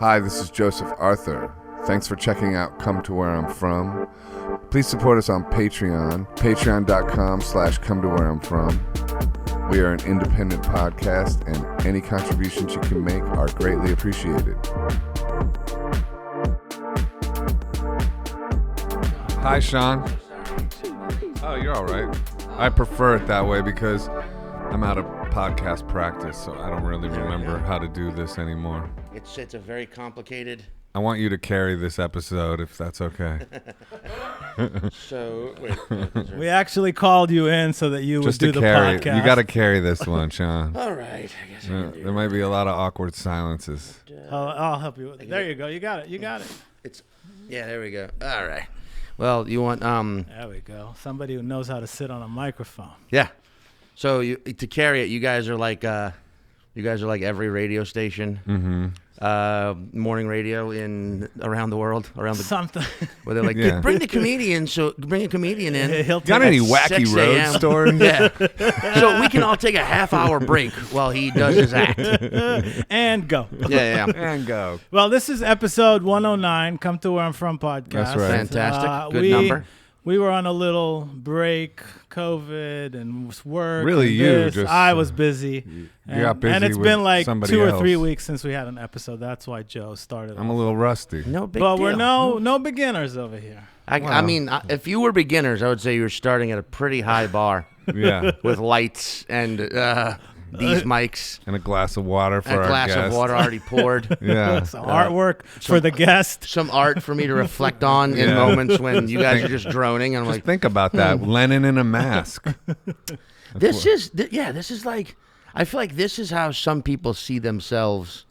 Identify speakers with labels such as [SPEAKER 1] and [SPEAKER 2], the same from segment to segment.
[SPEAKER 1] Hi, this is Joseph Arthur. Thanks for checking out Come to Where I'm From. Please support us on Patreon, patreon.com/come to where I'm from. We are an independent podcast, and any contributions you can make are greatly appreciated. Hi, Sean. Oh, you're all right. I prefer it that way because I'm out of podcast practice, so I don't really remember how to do this anymore.
[SPEAKER 2] It's a very complicated.
[SPEAKER 1] I want you to carry this episode, if that's okay.
[SPEAKER 2] So, wait.
[SPEAKER 3] We actually called you in so that you
[SPEAKER 1] Just
[SPEAKER 3] would do
[SPEAKER 1] to
[SPEAKER 3] the
[SPEAKER 1] carry,
[SPEAKER 3] podcast.
[SPEAKER 1] you got to carry this one, Sean.
[SPEAKER 2] All right. I guess I can do
[SPEAKER 1] There might be a lot of awkward silences.
[SPEAKER 3] I'll help you with it. There you go. You got it.
[SPEAKER 2] Yeah, there we go. All right. Well, you want
[SPEAKER 3] There we go. Somebody who knows how to sit on a microphone.
[SPEAKER 2] Yeah. So to carry it, you guys are like every radio station, morning radio around the world,
[SPEAKER 3] Something.
[SPEAKER 2] where they're like,
[SPEAKER 1] Yeah.
[SPEAKER 2] bring the comedian, so bring a comedian in.
[SPEAKER 3] He'll
[SPEAKER 1] Got
[SPEAKER 3] take
[SPEAKER 1] any
[SPEAKER 3] a-
[SPEAKER 1] wacky
[SPEAKER 2] 6
[SPEAKER 1] road
[SPEAKER 2] a.m.
[SPEAKER 1] stories?
[SPEAKER 2] Yeah. So we can all take a half-hour break while he does his act.
[SPEAKER 3] and go.
[SPEAKER 2] Yeah.
[SPEAKER 1] And go.
[SPEAKER 3] Well, this is episode 109, Come to Where I'm From podcast.
[SPEAKER 1] That's right.
[SPEAKER 2] Fantastic. Good number.
[SPEAKER 3] We were on a little break, COVID and work.
[SPEAKER 1] Really,
[SPEAKER 3] and
[SPEAKER 1] you
[SPEAKER 3] this.
[SPEAKER 1] just,
[SPEAKER 3] I was busy.
[SPEAKER 1] You got busy
[SPEAKER 3] and it's
[SPEAKER 1] with
[SPEAKER 3] been like
[SPEAKER 1] somebody
[SPEAKER 3] 2 or
[SPEAKER 1] else.
[SPEAKER 3] 3 weeks since we had an episode. That's why Joe started.
[SPEAKER 1] I'm a little rusty.
[SPEAKER 2] No big
[SPEAKER 3] But
[SPEAKER 2] deal.
[SPEAKER 3] we're no beginners over here.
[SPEAKER 2] I mean, if you were beginners, I would say you were starting at a pretty high bar
[SPEAKER 1] Yeah.
[SPEAKER 2] with lights and these mics.
[SPEAKER 1] And a glass of water for
[SPEAKER 2] And a
[SPEAKER 1] our
[SPEAKER 2] glass
[SPEAKER 1] guest.
[SPEAKER 2] of water already poured.
[SPEAKER 1] Yeah.
[SPEAKER 3] Some artwork for the guest.
[SPEAKER 2] Some art for me to reflect on in
[SPEAKER 1] Yeah.
[SPEAKER 2] moments when you guys are just droning. And I'm
[SPEAKER 1] Just
[SPEAKER 2] like,
[SPEAKER 1] think about that. Lenin in a mask.
[SPEAKER 2] this is like, I feel like this is how some people see themselves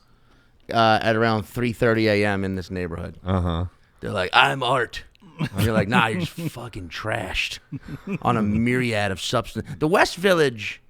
[SPEAKER 2] at around 3:30 a.m. in this neighborhood.
[SPEAKER 1] Uh-huh.
[SPEAKER 2] They're like, I'm art. And you're like, nah, you're just fucking trashed on a myriad of substance. The West Village.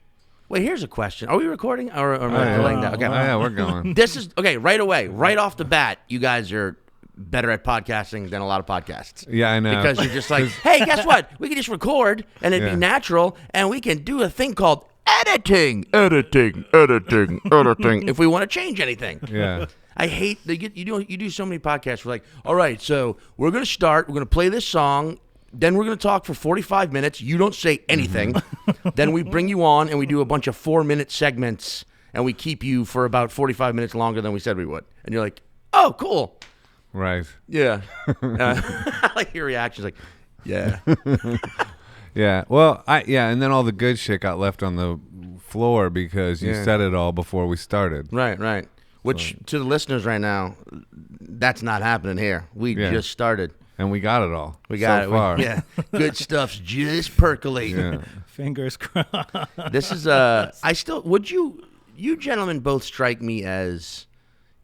[SPEAKER 2] Wait, here's a question. Are we recording or am I delaying that? Okay.
[SPEAKER 1] Oh, yeah, we're going.
[SPEAKER 2] This is okay. Right away, right off the bat, you guys are better at podcasting than a lot of podcasts.
[SPEAKER 1] Yeah, I know.
[SPEAKER 2] Because you're just like, hey, guess what? We can just record and it'd
[SPEAKER 1] Yeah.
[SPEAKER 2] be natural, and we can do a thing called editing. If we want to change anything.
[SPEAKER 1] Yeah.
[SPEAKER 2] I hate you do so many podcasts. We're like, all right, so we're gonna start. We're gonna play this song. Then we're going to talk for 45 minutes. You don't say anything. Then we bring you on and we do a bunch of 4-minute segments and we keep you for about 45 minutes longer than we said we would. And you're like, oh, cool.
[SPEAKER 1] Right.
[SPEAKER 2] Yeah. I like your reactions like, yeah.
[SPEAKER 1] Yeah. Well, and then all the good shit got left on the floor because you said it all before we started.
[SPEAKER 2] Right. Which to the listeners right now, that's not happening here. We just started.
[SPEAKER 1] And we got it all.
[SPEAKER 2] We got
[SPEAKER 1] so
[SPEAKER 2] it.
[SPEAKER 1] far.
[SPEAKER 2] Yeah. Good stuff's just percolating.
[SPEAKER 1] Yeah.
[SPEAKER 3] Fingers crossed.
[SPEAKER 2] This is would you gentlemen both strike me as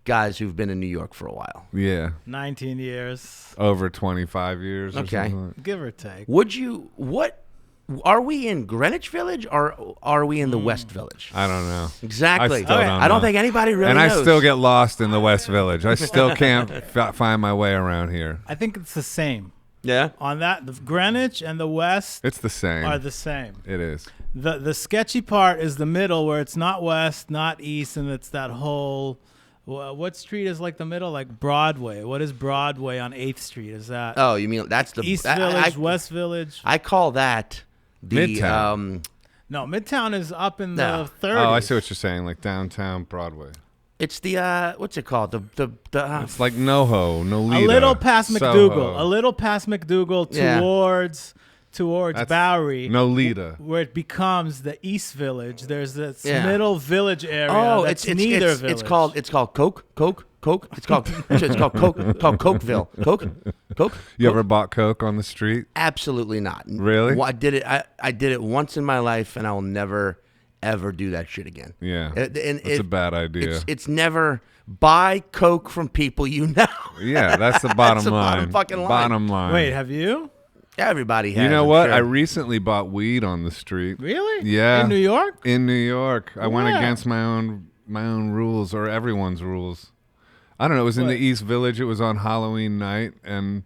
[SPEAKER 2] guys who've been in New York for a while.
[SPEAKER 1] Yeah.
[SPEAKER 3] 19 years,
[SPEAKER 1] Over 25 years. Or
[SPEAKER 2] Okay.
[SPEAKER 1] something.
[SPEAKER 3] give or take.
[SPEAKER 2] Are we in Greenwich Village or are we in the West Village?
[SPEAKER 1] I don't know.
[SPEAKER 2] Exactly.
[SPEAKER 1] I still don't
[SPEAKER 2] I don't
[SPEAKER 1] know.
[SPEAKER 2] think anybody really
[SPEAKER 1] And
[SPEAKER 2] knows.
[SPEAKER 1] I still get lost in the West Village. I still can't find my way around here.
[SPEAKER 3] I think it's the same.
[SPEAKER 2] Yeah.
[SPEAKER 3] On that, the Greenwich and the West
[SPEAKER 1] It's the same.
[SPEAKER 3] are the same.
[SPEAKER 1] It is.
[SPEAKER 3] The sketchy part is the middle where it's not West, not East, and it's that whole. What street is like the middle? Like Broadway. What is Broadway on 8th Street? Is that
[SPEAKER 2] Oh, you mean that's the
[SPEAKER 3] East Village, West Village?
[SPEAKER 2] I call that the
[SPEAKER 1] Midtown.
[SPEAKER 3] No, Midtown is up in
[SPEAKER 2] No.
[SPEAKER 3] the 30s.
[SPEAKER 1] Oh, I see what you're saying. Like downtown Broadway.
[SPEAKER 2] it's the what's it called? The
[SPEAKER 1] It's like NoHo, Nolita.
[SPEAKER 3] A little past
[SPEAKER 1] Soho.
[SPEAKER 3] McDougal. A little past McDougal
[SPEAKER 2] Yeah.
[SPEAKER 3] towards
[SPEAKER 1] That's
[SPEAKER 3] Bowery.
[SPEAKER 1] Nolita.
[SPEAKER 3] Where it becomes the East Village. There's this
[SPEAKER 2] Yeah.
[SPEAKER 3] middle village area.
[SPEAKER 2] Oh,
[SPEAKER 3] that's
[SPEAKER 2] it's
[SPEAKER 3] neither village.
[SPEAKER 2] It's called Coke. It's called Cokeville. Coke.
[SPEAKER 1] You ever bought Coke on the street?
[SPEAKER 2] Absolutely not.
[SPEAKER 1] Really?
[SPEAKER 2] Well, I did it. I did it once in my life, and I will never ever do that shit again.
[SPEAKER 1] Yeah.
[SPEAKER 2] And
[SPEAKER 1] That's a bad idea.
[SPEAKER 2] It's never buy Coke from people you know.
[SPEAKER 1] Yeah, that's the bottom
[SPEAKER 2] That's the
[SPEAKER 1] line.
[SPEAKER 2] bottom fucking line.
[SPEAKER 1] Bottom line.
[SPEAKER 3] Wait, have you?
[SPEAKER 2] Everybody has.
[SPEAKER 1] You know
[SPEAKER 2] I'm
[SPEAKER 1] what?
[SPEAKER 2] sure.
[SPEAKER 1] I recently bought weed on the street.
[SPEAKER 3] Really?
[SPEAKER 1] Yeah.
[SPEAKER 3] In New York?
[SPEAKER 1] In New York. I went
[SPEAKER 3] Where?
[SPEAKER 1] against my own rules or everyone's rules. I don't know. It was in the East Village. It was on Halloween night, and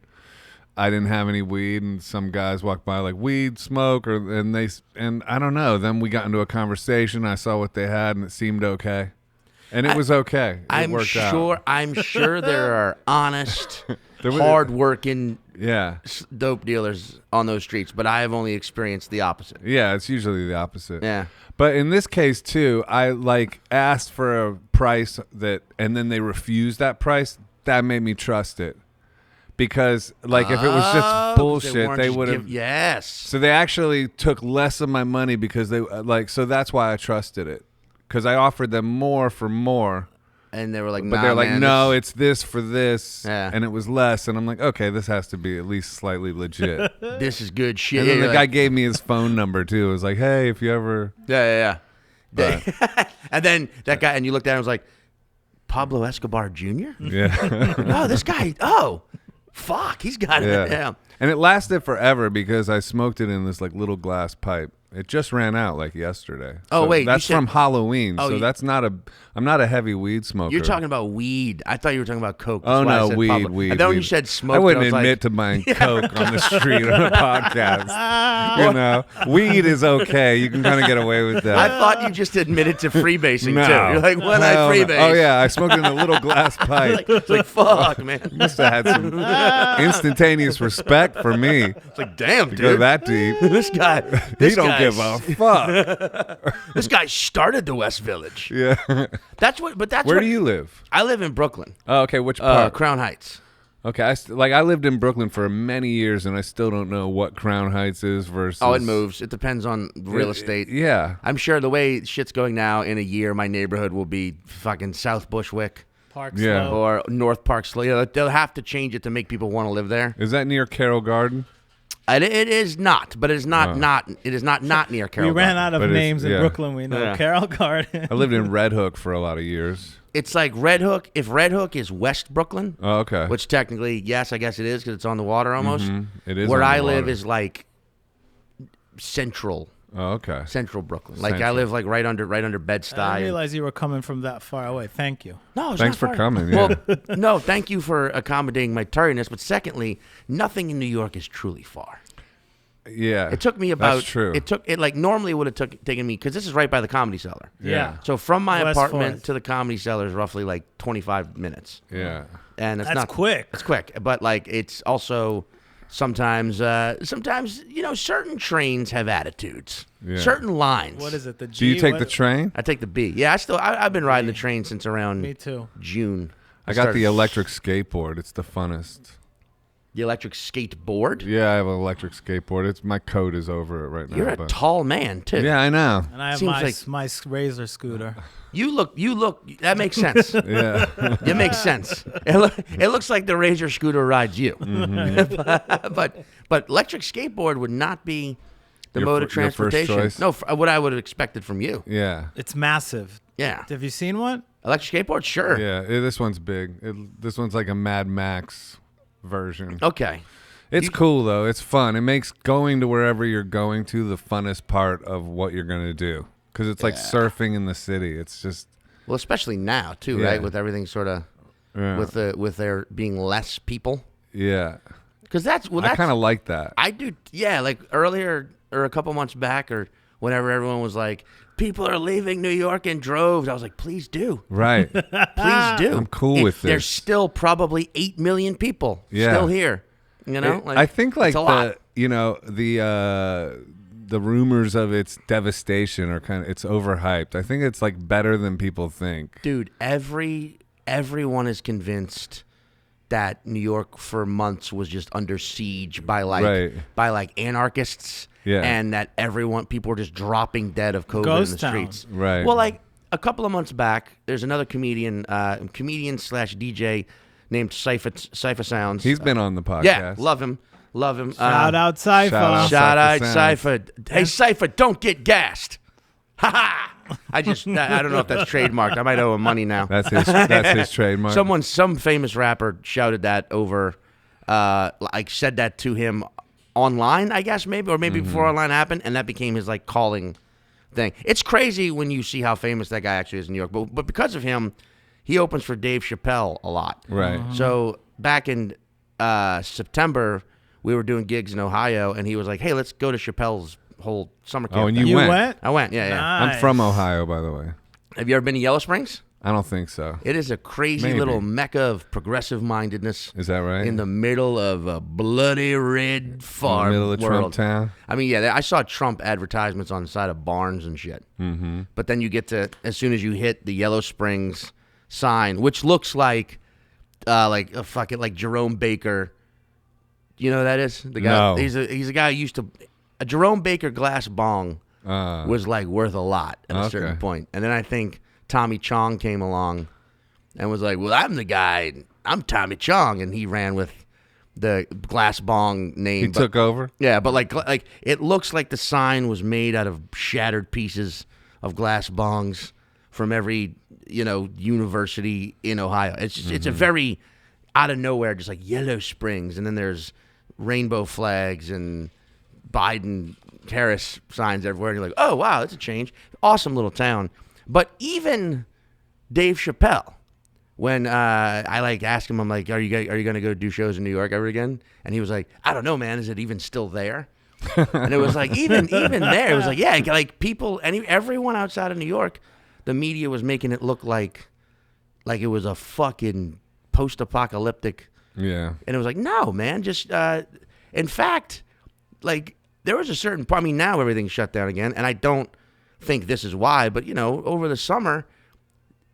[SPEAKER 1] I didn't have any weed, and some guys walked by like, weed, smoke, and I don't know. Then we got into a conversation. I saw what they had, and it seemed okay. And it was okay. It worked out.
[SPEAKER 2] I'm sure there are honest,
[SPEAKER 1] There was-
[SPEAKER 2] hard-working
[SPEAKER 1] Yeah.
[SPEAKER 2] dope dealers on those streets, but I have only experienced the opposite.
[SPEAKER 1] Yeah, it's usually the opposite.
[SPEAKER 2] Yeah.
[SPEAKER 1] But in this case too, I asked for a price and then they refused that price. That made me trust it. Because if it was just bullshit, they would have.
[SPEAKER 2] Yes.
[SPEAKER 1] So they actually took less of my money because they so that's why I trusted it. Because I offered them more for more.
[SPEAKER 2] And they were like,
[SPEAKER 1] But
[SPEAKER 2] nah,
[SPEAKER 1] they're like,
[SPEAKER 2] man,
[SPEAKER 1] no, it's this for this.
[SPEAKER 2] Yeah.
[SPEAKER 1] And it was less. And I'm like, okay, this has to be at least slightly legit.
[SPEAKER 2] this is good shit.
[SPEAKER 1] And then
[SPEAKER 2] Yeah,
[SPEAKER 1] the guy gave me his phone number too. It was like, hey, if you ever.
[SPEAKER 2] Yeah. And then that guy, and you looked at him and was like, Pablo Escobar Jr.?
[SPEAKER 1] Yeah.
[SPEAKER 2] Oh, this guy, fuck, he's got it. Yeah.
[SPEAKER 1] And it lasted forever because I smoked it in this little glass pipe. It just ran out yesterday.
[SPEAKER 2] Oh,
[SPEAKER 1] So
[SPEAKER 2] wait, you
[SPEAKER 1] that's
[SPEAKER 2] said-
[SPEAKER 1] from Halloween.
[SPEAKER 2] Oh,
[SPEAKER 1] so
[SPEAKER 2] you-
[SPEAKER 1] that's not I'm not a heavy weed smoker.
[SPEAKER 2] You're talking about weed. I thought you were talking about coke.
[SPEAKER 1] Oh,
[SPEAKER 2] That's why I
[SPEAKER 1] no,
[SPEAKER 2] said
[SPEAKER 1] weed.
[SPEAKER 2] Pablo. And then when you
[SPEAKER 1] weed.
[SPEAKER 2] said smoke,
[SPEAKER 1] I wouldn't
[SPEAKER 2] was
[SPEAKER 1] admit
[SPEAKER 2] like,
[SPEAKER 1] to buying coke on the street on a podcast. Weed is okay. You can kind of get away with that.
[SPEAKER 2] I thought you just admitted to freebasing
[SPEAKER 1] No.
[SPEAKER 2] too. You're like, when I
[SPEAKER 1] Hell no.
[SPEAKER 2] freebase.
[SPEAKER 1] Oh, yeah. I smoked in a little glass pipe.
[SPEAKER 2] It's like, fuck, man.
[SPEAKER 1] Must have had some instantaneous respect for me.
[SPEAKER 2] It's like, damn,
[SPEAKER 1] To go
[SPEAKER 2] dude.
[SPEAKER 1] that deep.
[SPEAKER 2] This guy.
[SPEAKER 1] He don't give a fuck.
[SPEAKER 2] This guy started the West Village.
[SPEAKER 1] Yeah. Where do you live?
[SPEAKER 2] I live in Brooklyn,
[SPEAKER 1] Oh, okay. Which part?
[SPEAKER 2] Crown Heights.
[SPEAKER 1] Okay. I lived in Brooklyn for many years, and I still don't know what Crown Heights is versus.
[SPEAKER 2] Oh, it moves. It depends on real estate.
[SPEAKER 1] Yeah.
[SPEAKER 2] I'm sure the way shit's going now, in a year, my neighborhood will be fucking South Bushwick
[SPEAKER 3] Park
[SPEAKER 1] Yeah.
[SPEAKER 3] Slope.
[SPEAKER 2] or North Park Slope. You know, they'll have to change it to make people want to live there.
[SPEAKER 1] Is that near Carroll Garden?
[SPEAKER 2] It is not, but it is not It is not near Carroll.
[SPEAKER 3] We ran
[SPEAKER 2] Garden.
[SPEAKER 3] out of
[SPEAKER 1] But it's-
[SPEAKER 3] names in
[SPEAKER 1] yeah.
[SPEAKER 3] Brooklyn. We know
[SPEAKER 2] Yeah.
[SPEAKER 3] Carroll Garden.
[SPEAKER 1] I lived in Red Hook for a lot of years.
[SPEAKER 2] It's like Red Hook. If Red Hook is West Brooklyn,
[SPEAKER 1] Oh, okay.
[SPEAKER 2] which technically, yes, I guess it is because it's on the water almost.
[SPEAKER 1] It is
[SPEAKER 2] Where
[SPEAKER 1] on the
[SPEAKER 2] I live
[SPEAKER 1] water.
[SPEAKER 2] is like central
[SPEAKER 1] okay.
[SPEAKER 2] Brooklyn. Like I
[SPEAKER 1] Central.
[SPEAKER 2] live like right under
[SPEAKER 3] I didn't
[SPEAKER 2] Bed-Stuy.
[SPEAKER 3] realize you were coming from that far away. Thank you.
[SPEAKER 2] No, it's
[SPEAKER 1] Thanks
[SPEAKER 2] not
[SPEAKER 1] for
[SPEAKER 2] far.
[SPEAKER 1] coming, yeah.
[SPEAKER 2] Well, no, thank you for accommodating my tardiness. But secondly, nothing in New York is truly far.
[SPEAKER 1] Yeah.
[SPEAKER 2] It took me about.
[SPEAKER 1] That's true.
[SPEAKER 2] It like normally would have taken me because this is right by the Comedy Cellar.
[SPEAKER 3] Yeah.
[SPEAKER 2] So from my
[SPEAKER 3] West
[SPEAKER 2] apartment
[SPEAKER 3] Fourth.
[SPEAKER 2] to the Comedy Cellar is roughly like 25 minutes,
[SPEAKER 1] Yeah.
[SPEAKER 2] and it's
[SPEAKER 3] That's
[SPEAKER 2] not
[SPEAKER 3] quick.
[SPEAKER 2] It's quick, but like it's also sometimes certain trains have attitudes.
[SPEAKER 1] Yeah.
[SPEAKER 2] Certain lines.
[SPEAKER 3] What is it? The G?
[SPEAKER 1] Do you take
[SPEAKER 3] What-
[SPEAKER 1] the train?
[SPEAKER 2] I take the B. Yeah, I've been riding the train since around
[SPEAKER 3] Me too.
[SPEAKER 2] June.
[SPEAKER 1] I got the
[SPEAKER 2] started-
[SPEAKER 1] electric skateboard. It's the funnest.
[SPEAKER 2] The electric skateboard.
[SPEAKER 1] Yeah, I have an electric skateboard. My coat is over it right now.
[SPEAKER 2] You're a
[SPEAKER 1] but-
[SPEAKER 2] tall man too.
[SPEAKER 1] Yeah, I know.
[SPEAKER 3] And I have
[SPEAKER 2] Seems
[SPEAKER 3] my
[SPEAKER 2] like-
[SPEAKER 3] my Razor scooter.
[SPEAKER 2] You look. That makes sense.
[SPEAKER 1] Yeah.
[SPEAKER 2] It makes sense. It looks like the Razor scooter rides you.
[SPEAKER 1] Mm-hmm.
[SPEAKER 2] but electric skateboard would not be the
[SPEAKER 1] Your
[SPEAKER 2] mode of
[SPEAKER 1] your first
[SPEAKER 2] transportation.
[SPEAKER 1] choice?
[SPEAKER 2] No, what I would have expected from you.
[SPEAKER 1] Yeah.
[SPEAKER 3] It's massive.
[SPEAKER 2] Yeah.
[SPEAKER 3] Have you seen one?
[SPEAKER 2] Electric skateboard? Sure.
[SPEAKER 1] Yeah. This one's big. This one's like a Mad Max version.
[SPEAKER 2] Okay.
[SPEAKER 1] It's cool though. It's fun. It makes going to wherever you're going to the funnest part of what you're gonna do because it's like surfing in the city. It's just
[SPEAKER 2] Well, especially now too,
[SPEAKER 1] Yeah.
[SPEAKER 2] right? With everything sort of
[SPEAKER 1] yeah.
[SPEAKER 2] with there being less people.
[SPEAKER 1] Yeah.
[SPEAKER 2] Because that's
[SPEAKER 1] I kind of like that.
[SPEAKER 2] I do. Yeah, like earlier or a couple months back or whenever everyone was like, people are leaving New York in droves. I was like, please do.
[SPEAKER 1] Right.
[SPEAKER 2] Please do.
[SPEAKER 1] I'm cool with
[SPEAKER 2] There's
[SPEAKER 1] this.
[SPEAKER 2] still probably 8 million people
[SPEAKER 1] Yeah.
[SPEAKER 2] still here. You know?
[SPEAKER 1] I think like
[SPEAKER 2] it's a lot.
[SPEAKER 1] the rumors of its devastation are it's overhyped. I think it's like better than people think.
[SPEAKER 2] Dude, everyone is convinced that New York for months was just under siege by like anarchists.
[SPEAKER 1] Yeah.
[SPEAKER 2] And that people were just dropping dead of COVID
[SPEAKER 3] Ghost
[SPEAKER 2] in the
[SPEAKER 3] town.
[SPEAKER 2] streets.
[SPEAKER 1] Right.
[SPEAKER 2] Well, like a couple of months back, there's another comedian slash DJ named Cypher Sounds.
[SPEAKER 1] He's been on the podcast.
[SPEAKER 2] Yeah, love him.
[SPEAKER 3] Shout out Cypher.
[SPEAKER 1] shout out.
[SPEAKER 2] Shout out
[SPEAKER 1] Cypher
[SPEAKER 2] Cypher. Hey, Cypher, don't get gassed. Ha ha. I don't know if that's trademarked. I might owe him money now.
[SPEAKER 1] That's his trademark.
[SPEAKER 2] Some famous rapper shouted that over, said that to him online, I guess, maybe, or maybe before online happened, and that became his like calling thing. It's crazy when you see how famous that guy actually is in New York, but because of him, he opens for Dave Chappelle a lot.
[SPEAKER 1] Right.
[SPEAKER 2] So back in September, we were doing gigs in Ohio, and he was like, "Hey, let's go to Chappelle's whole summer camp."
[SPEAKER 1] Oh, and
[SPEAKER 2] thing."
[SPEAKER 1] you
[SPEAKER 3] You
[SPEAKER 1] went?
[SPEAKER 2] I went, yeah.
[SPEAKER 3] Nice.
[SPEAKER 1] I'm from Ohio, by the way.
[SPEAKER 2] Have you ever been to Yellow Springs?
[SPEAKER 1] I don't think so.
[SPEAKER 2] It is a crazy
[SPEAKER 1] Maybe.
[SPEAKER 2] little mecca of progressive mindedness.
[SPEAKER 1] Is that right?
[SPEAKER 2] In the middle of a bloody red farm
[SPEAKER 1] middle of
[SPEAKER 2] world.
[SPEAKER 1] Trump town?
[SPEAKER 2] I mean, yeah, I saw Trump advertisements on the side of barns and shit. Mm-hmm. But then you get to, as soon as you hit the Yellow Springs sign, which looks like a fucking like Jerome Baker. You know who that is? The guy.
[SPEAKER 1] No.
[SPEAKER 2] He's a guy who used to. A Jerome Baker glass bong was like worth a lot at a certain point, and then I think Tommy Chong came along and was like, "Well, I'm the guy. I'm Tommy Chong," and he ran with the glass bong name.
[SPEAKER 1] He took over?
[SPEAKER 2] Yeah, but like it looks like the sign was made out of shattered pieces of glass bongs from every, university in Ohio. It's just, it's a very out of nowhere, just like Yellow Springs, and then there's rainbow flags and Biden Harris signs everywhere, and you're like, oh wow, that's a change. Awesome little town. But even Dave Chappelle, when I like asked him, I'm like, are you gonna go do shows in New York ever again? And he was like, I don't know, man. Is it even still there? And it was like even there, it was like, yeah, like people, everyone outside of New York, the media was making it look like it was a fucking post-apocalyptic.
[SPEAKER 1] Yeah.
[SPEAKER 2] And it was like, no, man, just in fact, like there was a certain part. I mean, now everything's shut down again, and I don't think this is why, but over the summer,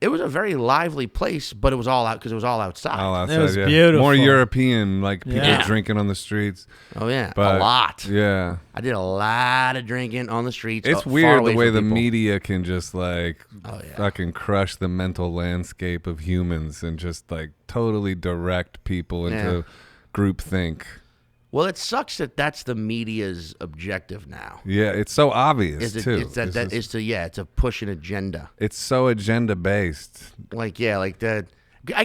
[SPEAKER 2] it was a very lively place, but it was all out because it was all outside.
[SPEAKER 1] All outside,
[SPEAKER 3] It was
[SPEAKER 1] yeah.
[SPEAKER 3] beautiful.
[SPEAKER 1] More European, like people
[SPEAKER 3] Yeah.
[SPEAKER 1] drinking on the streets.
[SPEAKER 2] Oh yeah,
[SPEAKER 1] But,
[SPEAKER 2] a lot.
[SPEAKER 1] Yeah.
[SPEAKER 2] I did a lot of drinking on the streets.
[SPEAKER 1] It's
[SPEAKER 2] far
[SPEAKER 1] weird
[SPEAKER 2] away
[SPEAKER 1] the way
[SPEAKER 2] from
[SPEAKER 1] the
[SPEAKER 2] people.
[SPEAKER 1] media can just like
[SPEAKER 2] Oh, yeah.
[SPEAKER 1] fucking crush the mental landscape of humans and just like totally direct people into groupthink.
[SPEAKER 2] Well, it sucks that that's the media's objective now.
[SPEAKER 1] Yeah, it's so obvious
[SPEAKER 2] Is
[SPEAKER 1] too.
[SPEAKER 2] it's to push an agenda.
[SPEAKER 1] It's so agenda based.
[SPEAKER 2] Like I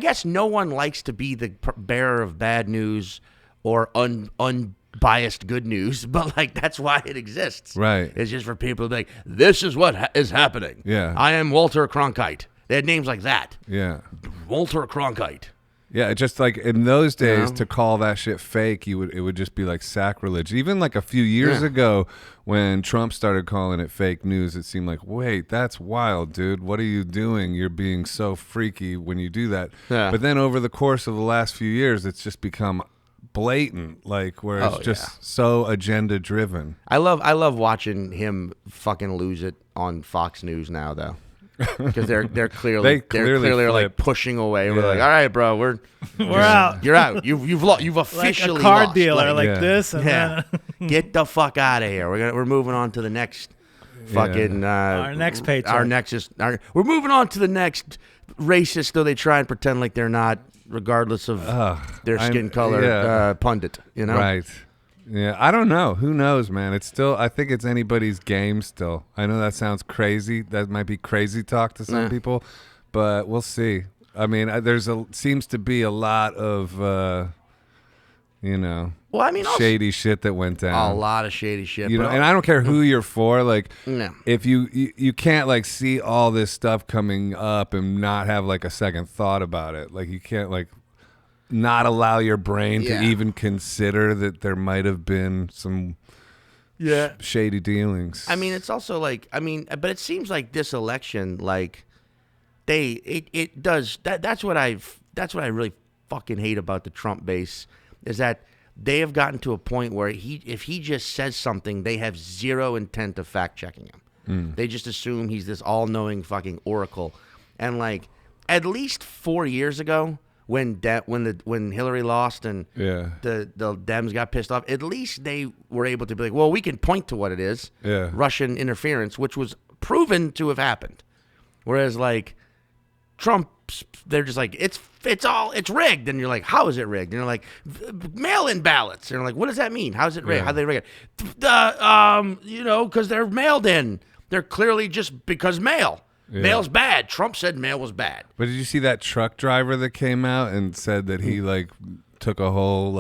[SPEAKER 2] guess no one likes to be the bearer of bad news or unbiased good news, but like that's why it exists.
[SPEAKER 1] Right.
[SPEAKER 2] It's just for people to be like, this is what is happening.
[SPEAKER 1] Yeah.
[SPEAKER 2] I am Walter Cronkite. They had names like that.
[SPEAKER 1] Yeah.
[SPEAKER 2] Walter Cronkite.
[SPEAKER 1] Yeah, just like in those days
[SPEAKER 2] Yeah.
[SPEAKER 1] to call that shit fake, it would just be like sacrilege. Even like a few years ago when Trump started calling it fake news, it seemed like, wait, that's wild, dude. What are you doing? You're being so freaky when you do that.
[SPEAKER 2] Yeah.
[SPEAKER 1] But then over the course of the last few years, it's just become blatant, like where it's just so agenda driven.
[SPEAKER 2] I love watching him fucking lose it on Fox News now, though. Because they're clearly like
[SPEAKER 1] flipped.
[SPEAKER 2] pushing away. We're
[SPEAKER 1] Yeah.
[SPEAKER 2] like, all right, bro, we're
[SPEAKER 3] out.
[SPEAKER 2] You're out. You've
[SPEAKER 3] Like
[SPEAKER 2] officially
[SPEAKER 3] a car
[SPEAKER 2] lost.
[SPEAKER 3] dealer, like
[SPEAKER 1] Yeah.
[SPEAKER 3] this, and
[SPEAKER 2] Yeah.
[SPEAKER 3] then
[SPEAKER 2] Get the fuck out of here. We're moving on to the next fucking
[SPEAKER 3] Our next paycheck.
[SPEAKER 2] We're moving on to the next racist, though they try and pretend like they're not, regardless of their skin color. Pundit,
[SPEAKER 1] Right. Yeah, I don't know. Who knows, man? It's still, I think it's anybody's game still. I know that sounds crazy. That might be crazy talk to some people, but we'll see. I mean, seems to be a lot of,
[SPEAKER 2] Well, I mean, also,
[SPEAKER 1] shady shit that went down.
[SPEAKER 2] a lot of shady shit.
[SPEAKER 1] And
[SPEAKER 2] but
[SPEAKER 1] I don't care who you're for. Like,
[SPEAKER 2] No.
[SPEAKER 1] if you can't like see all this stuff coming up and not have like a second thought about it. Like, you can't like not allow your brain to even consider that there might have been some shady dealings.
[SPEAKER 2] I mean, it's also like, but it seems like this election, like it does that. That's what I really fucking hate about the Trump base is that they have gotten to a point where if he just says something, they have zero intent of fact checking him. They just assume he's this all knowing fucking oracle, and like at least 4 years ago. When Hillary lost and the Dems got pissed off, at least they were able to be like, well, we can point to what it is, Russian interference, which was proven to have happened. Whereas like Trump, they're just like, it's rigged, and you're like, how is it rigged? And you're like, mail-in ballots, and you're like, what does that mean? How is it rigged? How do they rig it? Because they're mailed in. They're clearly just because mail. Yeah. Mail's bad. Trump said mail was bad.
[SPEAKER 1] But did you see that truck driver that came out and said that he like took a whole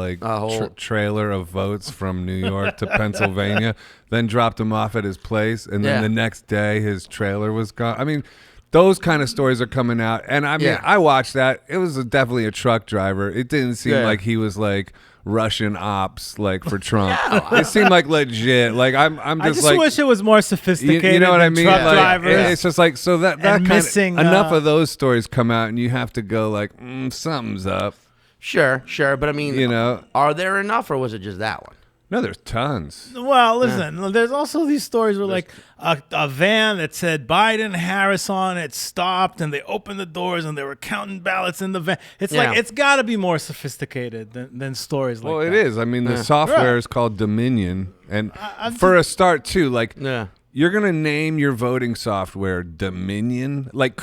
[SPEAKER 1] trailer of votes from New York to Pennsylvania, then dropped them off at his place, and then the next day his trailer was gone? I mean, those kind of stories are coming out. And I mean,
[SPEAKER 2] Yeah.
[SPEAKER 1] I watched that. It was definitely a truck driver. It didn't seem
[SPEAKER 2] Yeah.
[SPEAKER 1] like he was like Russian ops like for Trump. It seemed like legit. Like I'm
[SPEAKER 3] I
[SPEAKER 1] just
[SPEAKER 3] just
[SPEAKER 1] like
[SPEAKER 3] wish it was more sophisticated.
[SPEAKER 1] you know what I
[SPEAKER 3] than
[SPEAKER 1] mean?
[SPEAKER 3] Truck
[SPEAKER 1] Like,
[SPEAKER 3] drivers.
[SPEAKER 1] it's just like so that kind of
[SPEAKER 3] missing,
[SPEAKER 1] enough of those stories come out, and you have to go like something's up.
[SPEAKER 2] Sure, but I mean,
[SPEAKER 1] You know?
[SPEAKER 2] are there enough, or was it just that one?
[SPEAKER 1] No, there's tons.
[SPEAKER 3] Well, listen, there's also these stories where like a van that said Biden, Harris on it stopped, and they opened the doors and they were counting ballots in the van. It's
[SPEAKER 2] Yeah.
[SPEAKER 3] like it's got to be more sophisticated than stories like
[SPEAKER 1] Well,
[SPEAKER 3] that.
[SPEAKER 1] it is. I mean, the software
[SPEAKER 3] Right.
[SPEAKER 1] is called Dominion, and
[SPEAKER 3] I'm
[SPEAKER 1] for a start, too, like
[SPEAKER 2] Yeah.
[SPEAKER 1] you're gonna name your voting software Dominion. Like,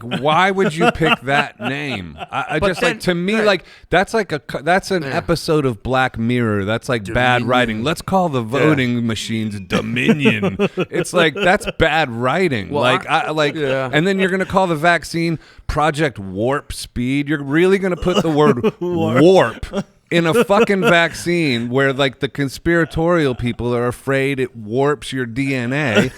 [SPEAKER 1] why would you pick that name? I
[SPEAKER 2] But
[SPEAKER 1] just
[SPEAKER 2] then-
[SPEAKER 1] like to me,
[SPEAKER 2] right.
[SPEAKER 1] like that's an episode of Black Mirror. That's like bad
[SPEAKER 2] Dominion.
[SPEAKER 1] writing. Let's call the voting machines Dominion. It's like that's bad writing.
[SPEAKER 2] Well, yeah.
[SPEAKER 1] and then you're gonna call the vaccine Project Warp Speed. You're really gonna put the word warp in a fucking vaccine where like the conspiratorial people are afraid it warps your DNA.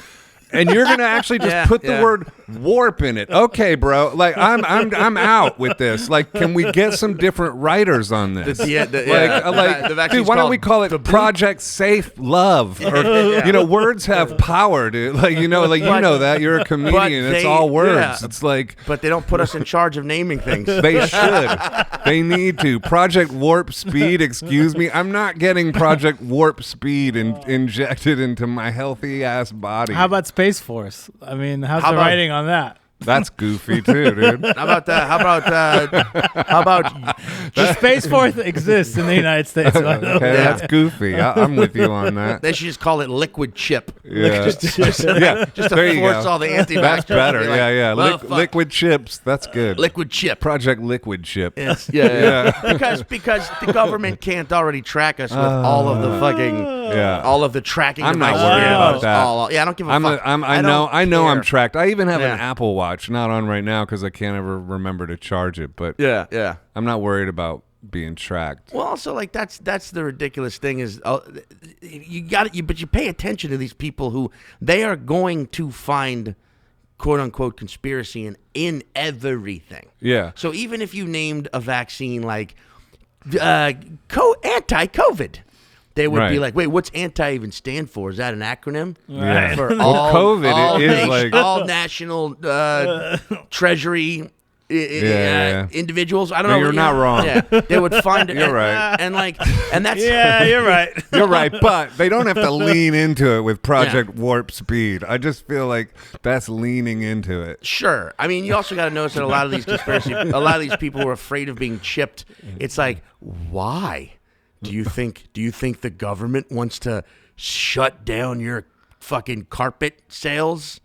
[SPEAKER 1] And you're gonna actually just put the word warp in it. Okay, bro. Like I'm out with this. Like, can we get some different writers on this?
[SPEAKER 2] The vaccine's
[SPEAKER 1] Dude, why don't
[SPEAKER 2] called
[SPEAKER 1] we call it Project Safe Love? Or words have power, dude. Like you know that you're a comedian. It's all words. It's like,
[SPEAKER 2] but they don't put us in charge of naming things.
[SPEAKER 1] they should. They need to. Project Warp Speed. Excuse me. I'm not getting Project Warp Speed injected into my healthy ass body.
[SPEAKER 3] How about Space Force? I mean, how's
[SPEAKER 2] How
[SPEAKER 3] the
[SPEAKER 2] about-
[SPEAKER 3] writing on that?
[SPEAKER 1] That's goofy too, dude.
[SPEAKER 2] How about that? How about
[SPEAKER 3] The Space Force exists in the United States. By the way.
[SPEAKER 1] Okay, that's goofy. I'm with you on that.
[SPEAKER 2] they should just call it liquid chip.
[SPEAKER 1] Yeah.
[SPEAKER 2] just
[SPEAKER 1] Yeah,
[SPEAKER 2] to
[SPEAKER 1] there you
[SPEAKER 2] force
[SPEAKER 1] go.
[SPEAKER 2] all the anti-vaxxers.
[SPEAKER 1] That's better.
[SPEAKER 2] to be like,
[SPEAKER 1] Yeah.
[SPEAKER 2] well, fuck.
[SPEAKER 1] Liquid chips. That's good.
[SPEAKER 2] Liquid chip.
[SPEAKER 1] Project Liquid Chip.
[SPEAKER 2] Yes. Yeah. because the government can't already track us with all of the fucking
[SPEAKER 1] Yeah.
[SPEAKER 2] all of the tracking.
[SPEAKER 1] I'm not
[SPEAKER 2] devices.
[SPEAKER 1] worried about that.
[SPEAKER 2] I don't give a fuck.
[SPEAKER 1] I know I'm
[SPEAKER 2] care.
[SPEAKER 1] tracked. I even have an
[SPEAKER 2] Yeah.
[SPEAKER 1] Apple Watch, not on right now because I can't ever remember to charge it. But
[SPEAKER 2] Yeah.
[SPEAKER 1] I'm not worried about being tracked.
[SPEAKER 2] Well, also like that's the ridiculous thing is but you pay attention to these people who they are going to find quote unquote conspiracy in everything.
[SPEAKER 1] Yeah.
[SPEAKER 2] So even if you named a vaccine like anti-COVID, they would be
[SPEAKER 1] Right.
[SPEAKER 2] like, wait, what's anti even stand for? Is that an acronym?
[SPEAKER 1] Yeah.
[SPEAKER 2] For
[SPEAKER 1] Well,
[SPEAKER 2] all
[SPEAKER 1] COVID
[SPEAKER 2] all
[SPEAKER 1] is
[SPEAKER 2] nation-
[SPEAKER 1] like-
[SPEAKER 2] all national treasury
[SPEAKER 1] Yeah.
[SPEAKER 2] individuals. I don't
[SPEAKER 1] No,
[SPEAKER 2] know.
[SPEAKER 1] you're not wrong.
[SPEAKER 2] Yeah, they would find it.
[SPEAKER 1] You're right.
[SPEAKER 2] And that's
[SPEAKER 3] Yeah, you're right.
[SPEAKER 1] You're right, but they don't have to lean into it with Project Warp Speed. I just feel like that's leaning into it.
[SPEAKER 2] Sure. I mean, you also got to notice that a lot of these a lot of these people who are afraid of being chipped. It's like, why? Do you think the government wants to shut down your fucking carpet sales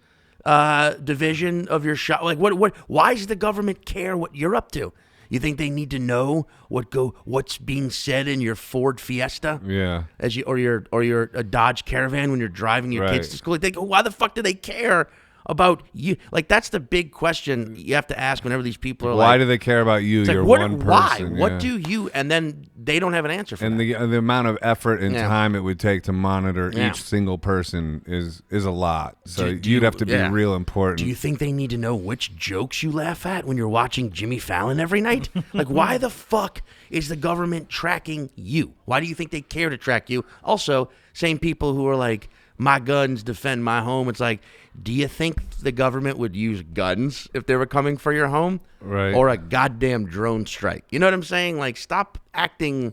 [SPEAKER 2] division of your shop? Like, what? Why does the government care what you're up to? You think they need to know what's being said in your Ford Fiesta?
[SPEAKER 1] Yeah.
[SPEAKER 2] Or your Dodge Caravan when you're driving your kids
[SPEAKER 1] Right.
[SPEAKER 2] to school. They go, why the fuck do they care about you? Like, that's the big question you have to ask whenever these people are
[SPEAKER 1] Why
[SPEAKER 2] like,
[SPEAKER 1] do they care about you?
[SPEAKER 2] it's like,
[SPEAKER 1] You're
[SPEAKER 2] what,
[SPEAKER 1] one
[SPEAKER 2] why?
[SPEAKER 1] person.
[SPEAKER 2] What
[SPEAKER 1] yeah.
[SPEAKER 2] do you? And then they don't have an answer for
[SPEAKER 1] And
[SPEAKER 2] that.
[SPEAKER 1] the amount of effort and
[SPEAKER 2] Yeah.
[SPEAKER 1] time it would take to monitor
[SPEAKER 2] Yeah.
[SPEAKER 1] each single person is a lot. So
[SPEAKER 2] Do
[SPEAKER 1] you'd
[SPEAKER 2] you-
[SPEAKER 1] have to be
[SPEAKER 2] yeah.
[SPEAKER 1] real important.
[SPEAKER 2] Do you think they need to know which jokes you laugh at when you're watching Jimmy Fallon every night? Like, why the fuck is the government tracking you? Why do you think they care to track you? Also, same people who are like, my guns defend my home. It's like, do you think the government would use guns if they were coming for your home?
[SPEAKER 1] Right.
[SPEAKER 2] Or a goddamn drone strike? You know what I'm saying? Like, stop acting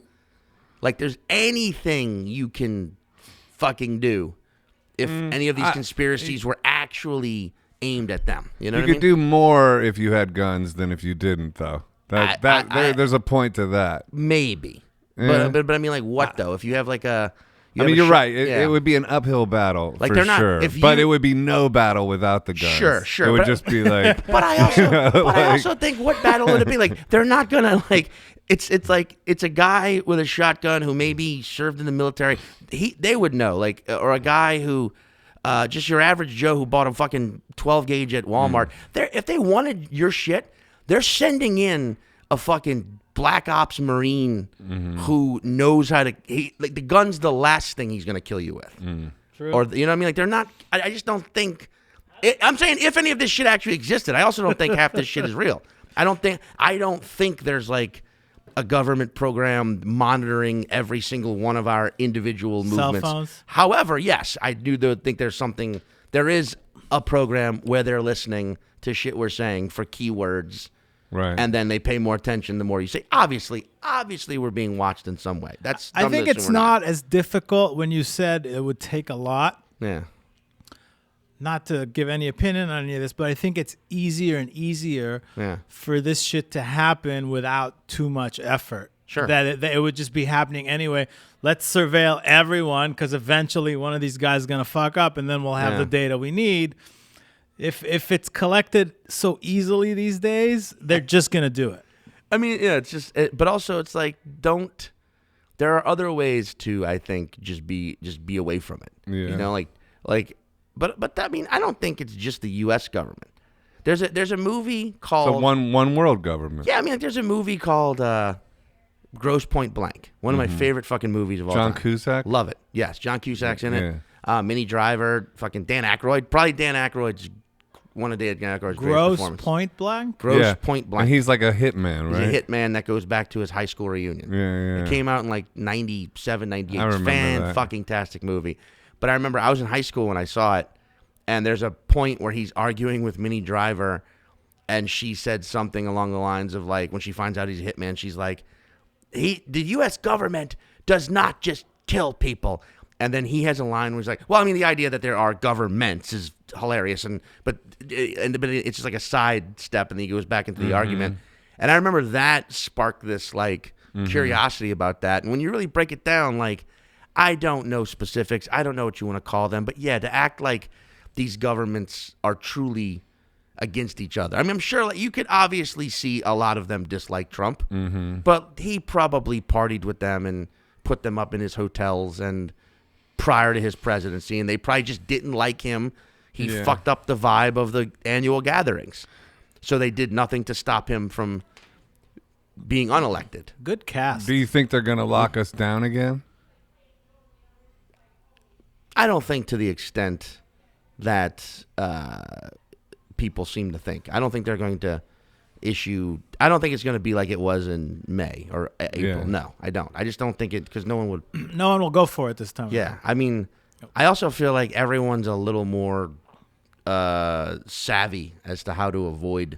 [SPEAKER 2] like there's anything you can fucking do if any of these conspiracies were actually aimed at them. You know
[SPEAKER 1] You
[SPEAKER 2] what I
[SPEAKER 1] could
[SPEAKER 2] mean?
[SPEAKER 1] do more if you had guns than if you didn't, though. There's a point to that.
[SPEAKER 2] Maybe.
[SPEAKER 1] Yeah.
[SPEAKER 2] But I mean, like, what, though? If you have, like, a...
[SPEAKER 1] I mean, you're right. It would be an uphill battle
[SPEAKER 2] Like,
[SPEAKER 1] for
[SPEAKER 2] they're not-
[SPEAKER 1] sure.
[SPEAKER 2] if
[SPEAKER 1] But
[SPEAKER 2] you-
[SPEAKER 1] it would be no battle without the guns.
[SPEAKER 2] Sure.
[SPEAKER 1] It would
[SPEAKER 2] But-
[SPEAKER 1] just be like,
[SPEAKER 2] But I also, I
[SPEAKER 1] like-
[SPEAKER 2] also think, what battle would it be? Like, they're not gonna like. It's like it's a guy with a shotgun who maybe served in the military. They would know, like, or a guy who, just your average Joe who bought a fucking 12 gauge at Walmart. If they wanted your shit, they're sending in a fucking Black Ops Marine who knows how to. Like, the gun's the last thing he's gonna kill you with.
[SPEAKER 3] True.
[SPEAKER 2] Or, you know what I mean? Like, they're not. I just don't think I'm saying if any of this shit actually existed, I also don't think half this shit is real. I don't think there's like a government program monitoring every single one of our individual movements.
[SPEAKER 3] Cell phones.
[SPEAKER 2] However, yes, I do think there is a program where they're listening to shit we're saying for keywords.
[SPEAKER 1] Right.
[SPEAKER 2] And then they pay more attention the more you say. Obviously, we're being watched in some way.
[SPEAKER 3] I think it's not as difficult when you said it would take a lot.
[SPEAKER 2] Yeah.
[SPEAKER 3] Not to give any opinion on any of this, but I think it's easier and easier for this shit to happen without too much effort.
[SPEAKER 2] Sure.
[SPEAKER 3] That it would just be happening anyway. Let's surveil everyone because eventually one of these guys is going to fuck up and then we'll have the data we need. If it's collected so easily these days, they're just going to do it.
[SPEAKER 2] I mean, yeah, it's just, but also it's like, there are other ways to, I think, just be away from it.
[SPEAKER 1] Yeah.
[SPEAKER 2] You know, but I mean, I don't think it's just the U.S. government. There's a movie called
[SPEAKER 1] So one world government.
[SPEAKER 2] Yeah, I mean, there's a movie called Gross Point Blank. One of my favorite fucking movies of all time.
[SPEAKER 1] John Cusack?
[SPEAKER 2] Love it. Yes, John Cusack's in it. Minnie Driver, fucking Dan Aykroyd. Probably Dan Aykroyd's one of Dan Aykroyd's greatest
[SPEAKER 3] Gross
[SPEAKER 2] performances.
[SPEAKER 3] Point Blank?
[SPEAKER 2] Gross Point Blank.
[SPEAKER 1] And he's like a hitman, right?
[SPEAKER 2] He's a hitman that goes back to his high school reunion.
[SPEAKER 1] Yeah.
[SPEAKER 2] It came out in like 97, 98.
[SPEAKER 1] I remember that.
[SPEAKER 2] Fan-fucking-tastic movie. But I remember I was in high school when I saw it, and there's a point where he's arguing with Minnie Driver, and she said something along the lines of like, when she finds out he's a hitman, she's like, the U.S. government does not just kill people. And then he has a line where he's like, well, I mean, the idea that there are governments is hilarious, but it's just like a side step, and then he goes back into the argument. And I remember that sparked this like curiosity about that. And when you really break it down, like, I don't know specifics, I don't know what you want to call them, but yeah, to act like these governments are truly against each other. I mean, I'm sure like, you could obviously see a lot of them dislike Trump, but he probably partied with them and put them up in his hotels and prior to his presidency, and they probably just didn't like him. He fucked up the vibe of the annual gatherings. So they did nothing to stop him from being unelected.
[SPEAKER 3] Good cast.
[SPEAKER 1] Do you think they're going to lock us down again?
[SPEAKER 2] I don't think to the extent that people seem to think. I don't think they're going to I don't think it's going to be like it was in May or April.
[SPEAKER 1] Yeah.
[SPEAKER 2] No, I don't. I just don't think it, because no one would.
[SPEAKER 3] No one will go for it this time.
[SPEAKER 2] Yeah. I mean, I also feel like everyone's a little more savvy as to how to avoid.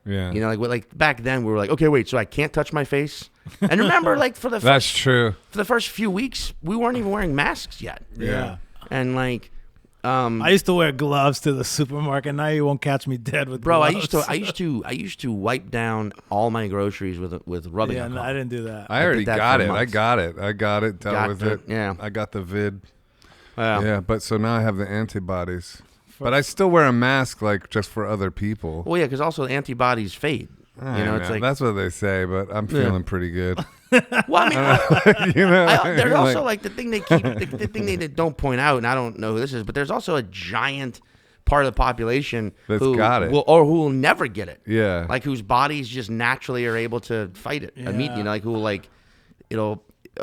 [SPEAKER 1] Yeah.
[SPEAKER 2] You know, like back then we were like, okay, wait, so I can't touch my face? And remember, like for the
[SPEAKER 1] That's true.
[SPEAKER 2] For the first few weeks, we weren't even wearing masks yet.
[SPEAKER 3] Yeah.
[SPEAKER 2] And like,
[SPEAKER 3] I used to wear gloves to the supermarket. Now you won't catch me dead with
[SPEAKER 2] bro,
[SPEAKER 3] gloves.
[SPEAKER 2] I used to wipe down all my groceries with rubbing alcohol.
[SPEAKER 3] I didn't do that.
[SPEAKER 1] I already
[SPEAKER 2] did that
[SPEAKER 1] got
[SPEAKER 2] for
[SPEAKER 1] it.
[SPEAKER 2] months.
[SPEAKER 1] I got it. Dealt with it.
[SPEAKER 2] Yeah.
[SPEAKER 1] I got the vid.
[SPEAKER 2] Wow.
[SPEAKER 1] Yeah, but so now I have the antibodies. But I still wear a mask, like, just for other people.
[SPEAKER 2] Well, yeah, because also the antibodies fade.
[SPEAKER 1] I
[SPEAKER 2] You know,
[SPEAKER 1] know,
[SPEAKER 2] it's like
[SPEAKER 1] that's what they say, but I'm feeling pretty good.
[SPEAKER 2] well, I mean,
[SPEAKER 1] You know,
[SPEAKER 2] there's
[SPEAKER 1] like-
[SPEAKER 2] also like the thing they keep, the thing they don't point out, and I don't know who this is, but there's also a giant part of the population
[SPEAKER 1] That's
[SPEAKER 2] who
[SPEAKER 1] got it.
[SPEAKER 2] who will never get it.
[SPEAKER 1] Yeah.
[SPEAKER 2] Like whose bodies just naturally are able to fight it.
[SPEAKER 3] Yeah.
[SPEAKER 2] You know, like who like,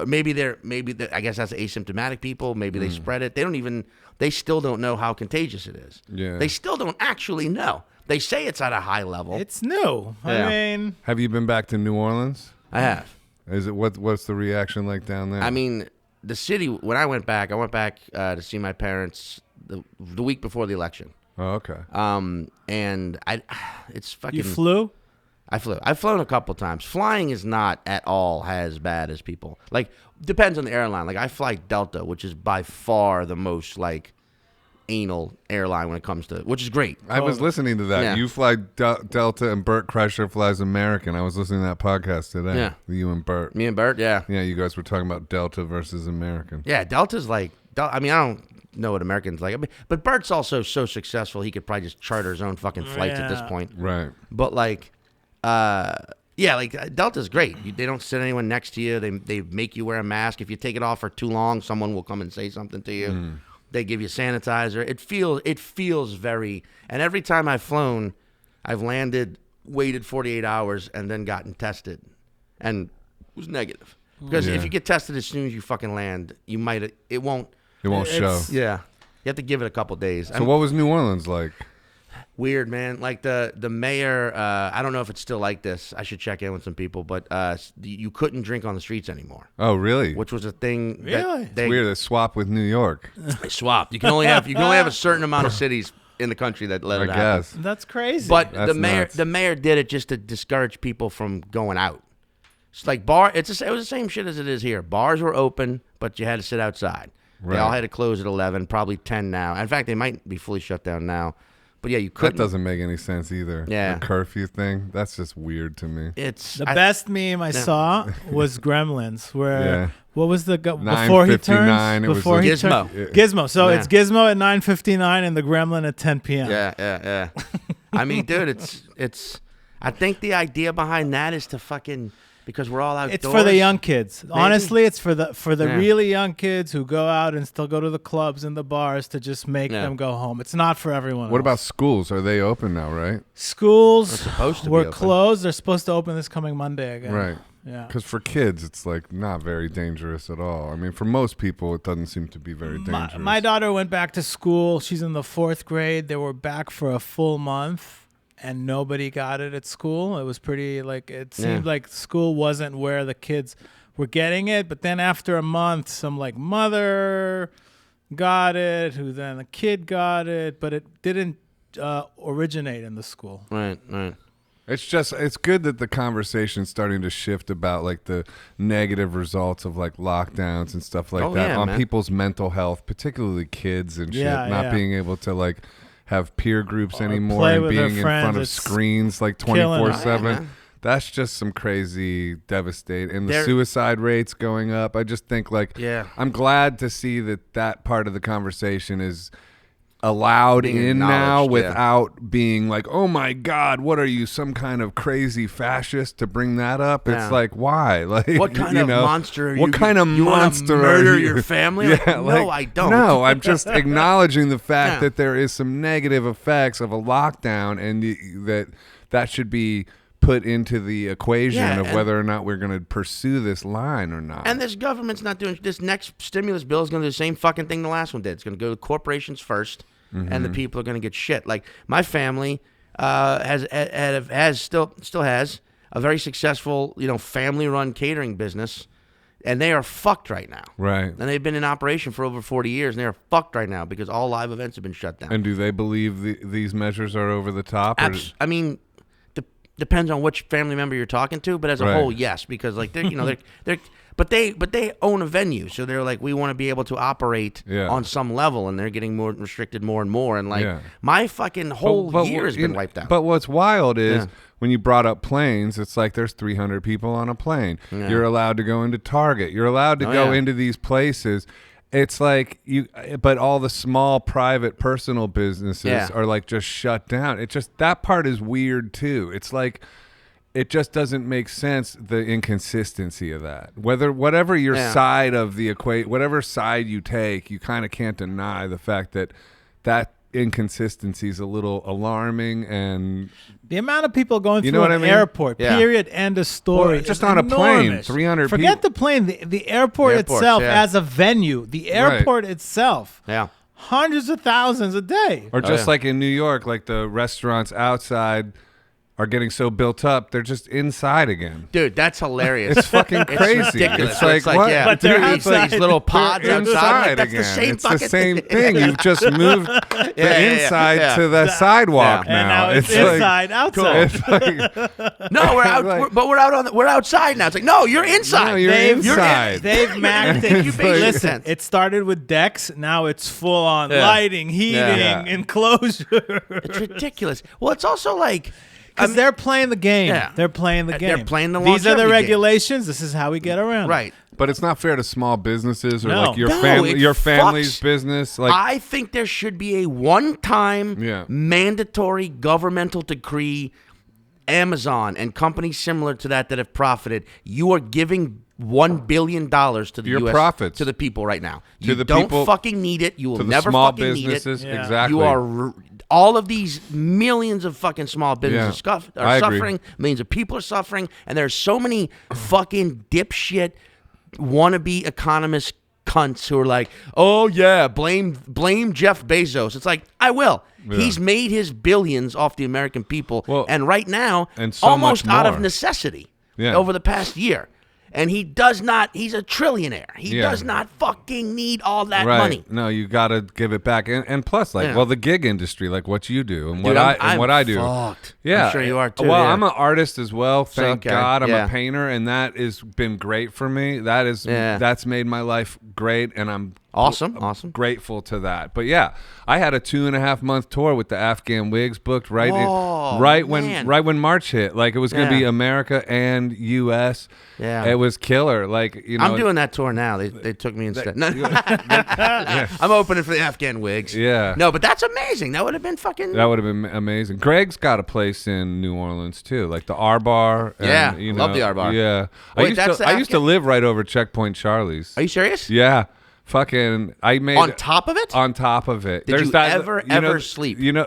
[SPEAKER 2] maybe I guess that's asymptomatic people. Maybe they spread it. They still don't know how contagious it is.
[SPEAKER 1] Yeah.
[SPEAKER 2] They still don't actually know. They say it's at a high level.
[SPEAKER 3] It's new.
[SPEAKER 2] Yeah.
[SPEAKER 3] I mean,
[SPEAKER 1] Have you been back to New Orleans?
[SPEAKER 2] I have.
[SPEAKER 1] Is it what's the reaction like down there?
[SPEAKER 2] I mean, the city. When I went back to see my parents the week before the election.
[SPEAKER 1] Oh, okay.
[SPEAKER 2] And it's fucking.
[SPEAKER 3] you flew?
[SPEAKER 2] I flew. I've flown a couple times. Flying is not at all as bad as people. Like, depends on the airline. Like, I fly Delta, which is by far the most like anal airline when it comes to, which is great.
[SPEAKER 1] I was listening to that.
[SPEAKER 2] Yeah.
[SPEAKER 1] You fly Delta, and Bert Kreischer flies American. I was listening to that podcast today.
[SPEAKER 2] Yeah.
[SPEAKER 1] You and Bert.
[SPEAKER 2] Me and Bert, yeah.
[SPEAKER 1] Yeah, you guys were talking about Delta versus American.
[SPEAKER 2] Yeah, Delta's like, I mean, I don't know what Americans like. I mean, but Bert's also so successful, he could probably just charter his own fucking flights at this
[SPEAKER 3] Yeah.
[SPEAKER 2] point.
[SPEAKER 1] Right.
[SPEAKER 2] But like, yeah, like Delta's great. They don't sit anyone next to you. They make you wear a mask. If you take it off for too long, someone will come and say something to you. They give you sanitizer. It feels very. And every time I've flown, I've landed, waited 48 hours, and then gotten tested, and it was negative. Because
[SPEAKER 1] Yeah.
[SPEAKER 2] if you get tested as soon as you fucking land, you might. It won't.
[SPEAKER 1] It won't show.
[SPEAKER 3] It's-
[SPEAKER 2] Yeah. You have to give it a couple days.
[SPEAKER 1] So what was New Orleans like?
[SPEAKER 2] Weird, man. Like the mayor, I don't know if it's still like this. I should check in with some people, but you couldn't drink on the streets anymore.
[SPEAKER 1] Oh, really?
[SPEAKER 2] Which was a thing.
[SPEAKER 3] Really?
[SPEAKER 2] That
[SPEAKER 1] It's weird. They swap with New York.
[SPEAKER 2] they swapped. You can only have a certain amount of cities in the country that let
[SPEAKER 1] I
[SPEAKER 2] it happen.
[SPEAKER 1] guess.
[SPEAKER 3] That's crazy.
[SPEAKER 2] But
[SPEAKER 1] That's nuts.
[SPEAKER 2] the mayor did it just to discourage people from going out. It's like it was the same shit as it is here. Bars were open, but you had to sit outside. They all
[SPEAKER 1] Right.
[SPEAKER 2] had to close at 11, probably 10 now. In fact, they might be fully shut down now. But yeah, you couldn't.
[SPEAKER 1] That doesn't make any sense either.
[SPEAKER 2] Yeah.
[SPEAKER 1] The curfew thing. That's just weird to me.
[SPEAKER 2] It's
[SPEAKER 3] the best meme I saw was Gremlins, where
[SPEAKER 1] Yeah.
[SPEAKER 3] what was the before he
[SPEAKER 1] 9:59,
[SPEAKER 3] turns?
[SPEAKER 1] it was
[SPEAKER 3] Before
[SPEAKER 1] like-
[SPEAKER 3] he
[SPEAKER 2] Gizmo.
[SPEAKER 3] turns, Gizmo. So
[SPEAKER 2] Yeah.
[SPEAKER 3] it's Gizmo at 9:59 and the Gremlin at 10 p.m.
[SPEAKER 2] Yeah. I mean, dude, it's. I think the idea behind that is to fucking because we're all outdoors.
[SPEAKER 3] It's for the young kids.
[SPEAKER 2] Maybe.
[SPEAKER 3] Honestly, it's for the
[SPEAKER 2] Yeah.
[SPEAKER 3] really young kids who go out and still go to the clubs and the bars to just make them go home. It's not for everyone.
[SPEAKER 1] What
[SPEAKER 3] else.
[SPEAKER 1] about schools? Are they open now, right?
[SPEAKER 3] schools?
[SPEAKER 2] They're supposed to be
[SPEAKER 3] were
[SPEAKER 2] open.
[SPEAKER 3] closed. They're supposed to open this coming Monday again.
[SPEAKER 1] Right.
[SPEAKER 3] Yeah.
[SPEAKER 1] Because for kids, it's like not very dangerous at all. I mean, for most people, it doesn't seem to be very dangerous.
[SPEAKER 3] My daughter went back to school. She's in the 4th grade. They were back for a full month. And nobody got it at school. It was pretty it seemed like school wasn't where the kids were getting it. But then after a month, some mother got it, who then the kid got it, but it didn't originate in the school.
[SPEAKER 2] Right.
[SPEAKER 1] It's good that the conversation's starting to shift about the negative results of lockdowns and stuff like that on
[SPEAKER 2] man.
[SPEAKER 1] people's mental health, particularly kids and shit, not being able to have peer groups anymore
[SPEAKER 3] play
[SPEAKER 1] and
[SPEAKER 3] with their
[SPEAKER 1] being in
[SPEAKER 3] friends.
[SPEAKER 1] front of
[SPEAKER 3] It's
[SPEAKER 1] screens
[SPEAKER 3] killing
[SPEAKER 1] 24/7.
[SPEAKER 2] them.
[SPEAKER 1] That's just some crazy devastating. And the
[SPEAKER 2] There-
[SPEAKER 1] suicide rates going up. I just think
[SPEAKER 2] Yeah.
[SPEAKER 1] I'm glad to see that part of the conversation is allowed
[SPEAKER 2] Being
[SPEAKER 1] in now
[SPEAKER 2] acknowledged,
[SPEAKER 1] without being oh my God, what are you, some kind of crazy fascist to bring that up?
[SPEAKER 2] Yeah.
[SPEAKER 1] It's why?
[SPEAKER 2] What kind of monster are you?
[SPEAKER 1] What kind of
[SPEAKER 2] you wanna
[SPEAKER 1] monster
[SPEAKER 2] murder
[SPEAKER 1] are you?
[SPEAKER 2] your family?
[SPEAKER 1] Yeah,
[SPEAKER 2] No, I don't.
[SPEAKER 1] No, I'm just acknowledging the fact
[SPEAKER 2] Yeah.
[SPEAKER 1] that there is some negative effects of a lockdown and that should be put into the equation
[SPEAKER 2] Yeah,
[SPEAKER 1] of
[SPEAKER 2] and-
[SPEAKER 1] whether or not we're going to pursue this line or not.
[SPEAKER 2] And this government's not doing this. Next stimulus bill is going to do the same fucking thing the last one did. It's going to go to corporations first, and the people are going to get shit. Like my family still has a very successful family-run catering business, and they are fucked right now.
[SPEAKER 1] Right.
[SPEAKER 2] And they've been in operation for over 40 years, and they are fucked right now because all live events have been shut down.
[SPEAKER 1] And do they believe these measures are over the top? Or
[SPEAKER 2] I mean, depends on which family member you're talking to, but as a
[SPEAKER 1] Right.
[SPEAKER 2] whole, yes, because but they own a venue, so they're we want to be able to operate
[SPEAKER 1] Yeah.
[SPEAKER 2] on some level, and they're getting more restricted more and more, and
[SPEAKER 1] Yeah.
[SPEAKER 2] my fucking whole year has been wiped out.
[SPEAKER 1] But what's wild is
[SPEAKER 2] Yeah.
[SPEAKER 1] when you brought up planes, it's there's 300 people on a plane.
[SPEAKER 2] Yeah.
[SPEAKER 1] You're allowed to go into Target. You're allowed to go
[SPEAKER 2] yeah.
[SPEAKER 1] into these places. It's but all the small private personal businesses are just shut down. It just, that part is weird too. It's it just doesn't make sense, the inconsistency of that. Whatever your side of the equation, whatever side you take, you kind of can't deny the fact that inconsistency is a little alarming. And
[SPEAKER 3] the amount of people going
[SPEAKER 1] You
[SPEAKER 3] through
[SPEAKER 1] know what
[SPEAKER 3] an
[SPEAKER 1] I mean?
[SPEAKER 3] airport,
[SPEAKER 2] Yeah.
[SPEAKER 3] period, end of story.
[SPEAKER 1] Well, just
[SPEAKER 3] is
[SPEAKER 1] on a plane,
[SPEAKER 3] enormous.
[SPEAKER 1] 300
[SPEAKER 3] Forget
[SPEAKER 1] people.
[SPEAKER 3] the plane, the airport
[SPEAKER 2] Airports,
[SPEAKER 3] itself
[SPEAKER 2] yeah.
[SPEAKER 3] as a venue, the airport itself,
[SPEAKER 2] yeah.
[SPEAKER 3] hundreds of thousands a day.
[SPEAKER 1] Or just
[SPEAKER 2] yeah.
[SPEAKER 1] like in New York, the restaurants outside are getting so built up, they're just inside again.
[SPEAKER 2] Dude, that's hilarious.
[SPEAKER 1] It's fucking crazy.
[SPEAKER 2] Ridiculous.
[SPEAKER 1] It's what?
[SPEAKER 2] Yeah,
[SPEAKER 3] But they're
[SPEAKER 2] these
[SPEAKER 3] outside.
[SPEAKER 2] little pods
[SPEAKER 1] They're
[SPEAKER 2] outside.
[SPEAKER 1] inside
[SPEAKER 2] That's
[SPEAKER 1] again.
[SPEAKER 2] the same
[SPEAKER 1] it's
[SPEAKER 2] fucking
[SPEAKER 1] the same thing. You've just moved the inside
[SPEAKER 2] yeah.
[SPEAKER 1] to the sidewalk
[SPEAKER 3] And now it's
[SPEAKER 1] like-
[SPEAKER 3] inside, outside.
[SPEAKER 1] It's like,
[SPEAKER 2] No, we're out. But we're out we're outside now. It's no, you're inside.
[SPEAKER 1] No, you're
[SPEAKER 3] They've-
[SPEAKER 1] inside.
[SPEAKER 3] They've maxed
[SPEAKER 2] You
[SPEAKER 3] it.
[SPEAKER 2] make
[SPEAKER 3] Listen,
[SPEAKER 2] sense.
[SPEAKER 3] it started with decks. Now it's full on
[SPEAKER 2] Yeah.
[SPEAKER 3] lighting, heating,
[SPEAKER 2] Yeah.
[SPEAKER 3] enclosure.
[SPEAKER 2] It's ridiculous. Well, it's also
[SPEAKER 3] Because they're playing the game.
[SPEAKER 2] Yeah.
[SPEAKER 3] They're playing the game.
[SPEAKER 2] They're playing the
[SPEAKER 3] These are the
[SPEAKER 2] longevity game.
[SPEAKER 3] regulations. This is how we get around.
[SPEAKER 2] right.
[SPEAKER 1] but it's not fair to small businesses or
[SPEAKER 3] No.
[SPEAKER 1] your
[SPEAKER 2] No,
[SPEAKER 1] family,
[SPEAKER 2] it
[SPEAKER 1] your family's
[SPEAKER 2] fucks.
[SPEAKER 1] business.
[SPEAKER 2] I think there should be a one-time
[SPEAKER 1] Yeah.
[SPEAKER 2] mandatory governmental decree. Amazon and companies similar to that have profited. You are giving $1 billion to the
[SPEAKER 1] Your
[SPEAKER 2] U.S.
[SPEAKER 1] profits.
[SPEAKER 2] to the people right now.
[SPEAKER 1] To
[SPEAKER 2] You
[SPEAKER 1] the
[SPEAKER 2] don't
[SPEAKER 1] people-
[SPEAKER 2] fucking need it. You will
[SPEAKER 1] to the
[SPEAKER 2] never
[SPEAKER 1] small
[SPEAKER 2] fucking
[SPEAKER 1] businesses,
[SPEAKER 2] need it.
[SPEAKER 3] Yeah.
[SPEAKER 1] exactly.
[SPEAKER 2] You are all of these millions of fucking small businesses
[SPEAKER 1] I
[SPEAKER 2] are
[SPEAKER 1] agree.
[SPEAKER 2] suffering. Millions of people are suffering, and there's so many fucking dipshit wannabe economists cunts who are like, oh yeah, blame Jeff Bezos. It's like, I will.
[SPEAKER 1] Yeah.
[SPEAKER 2] He's made his billions off the American people, and right now,
[SPEAKER 1] and so
[SPEAKER 2] almost
[SPEAKER 1] much
[SPEAKER 2] out of
[SPEAKER 1] more.
[SPEAKER 2] necessity
[SPEAKER 1] Yeah.
[SPEAKER 2] over the past year. And he does not, he's a trillionaire. He
[SPEAKER 1] Yeah.
[SPEAKER 2] does not fucking need all that
[SPEAKER 1] Right.
[SPEAKER 2] money.
[SPEAKER 1] No, you got to give it back. And plus, like,
[SPEAKER 2] Yeah.
[SPEAKER 1] well, the gig industry, like what you do and
[SPEAKER 2] Dude,
[SPEAKER 1] what
[SPEAKER 2] I'm
[SPEAKER 1] what I do.
[SPEAKER 2] fucked.
[SPEAKER 1] Yeah.
[SPEAKER 2] I'm sure you are too.
[SPEAKER 1] Well,
[SPEAKER 2] yeah.
[SPEAKER 1] I'm an artist as well. Thank
[SPEAKER 2] okay.
[SPEAKER 1] God. I'm
[SPEAKER 2] Yeah.
[SPEAKER 1] a painter, and that has been great for me. That's made my life great, and I'm
[SPEAKER 2] Awesome.
[SPEAKER 1] grateful to that. But yeah, I had a 2.5 month tour with the Afghan Wigs booked right
[SPEAKER 2] man.
[SPEAKER 1] when March hit. Like it was going to be America and U.S.
[SPEAKER 2] Yeah.
[SPEAKER 1] It was killer. Like, you know,
[SPEAKER 2] I'm doing that tour now. They took me instead. I'm opening for the Afghan Wigs.
[SPEAKER 1] Yeah.
[SPEAKER 2] No, but that's amazing. That would have been fucking.
[SPEAKER 1] That would have been amazing. Greg's got a place in New Orleans too, like the R Bar. And,
[SPEAKER 2] Yeah,
[SPEAKER 1] you
[SPEAKER 2] love
[SPEAKER 1] know,
[SPEAKER 2] the R Bar.
[SPEAKER 1] Yeah,
[SPEAKER 2] Wait,
[SPEAKER 1] I used to live right over Checkpoint Charlie's.
[SPEAKER 2] Are you serious?
[SPEAKER 1] Yeah, fucking. I made
[SPEAKER 2] On top of it?
[SPEAKER 1] On top of it.
[SPEAKER 2] Did you ever sleep?
[SPEAKER 1] You know,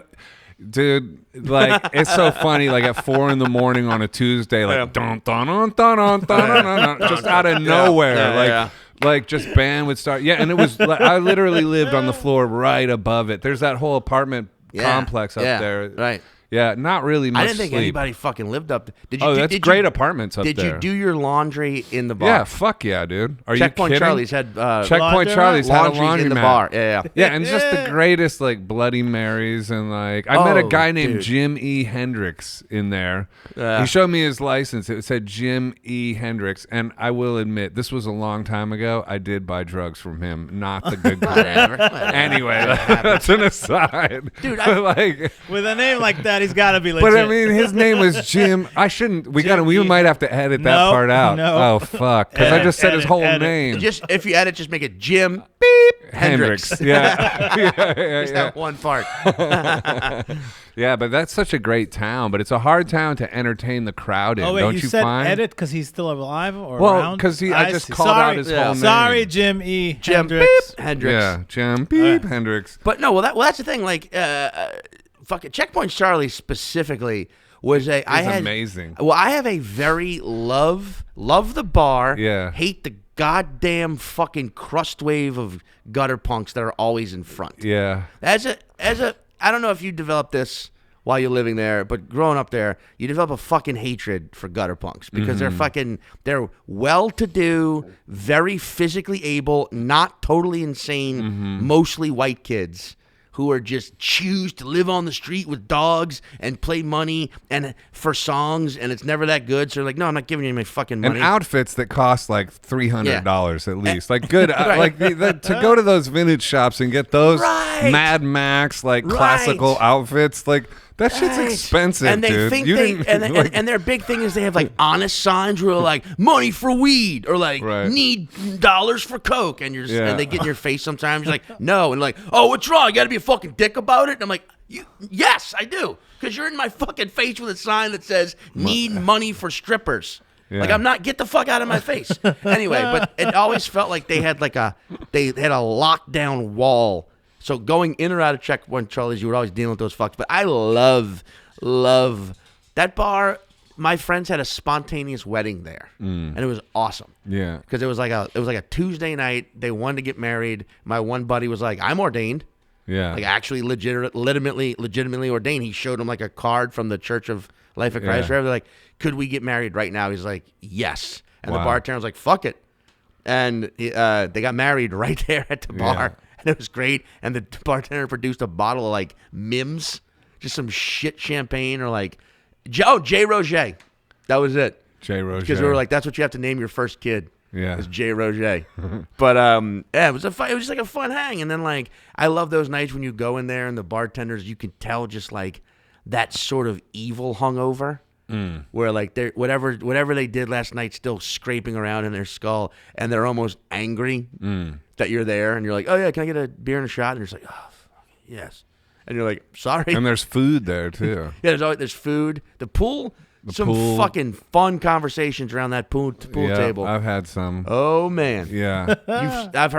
[SPEAKER 1] dude, like it's so funny. Like at 4 a.m. on a Tuesday, like dun dun dun dun dun dun dun, just out of nowhere, like just band would start. Yeah, and it was like I literally lived on the floor right above it. There's that whole apartment complex up there.
[SPEAKER 2] Right.
[SPEAKER 1] Yeah, not really much
[SPEAKER 2] I didn't think
[SPEAKER 1] sleep.
[SPEAKER 2] anybody fucking lived up there. Did you,
[SPEAKER 1] that's
[SPEAKER 2] did
[SPEAKER 1] great
[SPEAKER 2] you,
[SPEAKER 1] apartments up there.
[SPEAKER 2] Did you do your laundry in the bar?
[SPEAKER 1] Yeah, fuck yeah, dude. Are
[SPEAKER 2] Checkpoint
[SPEAKER 1] you kidding?
[SPEAKER 2] Charlie's had
[SPEAKER 1] Checkpoint Charlie's had a
[SPEAKER 2] laundries in the
[SPEAKER 1] laundromat.
[SPEAKER 2] bar. Yeah.
[SPEAKER 1] Yeah, and just the greatest like Bloody Marys and like I met a guy named
[SPEAKER 2] dude.
[SPEAKER 1] Jim E. Hendricks in there. He showed me his license. It said Jim E. Hendricks, and I will admit this was a long time ago. I did buy drugs from him, not the good kind. Anyway, that's an aside,
[SPEAKER 2] dude.
[SPEAKER 1] Like
[SPEAKER 3] with a name like that, he's got to be legit.
[SPEAKER 1] But I mean, his name was Jim. I shouldn't. We might have to edit that
[SPEAKER 3] No,
[SPEAKER 1] part out.
[SPEAKER 3] no.
[SPEAKER 1] Oh fuck! Because I just said his whole name.
[SPEAKER 2] Just if you edit, just make it Jim Beep Hendricks.
[SPEAKER 1] Yeah.
[SPEAKER 2] Just that one part.
[SPEAKER 1] Yeah, but that's such a great town. But it's a hard town to entertain the crowd in.
[SPEAKER 3] Oh wait,
[SPEAKER 1] don't
[SPEAKER 3] you
[SPEAKER 1] you
[SPEAKER 3] said
[SPEAKER 1] find?
[SPEAKER 3] edit because he's still alive or
[SPEAKER 1] Well,
[SPEAKER 3] around?
[SPEAKER 1] because I just
[SPEAKER 3] see.
[SPEAKER 1] called out his whole name.
[SPEAKER 3] Sorry, Jim E.
[SPEAKER 2] Jim
[SPEAKER 3] Hendricks.
[SPEAKER 2] Beep Hendricks.
[SPEAKER 1] Yeah, Jim Beep Hendricks.
[SPEAKER 2] But no, that's the thing. Like, fucking Checkpoint Charlie specifically was
[SPEAKER 1] amazing.
[SPEAKER 2] Well, I have a very love the bar.
[SPEAKER 1] Yeah.
[SPEAKER 2] Hate the goddamn fucking crust wave of gutter punks that are always in front.
[SPEAKER 1] Yeah.
[SPEAKER 2] As a, I don't know if you developed this while you're living there, but growing up there, you develop a fucking hatred for gutter punks because they're well-to-do, very physically able, not totally insane, mostly white kids who are just choose to live on the street with dogs and play money and for songs, and it's never that good. So they're like, no, I'm not giving you my fucking money.
[SPEAKER 1] And outfits that cost like $300 at least, like good, like to go to those vintage shops and get those Mad Max like classical outfits, like that shit's expensive,
[SPEAKER 2] and they
[SPEAKER 1] dude.
[SPEAKER 2] think and their big thing is they have like honest signs where like money for weed or like need dollars for coke, and and they get in your face sometimes. You're like, no, and like, oh, what's wrong? You got to be a fucking dick about it. And I'm like, yes, I do, because you're in my fucking face with a sign that says need money for strippers. Yeah. Like, I'm not, get the fuck out of my face. Anyway, but it always felt like they had a lockdown wall. So going in or out of Checkpoint Charlie's, you were always dealing with those fucks. But I love that bar. My friends had a spontaneous wedding there, and it was awesome.
[SPEAKER 1] Yeah,
[SPEAKER 2] because it was like a Tuesday night. They wanted to get married. My one buddy was like, "I'm ordained."
[SPEAKER 1] Yeah,
[SPEAKER 2] like actually legitimately ordained. He showed him like a card from the Church of Life of Christ. They're like, "Could we get married right now?" He's like, "Yes." And the bartender was like, "Fuck it," and they got married right there at the bar.
[SPEAKER 1] Yeah.
[SPEAKER 2] And it was great. And the bartender produced a bottle of like Mims, just some shit champagne or like, J. Roget. That was it.
[SPEAKER 1] J. Roget.
[SPEAKER 2] Because we were like, that's what you have to name your first kid.
[SPEAKER 1] Yeah.
[SPEAKER 2] It's J. Roget. But yeah, it was just like a fun hang. And then like, I love those nights when you go in there and the bartenders, you can tell just like that sort of evil hungover. Where like they're whatever they did last night still scraping around in their skull, and they're almost angry that you're there, and you're like, oh yeah, can I get a beer and a shot? And you're just like, oh fuck, yes, and you're like, sorry.
[SPEAKER 1] And there's food there too.
[SPEAKER 2] Yeah, there's food. The pool. Fucking fun conversations around that pool table.
[SPEAKER 1] I've had some.
[SPEAKER 2] Oh man.
[SPEAKER 1] Yeah.
[SPEAKER 2] I've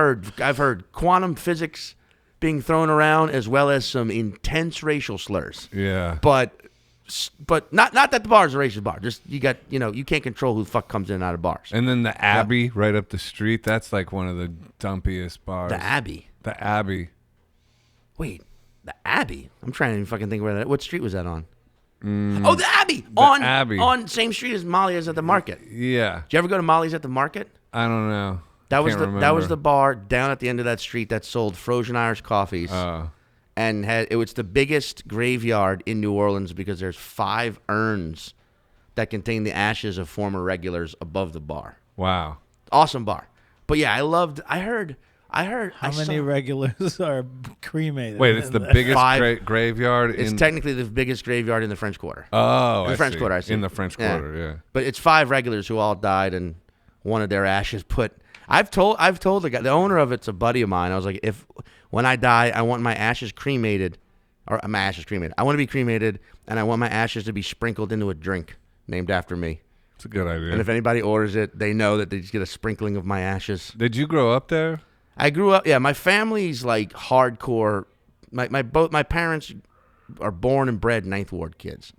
[SPEAKER 2] heard quantum physics being thrown around as well as some intense racial slurs.
[SPEAKER 1] Yeah.
[SPEAKER 2] But But not that the bar is a racist bar. Just you can't control who the fuck comes in and out of bars.
[SPEAKER 1] And then the Abbey right up the street. That's like one of the dumpiest bars.
[SPEAKER 2] The Abbey.
[SPEAKER 1] The Abbey.
[SPEAKER 2] Wait, the Abbey. I'm trying to even fucking think where that. What street was that on? Oh, the Abbey.
[SPEAKER 1] Abbey.
[SPEAKER 2] On same street as Molly's at the market.
[SPEAKER 1] Yeah.
[SPEAKER 2] Did you ever go to Molly's at the market?
[SPEAKER 1] I don't know.
[SPEAKER 2] That was
[SPEAKER 1] Can't
[SPEAKER 2] the bar down at the end of that street that sold frozen Irish coffees. And it was the biggest graveyard in New Orleans because there's 5 urns that contain the ashes of former regulars above the bar.
[SPEAKER 1] Wow.
[SPEAKER 2] Awesome bar. But yeah, I heard.
[SPEAKER 3] How many regulars are cremated?
[SPEAKER 1] Wait, it's the biggest graveyard
[SPEAKER 2] It's technically the biggest graveyard in the French Quarter.
[SPEAKER 1] Oh,
[SPEAKER 2] in the French Quarter, I see.
[SPEAKER 1] In the French Quarter, yeah.
[SPEAKER 2] But it's 5 regulars who all died and wanted their ashes put. I've told the guy, the owner of it's a buddy of mine. I was like, when I die, I want my ashes cremated, or my ashes cremated. I want to be cremated, and I want my ashes to be sprinkled into a drink named after me.
[SPEAKER 1] It's a good idea.
[SPEAKER 2] And if anybody orders it, they know that they just get a sprinkling of my ashes.
[SPEAKER 1] Did you grow up there?
[SPEAKER 2] I grew up. Yeah, my family's like hardcore. My parents are born and bred Ninth Ward kids.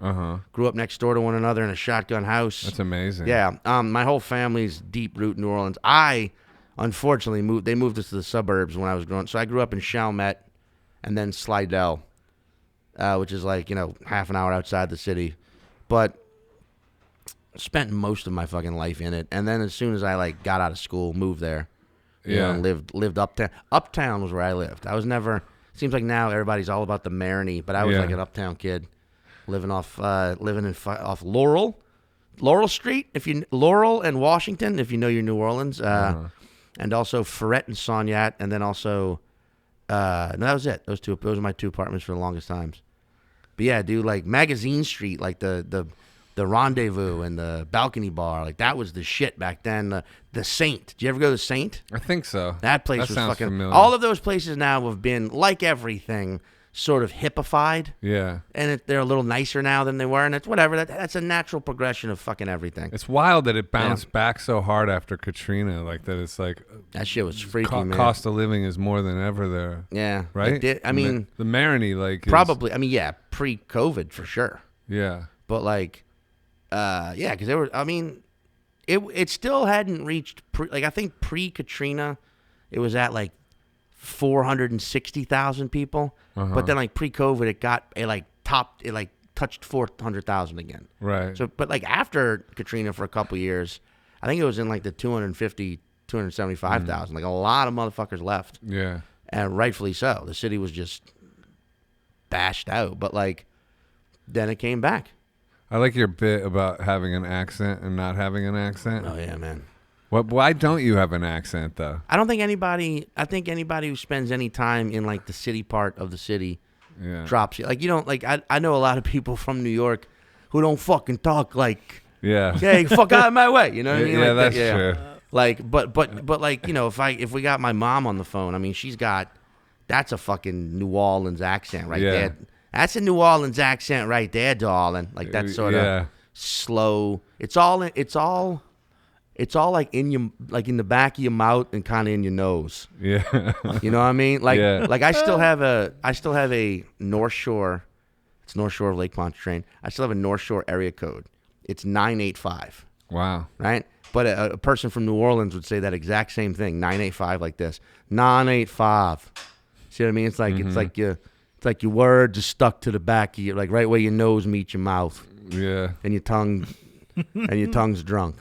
[SPEAKER 2] Grew up next door to one another in a shotgun house.
[SPEAKER 1] That's amazing.
[SPEAKER 2] Yeah. My whole family's deep root in New Orleans. I unfortunately moved. They moved us to the suburbs when I was growing. So I grew up in Chalmette, and then Slidell, which is like half an hour outside the city, but spent most of my fucking life in it. And then as soon as I got out of school, moved there. And lived uptown. Uptown was where I lived. I was never. Seems like now everybody's all about the Marigny, but I was like an uptown kid, living off Laurel Street. Laurel and Washington, if you know your New Orleans, and also Ferret and Sognat, and then also no, that was it. Those were my 2 apartments for the longest times. But yeah, dude, like Magazine Street, like the Rendezvous and the Balcony Bar, like that was the shit back then. The Saint. Did you ever go to the Saint?
[SPEAKER 1] I think so.
[SPEAKER 2] That place was
[SPEAKER 1] sounds
[SPEAKER 2] fucking
[SPEAKER 1] familiar.
[SPEAKER 2] All of those places now have been, like everything, sort of hippified.
[SPEAKER 1] Yeah.
[SPEAKER 2] And they're a little nicer now than they were, and it's whatever. That's a natural progression of fucking everything.
[SPEAKER 1] It's wild that it bounced back so hard after Katrina, like that. It's like
[SPEAKER 2] that shit was freaky, man.
[SPEAKER 1] Cost of living is more than ever there.
[SPEAKER 2] Yeah.
[SPEAKER 1] Right.
[SPEAKER 2] I mean,
[SPEAKER 1] the Marigny, like
[SPEAKER 2] probably. I mean, yeah, pre-COVID for sure.
[SPEAKER 1] Yeah.
[SPEAKER 2] But yeah, because there were. I mean, it still hadn't reached. I think pre-Katrina, it was at 460,000 people. But then pre-COVID, it touched 400,000 again.
[SPEAKER 1] Right.
[SPEAKER 2] So, but after Katrina for a couple years, I think it was in the 250, 275,000. A lot of motherfuckers left.
[SPEAKER 1] Yeah.
[SPEAKER 2] And rightfully so. The city was just bashed out. But then it came back.
[SPEAKER 1] I like your bit about having an accent and not having an accent.
[SPEAKER 2] Oh yeah, man.
[SPEAKER 1] Why don't you have an accent though?
[SPEAKER 2] I don't think anybody. I think anybody who spends any time in the city part of the city drops you. You don't I know a lot of people from New York who don't fucking talk hey, fuck out of my way. You know what I mean?
[SPEAKER 1] Yeah, that's true.
[SPEAKER 2] But if we got my mom on the phone, I mean, that's a fucking New Orleans accent right there. That's a New Orleans accent right there, darling. That sort of slow. It's all in your in the back of your mouth and kind of in your nose.
[SPEAKER 1] Yeah.
[SPEAKER 2] You know what I mean? I still have a North Shore. It's North Shore of Lake Pontchartrain. I still have a North Shore area code. It's 985.
[SPEAKER 1] Wow.
[SPEAKER 2] Right? But a person from New Orleans would say that exact same thing. 985 like this. 985. See what I mean? It's it's like your words are stuck to the back of your, right where your nose meets your mouth.
[SPEAKER 1] Yeah.
[SPEAKER 2] And your tongue's drunk.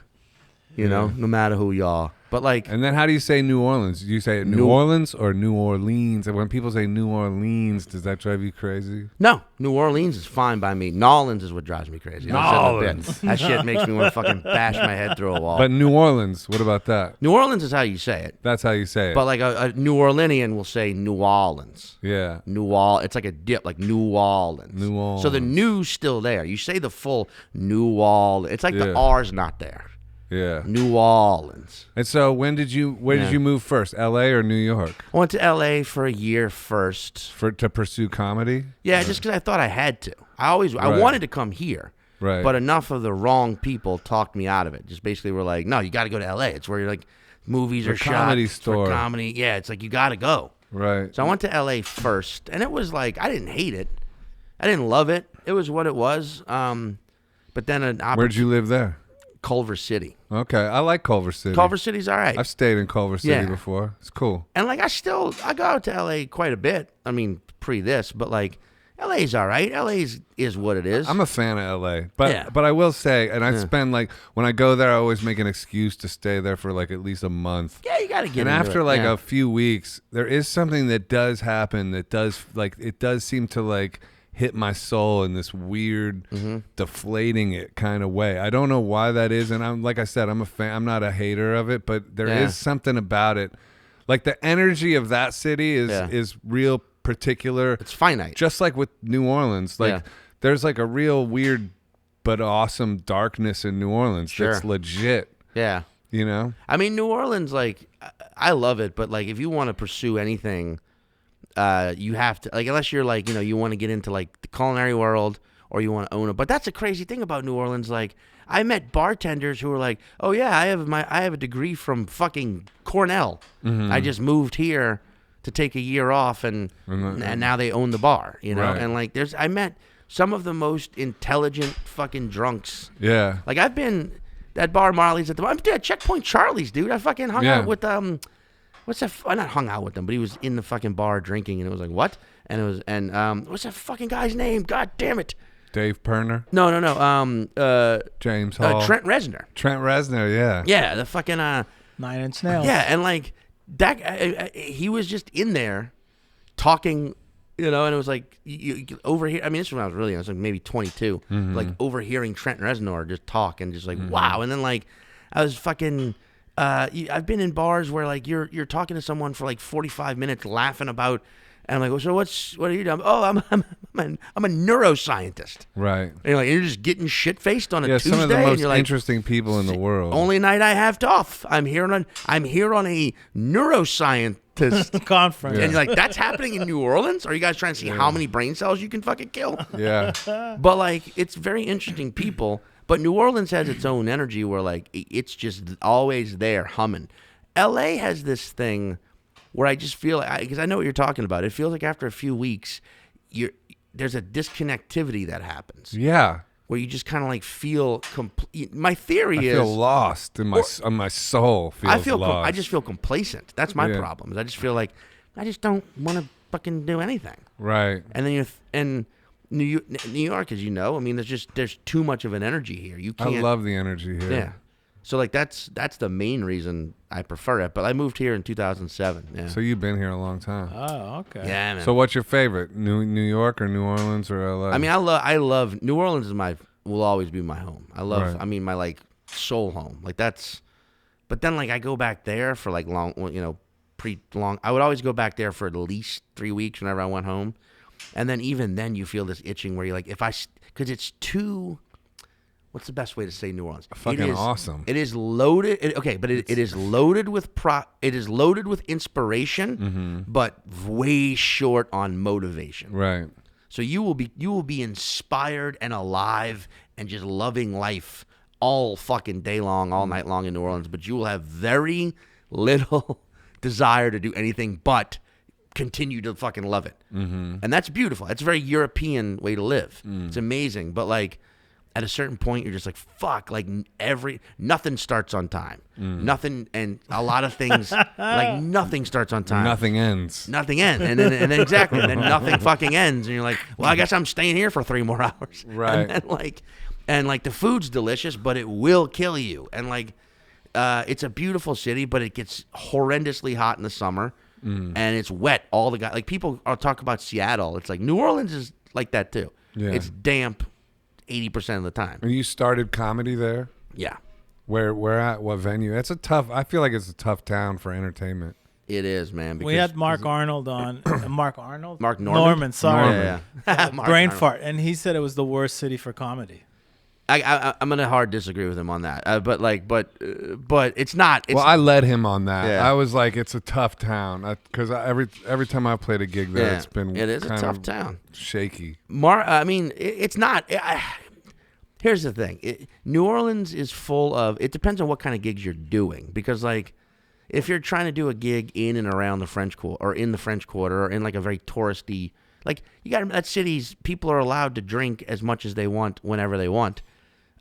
[SPEAKER 2] No matter who you are. But
[SPEAKER 1] and then how do you say New Orleans? Do you say New Orleans or New Orleans? And when people say New Orleans, does that drive you crazy?
[SPEAKER 2] No, New Orleans is fine by me. Nolans is what drives me crazy.
[SPEAKER 1] Nolans.
[SPEAKER 2] That shit makes me want to fucking bash my head through a wall.
[SPEAKER 1] But New Orleans, what about that?
[SPEAKER 2] New Orleans is how you say it.
[SPEAKER 1] That's how you say it.
[SPEAKER 2] But a New Orleanian will say New Orleans.
[SPEAKER 1] Yeah.
[SPEAKER 2] It's like a dip, New Orleans.
[SPEAKER 1] New Orleans.
[SPEAKER 2] So the new's still there. You say the full New Orleans. It's the R's not there.
[SPEAKER 1] Yeah.
[SPEAKER 2] New Orleans.
[SPEAKER 1] And so where did you move first? LA or New York?
[SPEAKER 2] I went to LA for a year first.
[SPEAKER 1] To pursue comedy?
[SPEAKER 2] Yeah, just because I thought I had to. I wanted to come here.
[SPEAKER 1] Right.
[SPEAKER 2] But enough of the wrong people talked me out of it. Just basically were like, no, you got to go to LA. It's where movies are shot.
[SPEAKER 1] Comedy store.
[SPEAKER 2] For comedy. Yeah, it's you got to go.
[SPEAKER 1] Right.
[SPEAKER 2] So I went to LA first, and it was I didn't hate it. I didn't love it. It was what it was. But then
[SPEAKER 1] Where'd you live there?
[SPEAKER 2] Culver City.
[SPEAKER 1] Okay, I like Culver City.
[SPEAKER 2] Culver City's all right.
[SPEAKER 1] I've stayed in Culver City before. It's cool.
[SPEAKER 2] And like I go out to LA quite a bit. I mean, pre this, but like LA's all right. LA's is what it is.
[SPEAKER 1] I'm a fan of LA, but I will say, and I spend like when I go there, I always make an excuse to stay there for like at least a month.
[SPEAKER 2] Yeah, you got to get.
[SPEAKER 1] And
[SPEAKER 2] into
[SPEAKER 1] after
[SPEAKER 2] it.
[SPEAKER 1] like a few weeks, there is something that does happen that does like it does seem to like hit my soul in this weird, deflating it kind of way. I don't know why that is, and I'm like I said, I'm a fan. I'm not a hater of it, but there is something about it, like the energy of that city is real particular.
[SPEAKER 2] It's finite,
[SPEAKER 1] just like with New Orleans. Like there's like a real weird but awesome darkness in New Orleans that's legit.
[SPEAKER 2] Yeah,
[SPEAKER 1] you know.
[SPEAKER 2] I mean, New Orleans, like I love it, but like if you want to pursue anything. You have to, like, unless you're like, you want to get into like the culinary world or you want to own it. But that's a crazy thing about New Orleans. Like, I met bartenders who were like, "Oh yeah, I have a degree from fucking Cornell. I just moved here to take a year off, and now they own the bar,
[SPEAKER 1] Right.
[SPEAKER 2] And like, I met some of the most intelligent fucking drunks.
[SPEAKER 1] Yeah.
[SPEAKER 2] Like I've been that bar Marley's at the I'm at Checkpoint Charlie's, dude. I fucking hung out with What's that? I not hung out with him, but he was in the fucking bar drinking, and it was like, what? And it was, what's that fucking guy's name? God damn it!
[SPEAKER 1] Dave Perner?
[SPEAKER 2] No.
[SPEAKER 1] James Hall.
[SPEAKER 2] Trent Reznor.
[SPEAKER 1] Trent Reznor, yeah.
[SPEAKER 2] Yeah, the fucking
[SPEAKER 3] 9 Inch Nails.
[SPEAKER 2] Yeah, and like that, he was just in there talking, and it was like you overhear. I mean, this is when I was really, I was like maybe 22, like overhearing Trent Reznor just talk and just like wow, and then like I was fucking. I've been in bars where like you're talking to someone for like 45 minutes laughing about, and I'm like, well, so what are you doing? Oh, I'm a neuroscientist.
[SPEAKER 1] Right.
[SPEAKER 2] And you're just getting shit faced on a Tuesday.
[SPEAKER 1] Some of the most
[SPEAKER 2] and like,
[SPEAKER 1] interesting people in the world.
[SPEAKER 2] Only night I have off. I'm here on a neuroscientist
[SPEAKER 3] conference.
[SPEAKER 2] And you're like, that's happening in New Orleans? Are you guys trying to see how many brain cells you can fucking kill?
[SPEAKER 1] Yeah.
[SPEAKER 2] But like, it's very interesting people. But New Orleans has its own energy where, like, it's just always there humming. L.A. has this thing where I just feel, because I know what you're talking about, it feels like after a few weeks, there's a disconnectivity that happens.
[SPEAKER 1] Yeah.
[SPEAKER 2] Where you just kind of like feel complete. My theory is.
[SPEAKER 1] I feel lost in my soul. Lost.
[SPEAKER 2] I just feel complacent. That's my problem. Is I just feel like I just don't want to fucking do anything.
[SPEAKER 1] Right.
[SPEAKER 2] And then New York, as you know, I mean, there's too much of an energy here. You can't.
[SPEAKER 1] I love the energy here.
[SPEAKER 2] Yeah. So like that's the main reason I prefer it. But I moved here in 2007. Yeah.
[SPEAKER 1] So you've been here a long time.
[SPEAKER 3] Oh, okay.
[SPEAKER 2] Yeah, man.
[SPEAKER 1] So what's your favorite? New York or New Orleans or LA?
[SPEAKER 2] I mean, I love New Orleans will always be my home. I love.
[SPEAKER 1] Right.
[SPEAKER 2] I mean, my like soul home. Like that's. But then like I go back there for like long. Pre-long. I would always go back there for at least 3 weeks whenever I went home. And then even then you feel this itching where you're like, because it's too, what's the best way to say New Orleans?
[SPEAKER 1] Fucking awesome.
[SPEAKER 2] It is loaded. It is loaded with inspiration, but way short on motivation.
[SPEAKER 1] Right.
[SPEAKER 2] So you will be inspired and alive and just loving life all fucking day long, all night long in New Orleans, but you will have very little desire to do anything but continue to fucking love it. And that's beautiful. It's a very European way to live. It's amazing. But like at a certain point, you're just like, fuck, like nothing starts on time. Nothing, and a lot of things, like nothing starts on time.
[SPEAKER 1] Nothing ends.
[SPEAKER 2] Nothing ends. And then exactly, and then nothing fucking ends. And you're like, well, I guess I'm staying here for 3 more hours.
[SPEAKER 1] Right.
[SPEAKER 2] And the food's delicious, but it will kill you. And like, it's a beautiful city, but it gets horrendously hot in the summer. And it's wet all the guys. Like people talk about Seattle. It's like New Orleans is like that too.
[SPEAKER 1] Yeah.
[SPEAKER 2] It's damp 80% of the time.
[SPEAKER 1] And you started comedy there?
[SPEAKER 2] Yeah.
[SPEAKER 1] Where at? What venue? I feel like it's a tough town for entertainment.
[SPEAKER 2] It is, man.
[SPEAKER 3] We had Mark Arnold on. Mark Arnold?
[SPEAKER 2] Mark Norman.
[SPEAKER 3] Sorry.
[SPEAKER 2] Yeah.
[SPEAKER 3] Brain fart. And he said it was the worst city for comedy.
[SPEAKER 2] I'm gonna hard disagree with him on that, but it's not.
[SPEAKER 1] Well, I led him on that.
[SPEAKER 2] Yeah.
[SPEAKER 1] I was like, it's a tough town because every time I've played a gig there, it's been
[SPEAKER 2] it is a
[SPEAKER 1] kind
[SPEAKER 2] tough
[SPEAKER 1] of
[SPEAKER 2] town.
[SPEAKER 1] shaky.
[SPEAKER 2] I mean, it's not. Here's the thing: New Orleans is full of. It depends on what kind of gigs you're doing, because like, if you're trying to do a gig in and around the French Quarter, or in the French Quarter, or in like a very touristy like you got that city's people are allowed to drink as much as they want whenever they want.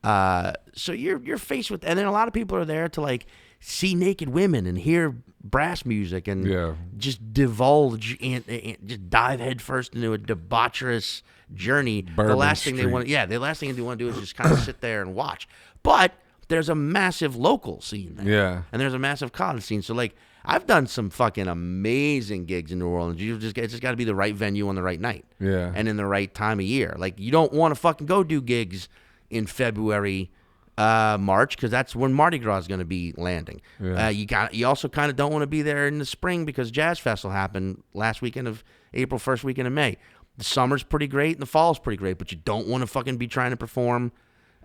[SPEAKER 2] So you're faced with, and then a lot of people are there to like see naked women and hear brass music and just divulge and just dive headfirst into a debaucherous journey.
[SPEAKER 1] Bourbon
[SPEAKER 2] the last thing
[SPEAKER 1] Street.
[SPEAKER 2] they want, the last thing they want to do is just kind of sit there and watch. But there's a massive local scene there.
[SPEAKER 1] Yeah.
[SPEAKER 2] And there's a massive college scene. So, like, I've done some fucking amazing gigs in New Orleans. It's just got to be the right venue on the right night.
[SPEAKER 1] Yeah.
[SPEAKER 2] And in the right time of year. Like, you don't want to fucking go do gigs in February, March, because that's when Mardi Gras is going to be landing.
[SPEAKER 1] Yeah.
[SPEAKER 2] You also kind of don't want to be there in the spring because Jazz Fest will happen last weekend of April, first weekend of May. The summer's pretty great and the fall's pretty great, but you don't want to fucking be trying to perform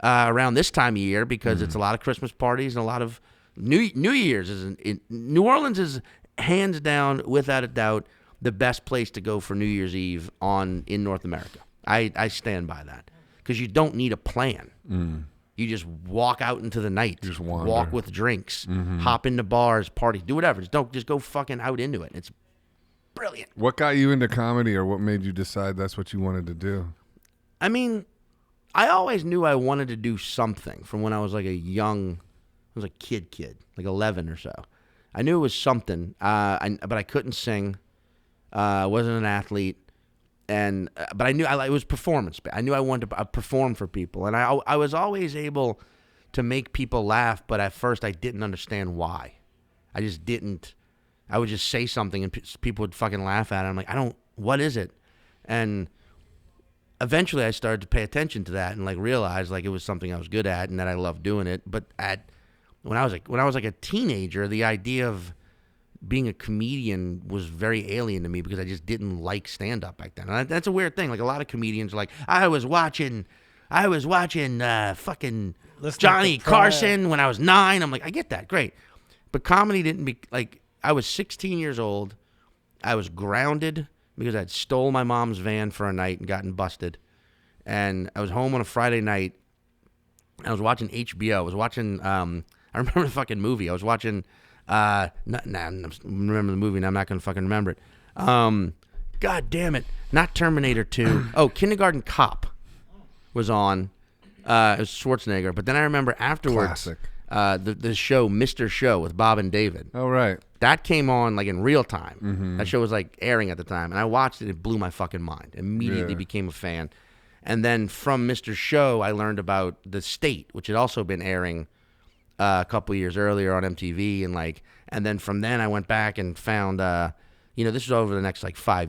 [SPEAKER 2] around this time of year because it's a lot of Christmas parties and a lot of New Year's. New Orleans is hands down, without a doubt, the best place to go for New Year's Eve in North America. I stand by that because you don't need a plan. You just walk out into the night,
[SPEAKER 1] Just wander.
[SPEAKER 2] walk with drinks, hop into bars, party, do whatever. Just go fucking out into it. It's brilliant.
[SPEAKER 1] What got you into comedy, or what made you decide that's what you wanted to do?
[SPEAKER 2] I mean, I always knew I wanted to do something from when I was like I was a kid, like 11 or so. I knew it was something, but I couldn't sing. I wasn't an athlete, but I knew it was performance. I knew I wanted to perform for people, and I was always able to make people laugh. But at first, I didn't understand why. I just didn't. I would just say something, and people would fucking laugh at it. I'm like, what is it? And eventually I started to pay attention to that and like realize like it was something I was good at and that I loved doing it. But when I was like a teenager, the idea of being a comedian was very alien to me because I just didn't like stand up back then. And that's a weird thing. Like a lot of comedians are like, I was watching fucking
[SPEAKER 3] Listen
[SPEAKER 2] Johnny
[SPEAKER 3] to Pryor.
[SPEAKER 2] Carson when I was 9. I'm like, I get that, great. But comedy didn't be like, I was 16 years old. I was grounded because I'd stole my mom's van for a night and gotten busted. And I was home on a Friday night. I was watching HBO. I was watching, I remember the fucking movie. I was watching, I remember the movie and I'm not going to fucking remember it. God damn it. Not Terminator 2. Oh, Kindergarten Cop was on. It was Schwarzenegger. But then I remember afterwards,
[SPEAKER 1] Classic.
[SPEAKER 2] the show, Mr. Show with Bob and David.
[SPEAKER 1] Oh, right.
[SPEAKER 2] That came on like in real time. That show was like airing at the time, and I watched it. It blew my fucking mind. Immediately became a fan. And then from Mr. Show, I learned about The State, which had also been airing a couple years earlier on MTV, and then from then I went back and found, this was over the next like 4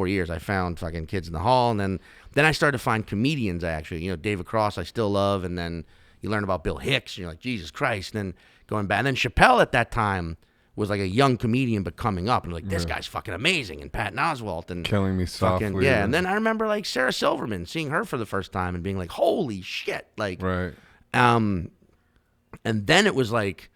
[SPEAKER 2] years. I found fucking Kids in the Hall, and then I started to find comedians. I actually, David Cross, I still love, and then you learn about Bill Hicks, and you're like, Jesus Christ. And then going back, and then Chappelle at that time was like a young comedian but coming up, and like this guy's fucking amazing, and Patton Oswalt and
[SPEAKER 1] Killing Me Softly.
[SPEAKER 2] and then I remember like Sarah Silverman, seeing her for the first time and being like, holy shit, like
[SPEAKER 1] Right.
[SPEAKER 2] and then it was like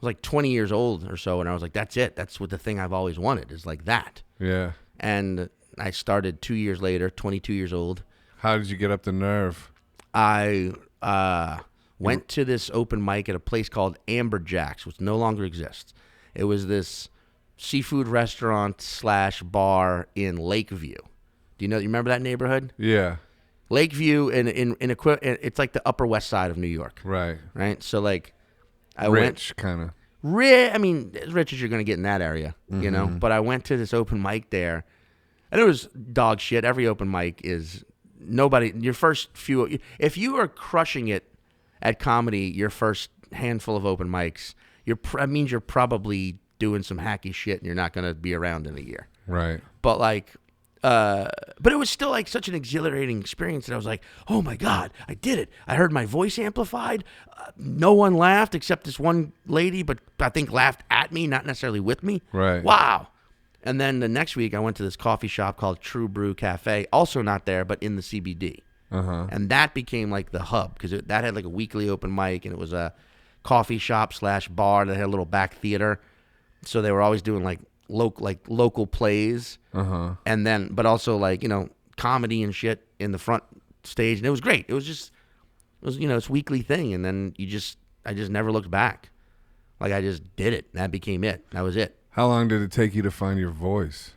[SPEAKER 2] 20 years old or so, and I was like, that's it, that's what the thing I've always wanted is like that.
[SPEAKER 1] Yeah.
[SPEAKER 2] And I started 2 years later, 22 years old.
[SPEAKER 1] How did you get up the nerve?
[SPEAKER 2] I went to this open mic at a place called Amberjack's, which no longer exists. It was this seafood restaurant / bar in Lakeview. Do you remember that neighborhood?
[SPEAKER 1] Yeah.
[SPEAKER 2] Lakeview it's like the Upper West Side of New York.
[SPEAKER 1] Right.
[SPEAKER 2] Right? So like I
[SPEAKER 1] Rich, kind of.
[SPEAKER 2] I mean, as rich as you're going to get in that area, But I went to this open mic there, and it was dog shit. Every open mic is your first few. If you are crushing it at comedy, your first handful of open mics, that means you're probably doing some hacky shit and you're not going to be around in a year.
[SPEAKER 1] Right.
[SPEAKER 2] But like, but it was still like such an exhilarating experience that I was like, oh my God, I did it. I heard my voice amplified. No one laughed except this one lady, but I think laughed at me, not necessarily with me.
[SPEAKER 1] Right.
[SPEAKER 2] Wow. And then the next week I went to this coffee shop called True Brew Cafe, also not there, but in the CBD. And that became like the hub because that had like a weekly open mic, and it was a coffee shop / bar that had a little back theater. So they were always doing like local plays, and then but also like comedy and shit in the front stage, and it was great. It was this weekly thing, and then I just never looked back. Like I just did it. That became it. That was it.
[SPEAKER 1] How long did it take you to find your voice?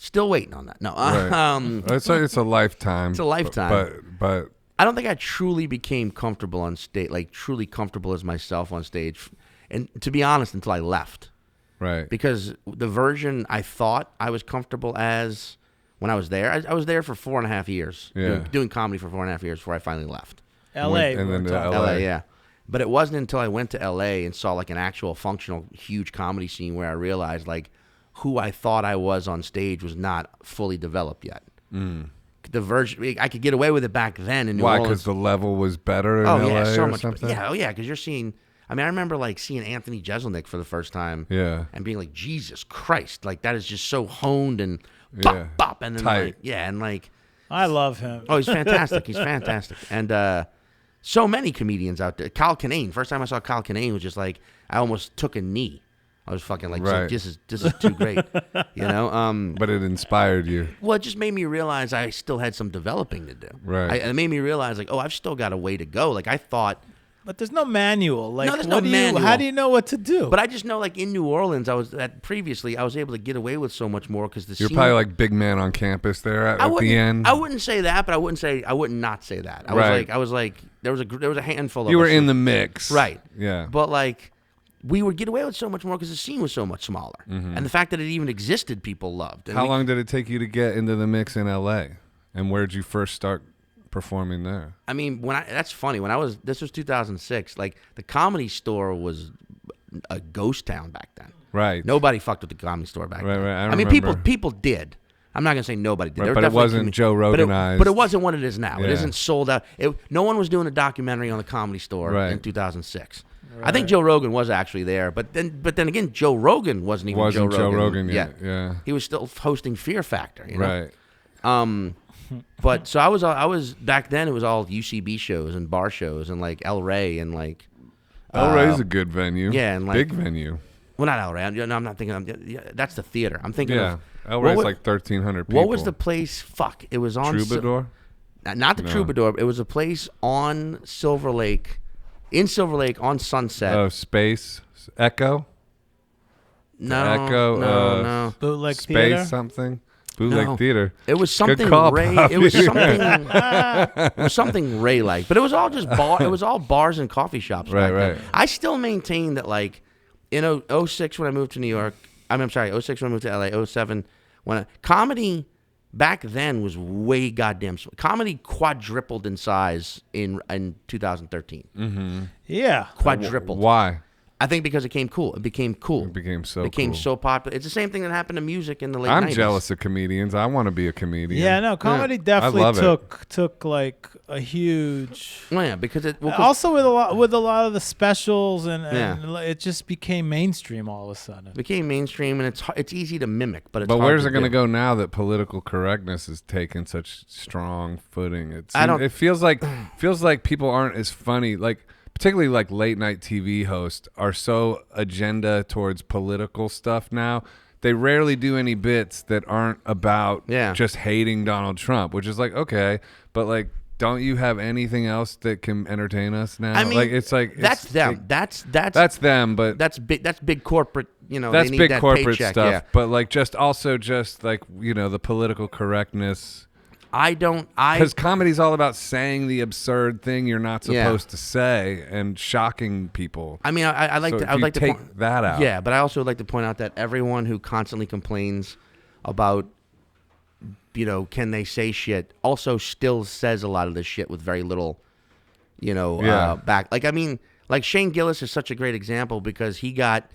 [SPEAKER 2] Still waiting on that. No,
[SPEAKER 1] Right. It's a lifetime.
[SPEAKER 2] It's a lifetime.
[SPEAKER 1] But
[SPEAKER 2] I don't think I truly became comfortable on stage, like truly comfortable as myself on stage, and to be honest, until I left.
[SPEAKER 1] right.
[SPEAKER 2] Because the version I thought I was comfortable as when I was there, I was there for 4.5 years,
[SPEAKER 1] Yeah.
[SPEAKER 2] doing comedy for 4.5 years before I finally left.
[SPEAKER 3] L.A.
[SPEAKER 1] And then
[SPEAKER 3] we're
[SPEAKER 1] to
[SPEAKER 3] talking.
[SPEAKER 1] LA.
[SPEAKER 2] LA, yeah. But it wasn't until I went to LA and saw like an actual functional huge comedy scene where I realized like who I thought I was on stage was not fully developed yet. The version I could get away with it back then in New
[SPEAKER 1] Why?
[SPEAKER 2] Orleans.
[SPEAKER 1] Because the level was better in
[SPEAKER 2] Oh
[SPEAKER 1] LA
[SPEAKER 2] yeah, so
[SPEAKER 1] or
[SPEAKER 2] much.
[SPEAKER 1] something?
[SPEAKER 2] Yeah, oh yeah, because you're seeing. I mean, I remember like seeing Anthony Jeselnik for the first time.
[SPEAKER 1] Yeah.
[SPEAKER 2] And being like, Jesus Christ, like that is just so honed and
[SPEAKER 1] Yeah.
[SPEAKER 2] bop bop, and then
[SPEAKER 1] Tight.
[SPEAKER 2] like and like.
[SPEAKER 3] I love him.
[SPEAKER 2] Oh, he's fantastic. He's fantastic. And so many comedians out there. Kyle Kinane. First time I saw Kyle Kinane was just like I almost took a knee. I was fucking like,
[SPEAKER 1] Right.
[SPEAKER 2] this is too great, you know.
[SPEAKER 1] But it inspired you.
[SPEAKER 2] Well, it just made me realize I still had some developing to do.
[SPEAKER 1] Right.
[SPEAKER 2] It made me realize like, oh, I've still got a way to go. Like I thought,
[SPEAKER 3] But there's no manual. Like,
[SPEAKER 2] No, there's no
[SPEAKER 3] what do
[SPEAKER 2] manual.
[SPEAKER 3] How do you know what to do?
[SPEAKER 2] but I just know like in New Orleans, I was able to get away with so much more because the
[SPEAKER 1] You're
[SPEAKER 2] scene.
[SPEAKER 1] probably like big man on campus there at the end.
[SPEAKER 2] I wouldn't say that, but I would not say that. I was like, there was a handful of
[SPEAKER 1] You were
[SPEAKER 2] us
[SPEAKER 1] in
[SPEAKER 2] who-
[SPEAKER 1] the mix.
[SPEAKER 2] right.
[SPEAKER 1] Yeah.
[SPEAKER 2] But like, we would get away with so much more because the scene was so much smaller, and the fact that it even existed, people loved. And
[SPEAKER 1] How
[SPEAKER 2] we-
[SPEAKER 1] long did it take you to get into the mix in LA? And where did you first start performing there?
[SPEAKER 2] I mean, that's funny. This was 2006. Like the Comedy Store was a ghost town back then.
[SPEAKER 1] Right.
[SPEAKER 2] Nobody fucked with the Comedy Store back
[SPEAKER 1] Right,
[SPEAKER 2] then.
[SPEAKER 1] right. I
[SPEAKER 2] mean,
[SPEAKER 1] remember.
[SPEAKER 2] people did. I'm not gonna say nobody did.
[SPEAKER 1] Right,
[SPEAKER 2] There were
[SPEAKER 1] but it
[SPEAKER 2] definitely
[SPEAKER 1] wasn't Joe
[SPEAKER 2] but
[SPEAKER 1] Roganized.
[SPEAKER 2] But it wasn't what it is now. It
[SPEAKER 1] Yeah.
[SPEAKER 2] isn't sold out. No one was doing a documentary on the Comedy Store
[SPEAKER 1] Right.
[SPEAKER 2] in 2006. I think Joe Rogan was actually there, but then again, Joe Rogan wasn't even
[SPEAKER 1] Wasn't
[SPEAKER 2] Joe Rogan
[SPEAKER 1] yet. Yeah.
[SPEAKER 2] He was still hosting Fear Factor. You know?
[SPEAKER 1] Right.
[SPEAKER 2] But so I was back then. It was all UCB shows and bar shows and like El Rey and like.
[SPEAKER 1] El Rey's a good venue.
[SPEAKER 2] yeah, and like-
[SPEAKER 1] big venue.
[SPEAKER 2] Well, not El Rey. No, I'm not thinking. That's the theater. I'm thinking
[SPEAKER 1] Yeah.
[SPEAKER 2] of.
[SPEAKER 1] El
[SPEAKER 2] what
[SPEAKER 1] Rey's
[SPEAKER 2] was-
[SPEAKER 1] like 1,300 people.
[SPEAKER 2] What was the place? Fuck! It was on
[SPEAKER 1] Troubadour?
[SPEAKER 2] not the
[SPEAKER 1] No.
[SPEAKER 2] Troubadour. It was a place on Silver Lake, in Silver Lake on Sunset.
[SPEAKER 1] Oh, Space Echo.
[SPEAKER 2] no,
[SPEAKER 1] Echo.
[SPEAKER 2] no.
[SPEAKER 3] Bootleg
[SPEAKER 1] Space
[SPEAKER 3] theater.
[SPEAKER 1] something. Bootleg
[SPEAKER 2] No.
[SPEAKER 1] theater.
[SPEAKER 2] It was something
[SPEAKER 1] call,
[SPEAKER 2] Ray.
[SPEAKER 1] Bobby.
[SPEAKER 2] It was something. It was something Ray like, but it was all just bar. It was all bars and coffee shops.
[SPEAKER 1] Right,
[SPEAKER 2] back then.
[SPEAKER 1] right.
[SPEAKER 2] I still maintain that, like, in 06 when I moved to New York. I'm sorry, 06 when I moved to LA. 07 when comedy back then was way goddamn. Comedy quadrupled in size in 2013.
[SPEAKER 3] Yeah.
[SPEAKER 2] Quadrupled.
[SPEAKER 1] Why?
[SPEAKER 2] I think because it became cool. It became cool.
[SPEAKER 1] It became so
[SPEAKER 2] became
[SPEAKER 1] cool.
[SPEAKER 2] so popular. It's the same thing that happened to music in the late
[SPEAKER 1] I'm
[SPEAKER 2] 90s.
[SPEAKER 1] jealous of comedians. I want to be a comedian.
[SPEAKER 3] Yeah, no, comedy
[SPEAKER 1] I
[SPEAKER 3] definitely
[SPEAKER 1] love it.
[SPEAKER 3] took like a huge.
[SPEAKER 2] Oh, yeah, because it. Well, 'cause-
[SPEAKER 3] Also with a lot of the specials and
[SPEAKER 2] Yeah.
[SPEAKER 3] it just became mainstream all of a sudden.
[SPEAKER 2] It became mainstream, and it's easy to mimic, but it's
[SPEAKER 1] But
[SPEAKER 2] hard
[SPEAKER 1] where's
[SPEAKER 2] to
[SPEAKER 1] it going to
[SPEAKER 2] do.
[SPEAKER 1] go now that political correctness has taken such strong footing?
[SPEAKER 2] I don't-
[SPEAKER 1] It feels like people aren't as funny. Like particularly like late night TV hosts are so agenda towards political stuff now. They rarely do any bits that aren't about
[SPEAKER 2] Yeah.
[SPEAKER 1] just hating Donald Trump, which is like okay, but like. Don't you have anything else that can entertain us now?
[SPEAKER 2] I mean,
[SPEAKER 1] like it's like
[SPEAKER 2] that's
[SPEAKER 1] it's-
[SPEAKER 2] them.
[SPEAKER 1] it-
[SPEAKER 2] That's
[SPEAKER 1] them, but
[SPEAKER 2] that's big. That's big corporate. You know,
[SPEAKER 1] that's
[SPEAKER 2] they need
[SPEAKER 1] big
[SPEAKER 2] that
[SPEAKER 1] corporate
[SPEAKER 2] paycheck,
[SPEAKER 1] stuff.
[SPEAKER 2] Yeah.
[SPEAKER 1] But like just like the political correctness.
[SPEAKER 2] I don't.
[SPEAKER 1] Because comedy's all about saying the absurd thing you're not
[SPEAKER 2] Yeah.
[SPEAKER 1] supposed to say and shocking people.
[SPEAKER 2] I mean, I like
[SPEAKER 1] So
[SPEAKER 2] to.
[SPEAKER 1] if
[SPEAKER 2] I would
[SPEAKER 1] you
[SPEAKER 2] like to
[SPEAKER 1] take
[SPEAKER 2] point
[SPEAKER 1] that out.
[SPEAKER 2] Yeah, but I also would like to point out that everyone who constantly complains about, can they say shit, also still says a lot of this shit with very little,
[SPEAKER 1] Yeah.
[SPEAKER 2] back. Like I mean, like Shane Gillis is such a great example because he got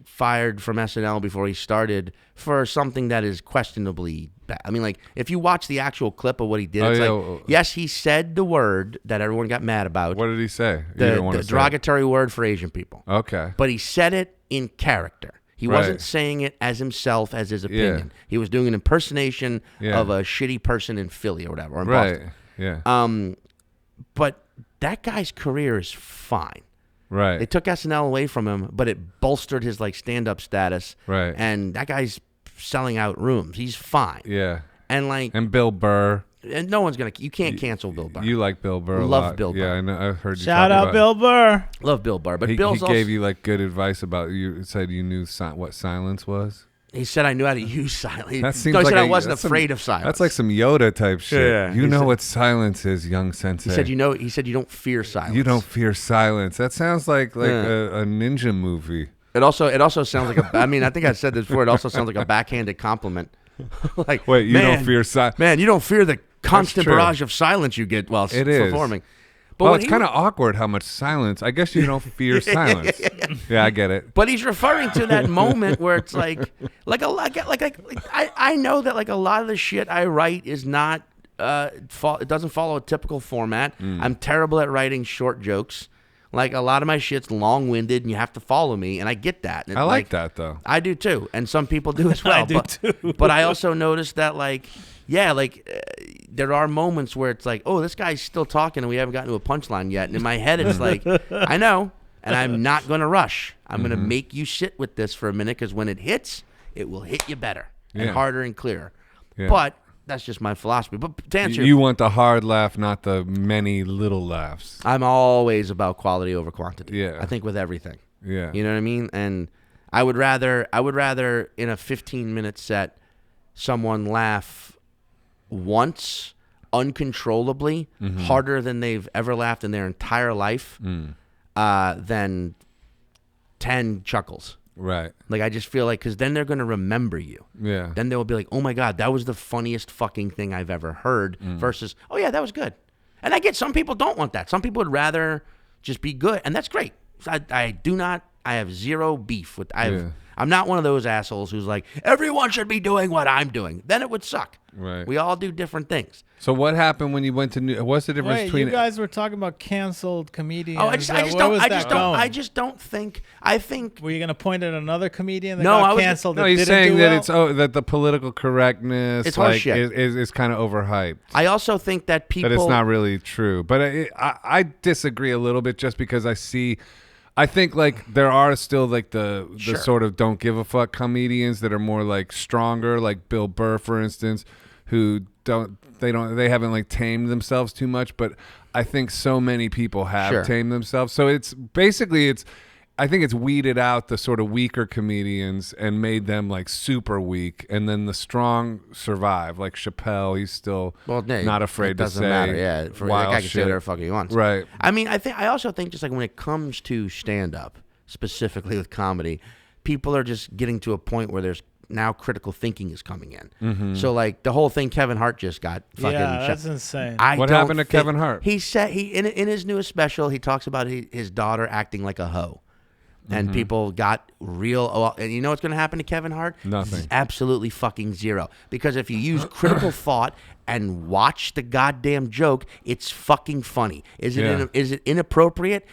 [SPEAKER 2] fired from SNL before he started for something that is questionably bad. I mean, like if you watch the actual clip of what he did,
[SPEAKER 1] Oh,
[SPEAKER 2] it's
[SPEAKER 1] yeah.
[SPEAKER 2] like yes, he said the word that everyone got mad about,
[SPEAKER 1] What did he say? You
[SPEAKER 2] the
[SPEAKER 1] don't want to say it.
[SPEAKER 2] derogatory word for Asian people.
[SPEAKER 1] Okay.
[SPEAKER 2] But he said it in character. He
[SPEAKER 1] Right.
[SPEAKER 2] wasn't saying it as himself, as his opinion. He was doing an impersonation
[SPEAKER 1] Yeah.
[SPEAKER 2] of a shitty person in Philly or whatever, or in
[SPEAKER 1] Right.
[SPEAKER 2] Boston.
[SPEAKER 1] Yeah.
[SPEAKER 2] But that guy's career is fine.
[SPEAKER 1] right.
[SPEAKER 2] It took SNL away from him, but it bolstered his stand-up status.
[SPEAKER 1] Right.
[SPEAKER 2] And that guy's selling out rooms. He's fine.
[SPEAKER 1] yeah.
[SPEAKER 2] And like,
[SPEAKER 1] And Bill Burr.
[SPEAKER 2] and no one's gonna. You can't cancel Bill Burr.
[SPEAKER 1] You like Bill Burr a
[SPEAKER 2] Love
[SPEAKER 1] lot.
[SPEAKER 2] Bill Burr.
[SPEAKER 1] Yeah, I know. I've heard you
[SPEAKER 3] Shout
[SPEAKER 1] talk
[SPEAKER 3] out
[SPEAKER 1] about
[SPEAKER 3] Bill Burr.
[SPEAKER 2] Love Bill Burr, but
[SPEAKER 1] He
[SPEAKER 2] Bill's also,
[SPEAKER 1] gave you like good advice about you said you knew what silence was.
[SPEAKER 2] He said I knew how to use silence.
[SPEAKER 1] That seems
[SPEAKER 2] No, he
[SPEAKER 1] like
[SPEAKER 2] said I wasn't afraid of silence.
[SPEAKER 1] That's like some Yoda type shit.
[SPEAKER 2] Yeah.
[SPEAKER 1] You
[SPEAKER 2] He
[SPEAKER 1] know
[SPEAKER 2] said-
[SPEAKER 1] what silence is, young sensei.
[SPEAKER 2] He said He said you don't fear silence.
[SPEAKER 1] You don't fear silence. That sounds like a ninja movie.
[SPEAKER 2] It also sounds like I mean, I think I said this before. It also sounds like a backhanded compliment. Like,
[SPEAKER 1] Wait, you don't fear silence?
[SPEAKER 2] Man, you don't fear the constant
[SPEAKER 1] true.
[SPEAKER 2] barrage of silence you get while
[SPEAKER 1] It is.
[SPEAKER 2] performing. But
[SPEAKER 1] Well,
[SPEAKER 2] when
[SPEAKER 1] it's
[SPEAKER 2] he
[SPEAKER 1] I awkward how much silence. I guess you don't fear silence. Yeah, I get it.
[SPEAKER 2] But he's referring to that moment where it's like I know that like a lot of the shit I write is not it doesn't follow a typical format. I'm terrible at writing short jokes. Like a lot of my shit's long-winded and you have to follow me, and I get that. And
[SPEAKER 1] I like that though.
[SPEAKER 2] I do too, and some people do as well.
[SPEAKER 3] I do too.
[SPEAKER 2] But I also noticed that there are moments where it's like, oh, this guy's still talking and we haven't gotten to a punchline yet. And in my head, it's like, I know, and I'm not going to rush. I'm going to make you sit with this for a minute because when it hits, it will hit you better and harder and clearer.
[SPEAKER 1] Yeah.
[SPEAKER 2] But that's just my philosophy. But to answer
[SPEAKER 1] You want the hard laugh, not the many little laughs.
[SPEAKER 2] I'm always about quality over quantity.
[SPEAKER 1] Yeah.
[SPEAKER 2] I think with everything.
[SPEAKER 1] Yeah.
[SPEAKER 2] You know what I mean? And I would rather in a 15-minute set someone laugh once uncontrollably harder than they've ever laughed in their entire life than 10 chuckles.
[SPEAKER 1] Right.
[SPEAKER 2] Like I just feel like because then they're going to remember you.
[SPEAKER 1] Yeah.
[SPEAKER 2] Then they'll be like, oh my God, that was the funniest fucking thing I've ever heard versus, oh yeah, that was good. And I get some people don't want that. Some people would rather just be good. And that's great. I have zero beef with, I'm not one of those assholes who's like, everyone should be doing what I'm doing. Then it would suck.
[SPEAKER 1] Right.
[SPEAKER 2] We all do different things.
[SPEAKER 1] So what happened when you went to New? What's the difference
[SPEAKER 3] Wait,
[SPEAKER 1] between?
[SPEAKER 3] you guys were talking about canceled comedians.
[SPEAKER 2] Oh, I just don't think. I think.
[SPEAKER 3] Were you going to point at another comedian that
[SPEAKER 2] No, I
[SPEAKER 3] got
[SPEAKER 2] was-
[SPEAKER 3] canceled?
[SPEAKER 1] No,
[SPEAKER 3] that
[SPEAKER 1] he's
[SPEAKER 3] didn't
[SPEAKER 1] saying
[SPEAKER 3] do
[SPEAKER 1] that
[SPEAKER 3] well?
[SPEAKER 1] that the political correctness
[SPEAKER 2] It's
[SPEAKER 1] like
[SPEAKER 2] horseshit.
[SPEAKER 1] is kind of overhyped.
[SPEAKER 2] I also think that people.
[SPEAKER 1] That it's not really true. But I disagree a little bit just because I think like there are still like the
[SPEAKER 2] Sure.
[SPEAKER 1] sort of don't give a fuck comedians that are more like stronger, like Bill Burr, for instance, who they haven't like tamed themselves too much. But I think so many people have
[SPEAKER 2] Sure.
[SPEAKER 1] tamed themselves. So it's basically I think it's weeded out the sort of weaker comedians and made them like super weak, and then the strong survive. Like Chappelle, he's still not afraid to say
[SPEAKER 2] doesn't matter. Yeah, that
[SPEAKER 1] wild
[SPEAKER 2] guy can say
[SPEAKER 1] shit.
[SPEAKER 2] whatever the fuck he wants.
[SPEAKER 1] Right.
[SPEAKER 2] I mean, I also think just like when it comes to stand up, specifically with comedy, people are just getting to a point where there's now critical thinking is coming in. So like the whole thing Kevin Hart just got fucking
[SPEAKER 3] Yeah,
[SPEAKER 2] shut.
[SPEAKER 3] that's insane.
[SPEAKER 1] What happened to Kevin Hart?
[SPEAKER 2] He said in his newest special he talks about his daughter acting like a hoe. And people got real. And you know what's going to happen to Kevin Hart?
[SPEAKER 1] Nothing.
[SPEAKER 2] Absolutely fucking zero. Because if you use critical thought and watch the goddamn joke, it's fucking funny. Is it inappropriate?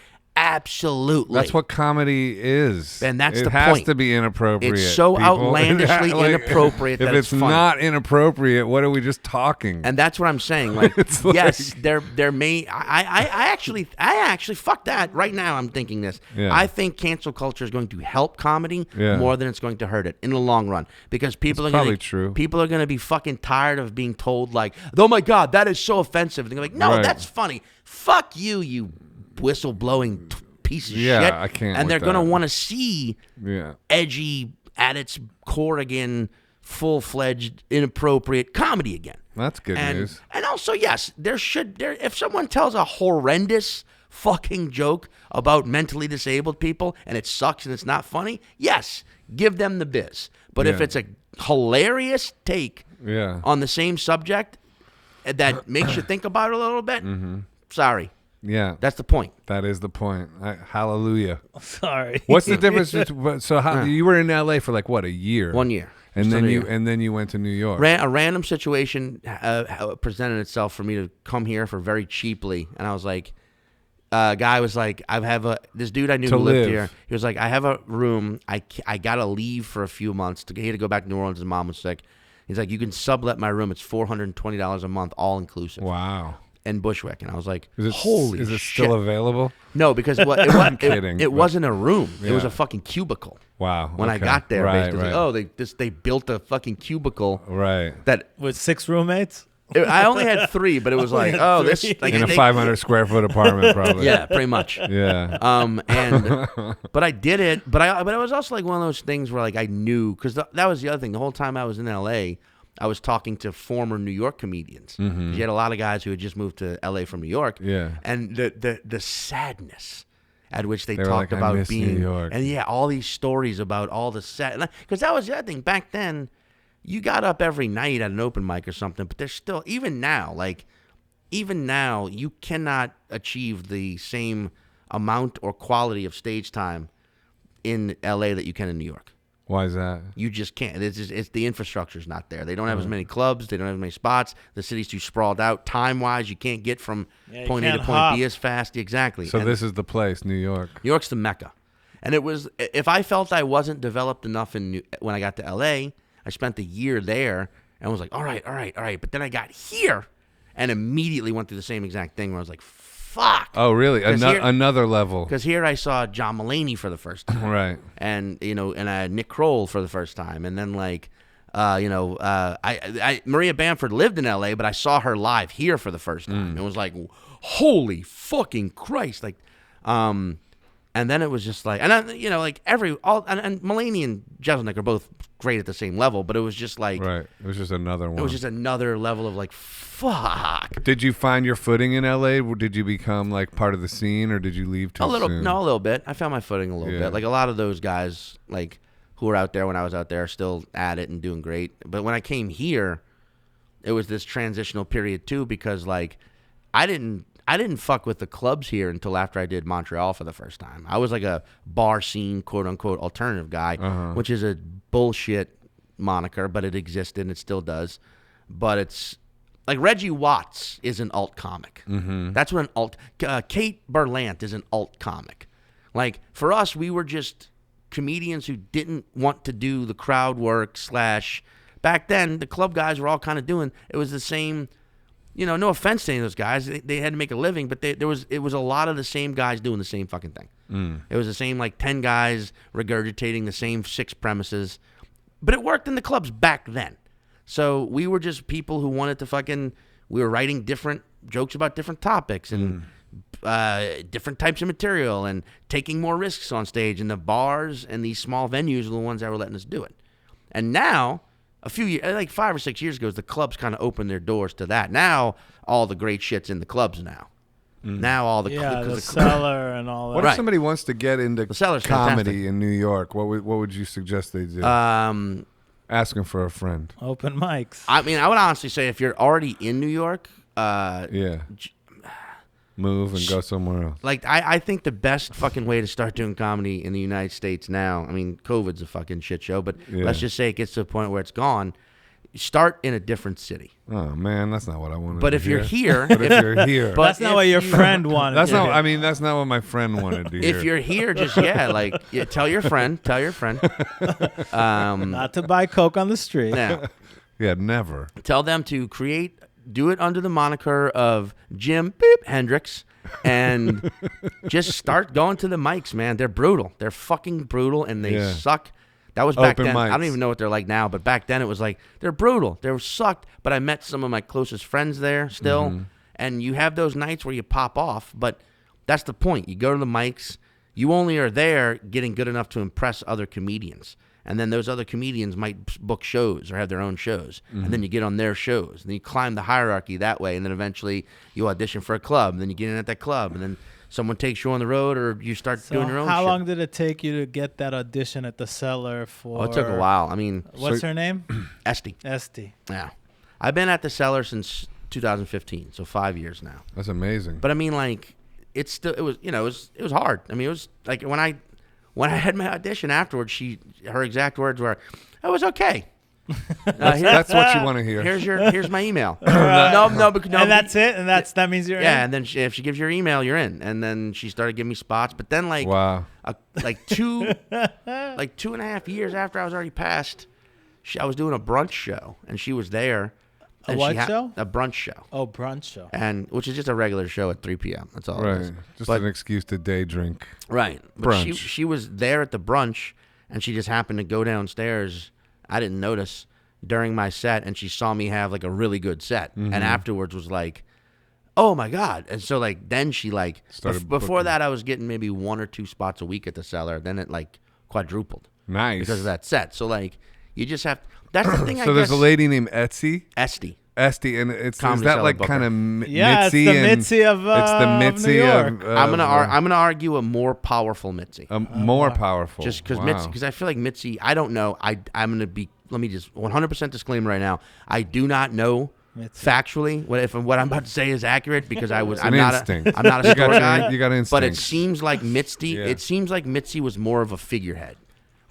[SPEAKER 2] Absolutely.
[SPEAKER 1] That's what comedy is.
[SPEAKER 2] And that's
[SPEAKER 1] it
[SPEAKER 2] the
[SPEAKER 1] has
[SPEAKER 2] point.
[SPEAKER 1] to be inappropriate.
[SPEAKER 2] It's so
[SPEAKER 1] people.
[SPEAKER 2] outlandishly inappropriate
[SPEAKER 1] If
[SPEAKER 2] that
[SPEAKER 1] it's
[SPEAKER 2] it's funny.
[SPEAKER 1] not inappropriate, what are we just talking?
[SPEAKER 2] And that's what I'm saying. Like,
[SPEAKER 1] It's like-
[SPEAKER 2] yes, there may. I actually fuck that. Right now, I'm thinking this.
[SPEAKER 1] Yeah.
[SPEAKER 2] I think cancel culture is going to help comedy
[SPEAKER 1] Yeah.
[SPEAKER 2] more than it's going to hurt it in the long run because people
[SPEAKER 1] That's
[SPEAKER 2] are
[SPEAKER 1] probably
[SPEAKER 2] gonna,
[SPEAKER 1] true.
[SPEAKER 2] People are going to be fucking tired of being told like, oh my God, that is so offensive. And they're like, no,
[SPEAKER 1] Right.
[SPEAKER 2] that's funny. Fuck you, you whistle blowing piece of
[SPEAKER 1] Yeah,
[SPEAKER 2] shit.
[SPEAKER 1] I can't
[SPEAKER 2] And
[SPEAKER 1] with
[SPEAKER 2] they're gonna
[SPEAKER 1] that.
[SPEAKER 2] want to see
[SPEAKER 1] Yeah.
[SPEAKER 2] edgy at its core again, full-fledged inappropriate comedy again.
[SPEAKER 1] That's good news.
[SPEAKER 2] And also, yes, if someone tells a horrendous fucking joke about mentally disabled people and it sucks and it's not funny, yes, give them the biz. But if
[SPEAKER 1] Yeah.
[SPEAKER 2] it's a hilarious take
[SPEAKER 1] Yeah.
[SPEAKER 2] on the same subject that makes you think about it a little bit, sorry.
[SPEAKER 1] Yeah.
[SPEAKER 2] That's the point.
[SPEAKER 1] That is the point. Hallelujah.
[SPEAKER 3] Sorry.
[SPEAKER 1] What's the difference? So how you were in LA for like what, a year?
[SPEAKER 2] 1 year.
[SPEAKER 1] And
[SPEAKER 2] Just
[SPEAKER 1] then
[SPEAKER 2] under a
[SPEAKER 1] you
[SPEAKER 2] year.
[SPEAKER 1] and then you went to New York.
[SPEAKER 2] A random situation presented itself for me to come here for very cheaply, and I was like, guy was like, this dude I knew
[SPEAKER 1] To
[SPEAKER 2] who lived
[SPEAKER 1] live.
[SPEAKER 2] here. He was like, I have a room. I gotta leave for a few months he had to go back to New Orleans. His mom was sick. He's like, you can sublet my room. It's $420 a month, all inclusive.
[SPEAKER 1] Wow.
[SPEAKER 2] In Bushwick, and I was like,
[SPEAKER 1] Is it
[SPEAKER 2] holy
[SPEAKER 1] is it
[SPEAKER 2] shit.
[SPEAKER 1] still available?
[SPEAKER 2] No, because
[SPEAKER 1] kidding,
[SPEAKER 2] it
[SPEAKER 1] but-
[SPEAKER 2] wasn't a room. It was
[SPEAKER 1] Yeah.
[SPEAKER 2] a fucking cubicle.
[SPEAKER 1] Wow.
[SPEAKER 2] When I
[SPEAKER 1] okay.
[SPEAKER 2] got there,
[SPEAKER 1] Right,
[SPEAKER 2] basically,
[SPEAKER 1] right.
[SPEAKER 2] they built a fucking cubicle
[SPEAKER 1] Right.
[SPEAKER 2] that
[SPEAKER 3] With 6 roommates?
[SPEAKER 2] I only had 3, but it was like, oh, this like
[SPEAKER 1] in a 500 square foot apartment, probably.
[SPEAKER 2] Yeah, pretty much.
[SPEAKER 1] Yeah.
[SPEAKER 2] But I did it. But it was also like one of those things where like I knew, because that was the other thing. The whole time I was in LA, I was talking to former New York comedians. You had a lot of guys who had just moved to LA from New York.
[SPEAKER 1] Yeah.
[SPEAKER 2] And the sadness at which they
[SPEAKER 1] were
[SPEAKER 2] talked
[SPEAKER 1] like, I
[SPEAKER 2] about
[SPEAKER 1] miss
[SPEAKER 2] being
[SPEAKER 1] New York.
[SPEAKER 2] And all these stories about all the sad, because that was the other thing back then. You got up every night at an open mic or something, but there's still, even now, you cannot achieve the same amount or quality of stage time in LA that you can in New York.
[SPEAKER 1] Why is that?
[SPEAKER 2] You just can't. It's the infrastructure's not there. They don't have as many clubs. They don't have as many spots. The city's too sprawled out. Time-wise, you can't get from point A to point B as fast. Exactly.
[SPEAKER 1] So this is the place, New York.
[SPEAKER 2] New York's the Mecca. And it was, if I felt I wasn't developed enough when I got to LA, I spent a year there and was like, all right. But then I got here and immediately went through the same exact thing where I was like, fuck.
[SPEAKER 1] Oh, really? Another level.
[SPEAKER 2] Because here I saw John Mulaney for the first time.
[SPEAKER 1] Right.
[SPEAKER 2] And, and I had Nick Kroll for the first time. And then, Maria Bamford lived in L.A., but I saw her live here for the first time. It was like, holy fucking Christ. And then it was just like, and Mulaney and Jeselnik are both great at the same level, but it was just like,
[SPEAKER 1] right. It was just another one.
[SPEAKER 2] It was just another level of like, fuck.
[SPEAKER 1] Did you find your footing in LA? Did you become like part of the scene, or did you leave too soon?
[SPEAKER 2] No, a little bit. I found my footing a little bit. Like a lot of those guys, like who were out there when I was out there, are still at it and doing great. But when I came here, it was this transitional period too, because like I didn't fuck with the clubs here until after I did Montreal for the first time. I was like a bar scene, quote unquote, alternative guy, which is a bullshit moniker, but it existed and it still does. But it's like Reggie Watts is an alt comic. That's what an alt. Kate Berlant is an alt comic. Like for us, we were just comedians who didn't want to do the crowd work / back then the club guys were all kind of doing. It was the same. No offense to any of those guys. They had to make a living, but it was a lot of the same guys doing the same fucking thing. It was the same, like 10 guys regurgitating the same 6 premises. But it worked in the clubs back then. So we were just people who wanted to we were writing different jokes about different topics and different types of material and taking more risks on stage. And the bars and these small venues are the ones that were letting us do it. And now, a few years, like 5 or 6 years ago, the clubs kind of opened their doors to that. Now, all the great shit's in the clubs now. Now all the
[SPEAKER 3] the cellar and all that.
[SPEAKER 1] What if somebody wants to get into comedy
[SPEAKER 2] fantastic.
[SPEAKER 1] in New York? What would you suggest they do? Asking for a friend.
[SPEAKER 3] Open mics.
[SPEAKER 2] I mean, I would honestly say if you're already in New York,
[SPEAKER 1] move and go somewhere else.
[SPEAKER 2] Like I think the best fucking way to start doing comedy in the United States now, I mean, COVID's a fucking shit show, but let's just say it gets to a point where it's gone. Start in a different city.
[SPEAKER 1] Oh man, that's not what I wanted.
[SPEAKER 2] But if you're here,
[SPEAKER 1] but if you're here,
[SPEAKER 3] but that's not what your friend wanted.
[SPEAKER 1] That's not. I mean, that's not what my friend wanted to hear.
[SPEAKER 2] If you're here, just tell your friend.
[SPEAKER 3] Not to buy Coke on the street.
[SPEAKER 1] Yeah, never.
[SPEAKER 2] Tell them to do it under the moniker of Jim Hendrix, and just start going to the mics, man. They're brutal. They're fucking brutal, and they suck. That was back then.
[SPEAKER 1] Mics.
[SPEAKER 2] I don't even know what they're like now, but back then it was like, they're brutal. They sucked, but I met some of my closest friends there still, and you have those nights where you pop off, but that's the point. You go to the mics. You only are there getting good enough to impress other comedians. And then those other comedians might book shows or have their own shows. And then you get on their shows. And then you climb the hierarchy that way. And then eventually you audition for a club. And then you get in at that club. And then someone takes you on the road or you start doing your own shit.
[SPEAKER 3] How long did it take you to get that audition at the Cellar for?
[SPEAKER 2] Oh, it took a while. I mean.
[SPEAKER 3] What's her name?
[SPEAKER 2] Esty. Yeah. I've been at the Cellar since 2015. So 5 years now.
[SPEAKER 1] That's amazing.
[SPEAKER 2] But I mean, like, it was hard. I mean, it was like when I had my audition afterwards, her exact words were, "It was okay."
[SPEAKER 1] That's what you want to hear.
[SPEAKER 2] Here's my email. No,
[SPEAKER 3] and that's it. And that means you're in.
[SPEAKER 2] Yeah, and then if she gives you her email, you're in. And then she started giving me spots. But then like 2.5 years after I was already passed, I was doing a brunch show, and she was there.
[SPEAKER 3] A what show?
[SPEAKER 2] A brunch show.
[SPEAKER 3] Oh, brunch show.
[SPEAKER 2] And which is just a regular show at 3 p.m. That's all.
[SPEAKER 1] Right.
[SPEAKER 2] It is.
[SPEAKER 1] Just an excuse to day drink.
[SPEAKER 2] Right. But
[SPEAKER 1] Brunch.
[SPEAKER 2] she was there at the brunch, and she just happened to go downstairs. I didn't notice, during my set, and she saw me have like a really good set, and afterwards was like, oh my God. And so like then she like before that I was getting maybe 1 or 2 spots a week at the Cellar. Then it like quadrupled.
[SPEAKER 1] Nice.
[SPEAKER 2] Because of that set. So like you just have that's the thing.
[SPEAKER 1] So
[SPEAKER 2] I guess.
[SPEAKER 1] there's a lady named Esty, and it's
[SPEAKER 2] Comedy
[SPEAKER 1] is that
[SPEAKER 2] Cellar
[SPEAKER 1] like
[SPEAKER 2] booker.
[SPEAKER 1] kind of
[SPEAKER 3] Yeah,
[SPEAKER 1] Mitzi
[SPEAKER 3] it's the Mitzi of
[SPEAKER 1] it's the Mitzi
[SPEAKER 3] New York.
[SPEAKER 1] of
[SPEAKER 2] I'm gonna argue a more powerful Mitzi.
[SPEAKER 1] more powerful.
[SPEAKER 2] Just because
[SPEAKER 1] wow.
[SPEAKER 2] because I feel like Mitzi, I don't know. I'm gonna be. Let me just 100% disclaimer right now. I do not know factually what I'm about to say is accurate because I'm not a store guy.
[SPEAKER 1] You got instinct.
[SPEAKER 2] But it seems like Mitzi.
[SPEAKER 1] Yeah.
[SPEAKER 2] It seems like Mitzi was more of a figurehead.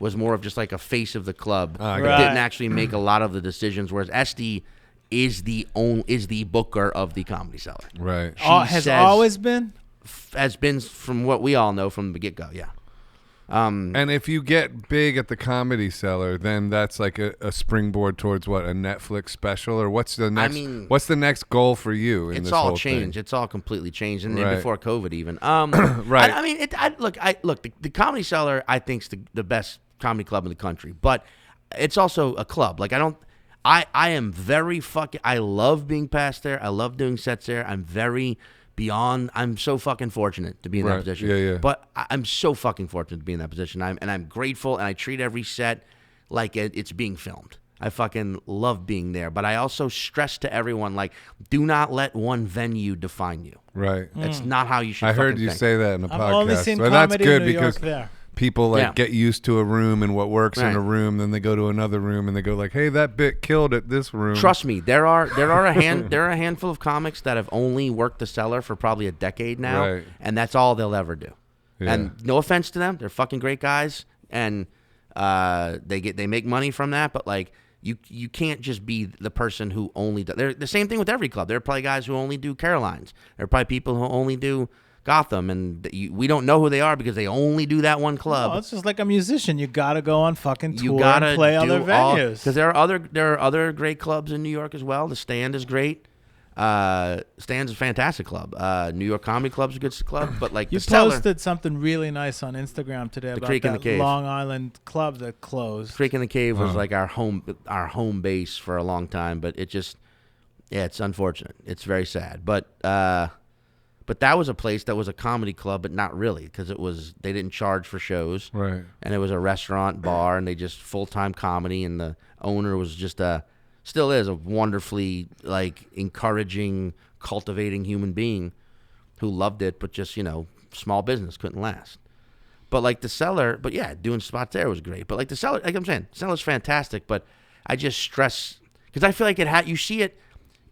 [SPEAKER 2] Was more of just like a face of the club.
[SPEAKER 1] I
[SPEAKER 2] But
[SPEAKER 1] got
[SPEAKER 2] didn't actually make a lot of the decisions. Whereas Esty is the booker of the Comedy Cellar.
[SPEAKER 1] Right.
[SPEAKER 3] Has always been.
[SPEAKER 2] Has been from what we all know from the get go. Yeah.
[SPEAKER 1] And if you get big at the Comedy Cellar, then that's like a springboard towards what, a Netflix special, or what's the next? What's the next goal for you? In
[SPEAKER 2] It's
[SPEAKER 1] this
[SPEAKER 2] all
[SPEAKER 1] whole
[SPEAKER 2] changed.
[SPEAKER 1] thing?
[SPEAKER 2] It's all completely changed, and
[SPEAKER 1] Right.
[SPEAKER 2] before COVID even.
[SPEAKER 1] Right.
[SPEAKER 2] I mean, the Comedy Cellar I think's the best comedy club in the country, but it's also a club. Like I am very fucking. I love being past there. I love doing sets there. I'm so fucking fortunate to be in that
[SPEAKER 1] Right.
[SPEAKER 2] position.
[SPEAKER 1] Yeah.
[SPEAKER 2] But I'm so fucking fortunate to be in that position. I'm grateful, and I treat every set like it's being filmed. I fucking love being there. But I also stress to everyone, like, do not let one venue define you.
[SPEAKER 1] Right.
[SPEAKER 2] That's not how you should
[SPEAKER 1] I heard
[SPEAKER 2] fucking
[SPEAKER 1] you
[SPEAKER 2] think.
[SPEAKER 1] say that in a
[SPEAKER 3] I've
[SPEAKER 1] podcast.
[SPEAKER 3] only seen
[SPEAKER 1] Well, that's
[SPEAKER 3] comedy
[SPEAKER 1] good
[SPEAKER 3] in New
[SPEAKER 1] because
[SPEAKER 3] York there.
[SPEAKER 1] people like
[SPEAKER 2] Yeah.
[SPEAKER 1] get used to a room and what works in
[SPEAKER 2] Right.
[SPEAKER 1] a room, then they go to another room and they go like, "Hey, that bit killed at this room."
[SPEAKER 2] Trust me, there are a handful of comics that have only worked the Cellar for probably a decade now,
[SPEAKER 1] Right.
[SPEAKER 2] and that's all they'll ever do.
[SPEAKER 1] Yeah.
[SPEAKER 2] And no offense to them, they're fucking great guys, and they make money from that. But like you can't just be the person who only does. They're the same thing with every club. There are probably guys who only do Carolines. There are probably people who only do Gotham, and we don't know who they are because they only do that one club.
[SPEAKER 3] No, it's just like a musician. You gotta go on fucking tour
[SPEAKER 2] You gotta
[SPEAKER 3] and play other venues.
[SPEAKER 2] because there are other great clubs in New York as well. The Stand is great. Stand's a fantastic club. New York Comedy Club's a good club, but like
[SPEAKER 3] You
[SPEAKER 2] the Cellar,
[SPEAKER 3] posted something really nice on Instagram today about
[SPEAKER 2] Creek and the
[SPEAKER 3] that
[SPEAKER 2] Cave.
[SPEAKER 3] Long Island club that closed.
[SPEAKER 2] Creek in the Cave was like our home base for a long time, but it just it's unfortunate. It's very sad, but that was a place that was a comedy club, but not really because they didn't charge for shows,
[SPEAKER 1] Right.
[SPEAKER 2] and it was a restaurant bar, and they just full-time comedy, and the owner was just still is a wonderfully like encouraging, cultivating human being who loved it, but just small business couldn't last. But like the Cellar, but yeah, doing spots there was great. But like the Cellar, like I'm saying, Cellar's fantastic, but I just stress because I feel like you see it.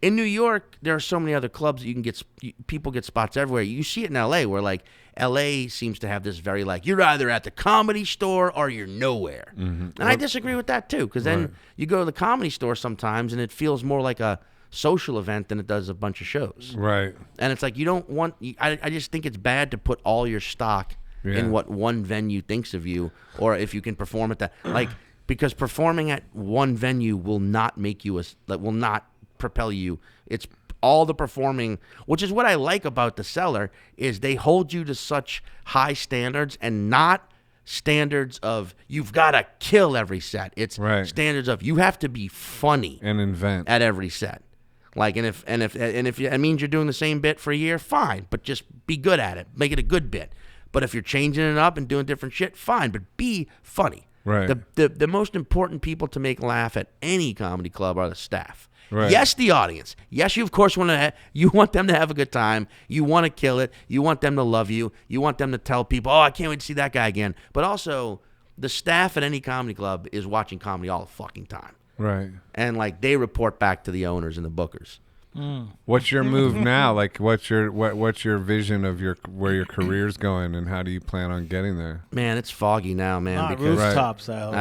[SPEAKER 2] In New York, there are so many other clubs that you can get. People get spots everywhere. You see it in L.A., where like L.A. seems to have this very like you're either at the Comedy Store or you're nowhere. And I disagree with that too, because then you go to the Comedy Store sometimes and it feels more like a social event than it does a bunch of shows.
[SPEAKER 1] Right.
[SPEAKER 2] And it's like you don't want. I just think it's bad to put all your stock in what one venue thinks of you, or if you can perform at that. Like because performing at one venue will not make you will not propel you. It's all the performing, which is what I like about the Cellar, is they hold you to such high standards, and not standards of you've got to kill every set. It's standards of you have to be funny
[SPEAKER 1] and invent
[SPEAKER 2] at every set. Like and if it means you're doing the same bit for a year, fine, but just be good at it. Make it a good bit. But if you're changing it up and doing different shit, fine, but be funny.
[SPEAKER 1] Right.
[SPEAKER 2] The most important people to make laugh at any comedy club are the staff.
[SPEAKER 1] Right.
[SPEAKER 2] Yes, the audience. Yes, you of course want them to have a good time. You want to kill it. You want them to love you. You want them to tell people, "Oh, I can't wait to see that guy again." But also, the staff at any comedy club is watching comedy all the fucking time.
[SPEAKER 1] Right.
[SPEAKER 2] And like they report back to the owners and the bookers.
[SPEAKER 1] What's your move now? Like, what's your vision of where your career's going, and how do you plan on getting there?
[SPEAKER 2] Man, it's foggy now, man.
[SPEAKER 3] Not
[SPEAKER 2] because
[SPEAKER 3] rooftops, I hope.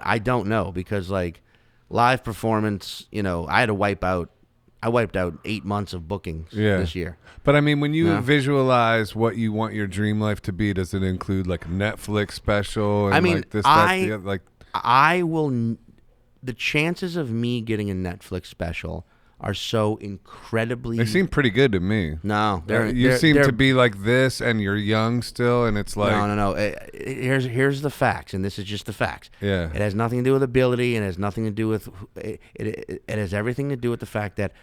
[SPEAKER 2] I don't know because like live performance, I wiped out 8 months of bookings this year.
[SPEAKER 1] But I mean, when you visualize what you want your dream life to be, does it include like a Netflix special? And
[SPEAKER 2] I mean,
[SPEAKER 1] like this, that, the other,
[SPEAKER 2] the chances of me getting a Netflix special are so incredibly.
[SPEAKER 1] They seem pretty good to me.
[SPEAKER 2] No,
[SPEAKER 1] you seem to be like this, and you're young still, and it's like
[SPEAKER 2] no. Here's the facts, and this is just the facts.
[SPEAKER 1] Yeah.
[SPEAKER 2] It has nothing to do with ability, and it has nothing to do with it has everything to do with the fact that